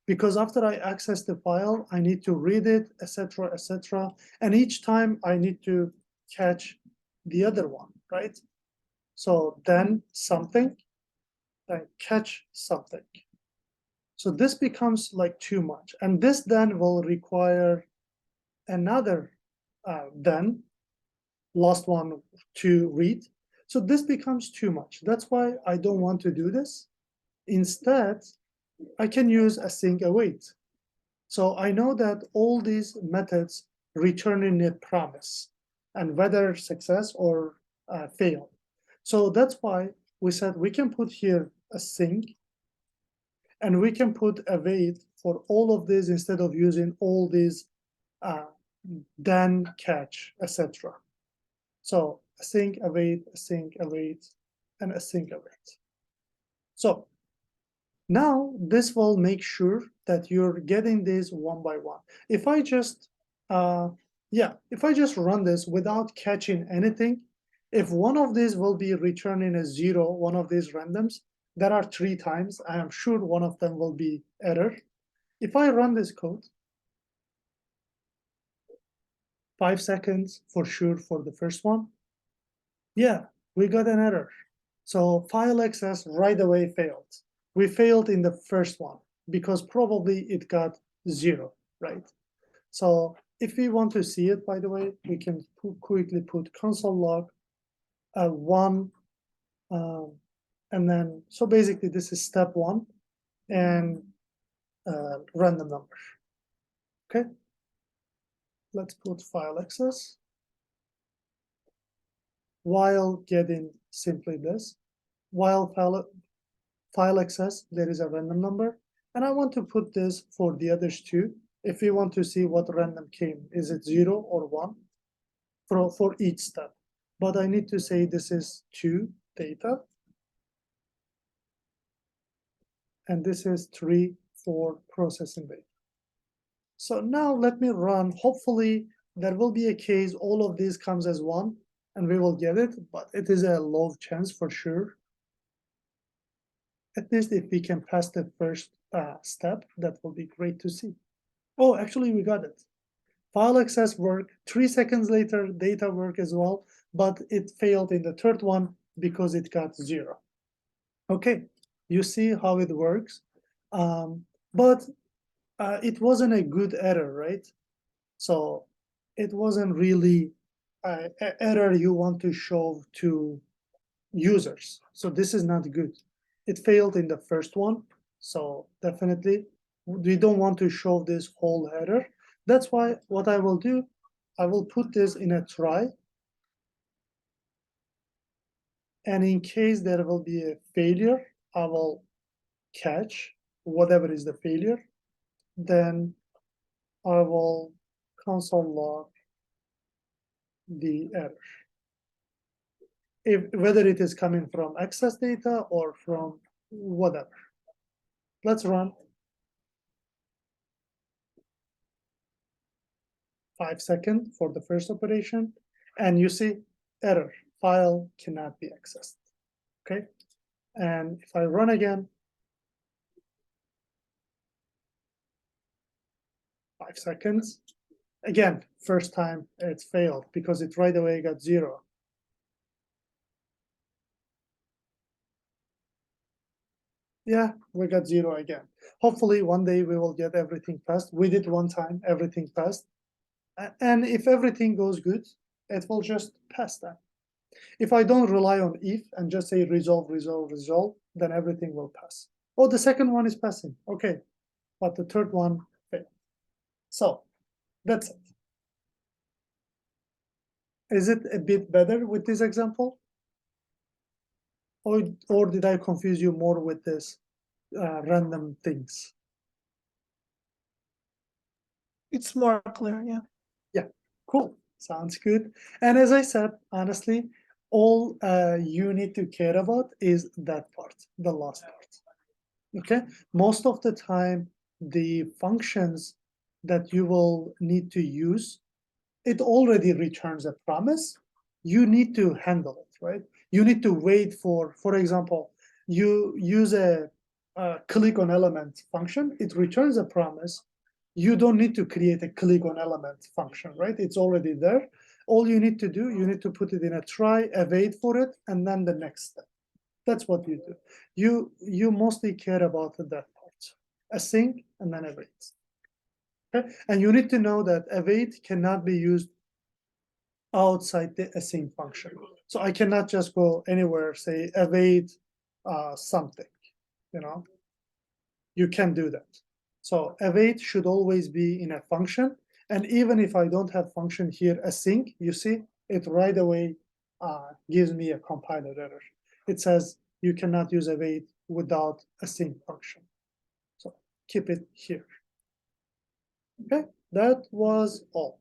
because after I access the file, I need to read it, etc., etc. And each time I need to catch the other one, right? So then something, then catch something. So this becomes like too much. And this then will require another then, last one to read. So this becomes too much. That's why I don't want to do this. Instead, I can use async await. So I know that all these methods return in a promise, and whether success or fail. So that's why we said we can put here async, and we can put await for all of these instead of using all these then catch, etc. So async await, and async await. So now this will make sure that you're getting this one by one. If I just if I just run this without catching anything, if one of these will be returning a 0, one of these randoms, there are 3 times, I am sure one of them will be error. If I run this code, 5 seconds for sure for the first one, yeah, we got an error. So file access right away failed. We failed in the first one because probably it got 0, right? So if we want to see it, by the way, we can quickly put console log 1, and then, so basically this is step 1, and random number. Okay, let's put file access while getting simply this, while file access, there is a random number, and I want to put this for the others too. If we want to see what random came, is it 0 or 1 for each step? But I need to say this is 2 data, and this is 3 for processing data. So now let me run. Hopefully there will be a case all of these comes as 1, and we will get it, but it is a low chance for sure. At least if we can pass the first step, that will be great to see. Oh, actually we got it. File access work, 3 seconds later, data work as well, but it failed in the third one because it got 0. Okay, you see how it works, but it wasn't a good error, right? So it wasn't really an error you want to show to users. So this is not good. It failed in the first one, so definitely we don't want to show this whole error. That's why what I will do, I will put this in a try, and in case there will be a failure, I will catch whatever is the failure, then I will console log the error. Whether it is coming from excess data or from whatever. Let's run. 5 seconds for the first operation, and you see error, file cannot be accessed. Okay, and if I run again, 5 seconds, again, first time it's failed because it right away got 0. Yeah, we got 0 again. Hopefully one day we will get everything passed. We did one time, everything passed. And if everything goes good, it will just pass that. If I don't rely on if and just say resolve, resolve, resolve, then everything will pass. Oh, the second one is passing. Okay, but the third one failed. So that's it. Is it a bit better with this example? Or did I confuse you more with this random things? It's more clear, yeah. Yeah, cool. Sounds good. And as I said, honestly, all you need to care about is that part, the last part. Okay, most of the time, the functions that you will need to use, it already returns a promise. You need to handle it, right? You need to wait for example, you use a click on element function, it returns a promise. You don't need to create a click on element function, right? It's already there. All you need to do, you need to put it in a try, await for it, and then the next step. That's what you do. You mostly care about that part. Async and then await. Okay? And you need to know that await cannot be used outside the async function. So I cannot just go anywhere, say await something, you know. You can do that. So await should always be in a function. And even if I don't have function here async, you see, it right away gives me a compiler error. It says you cannot use await without async function. So keep it here. Okay, that was all.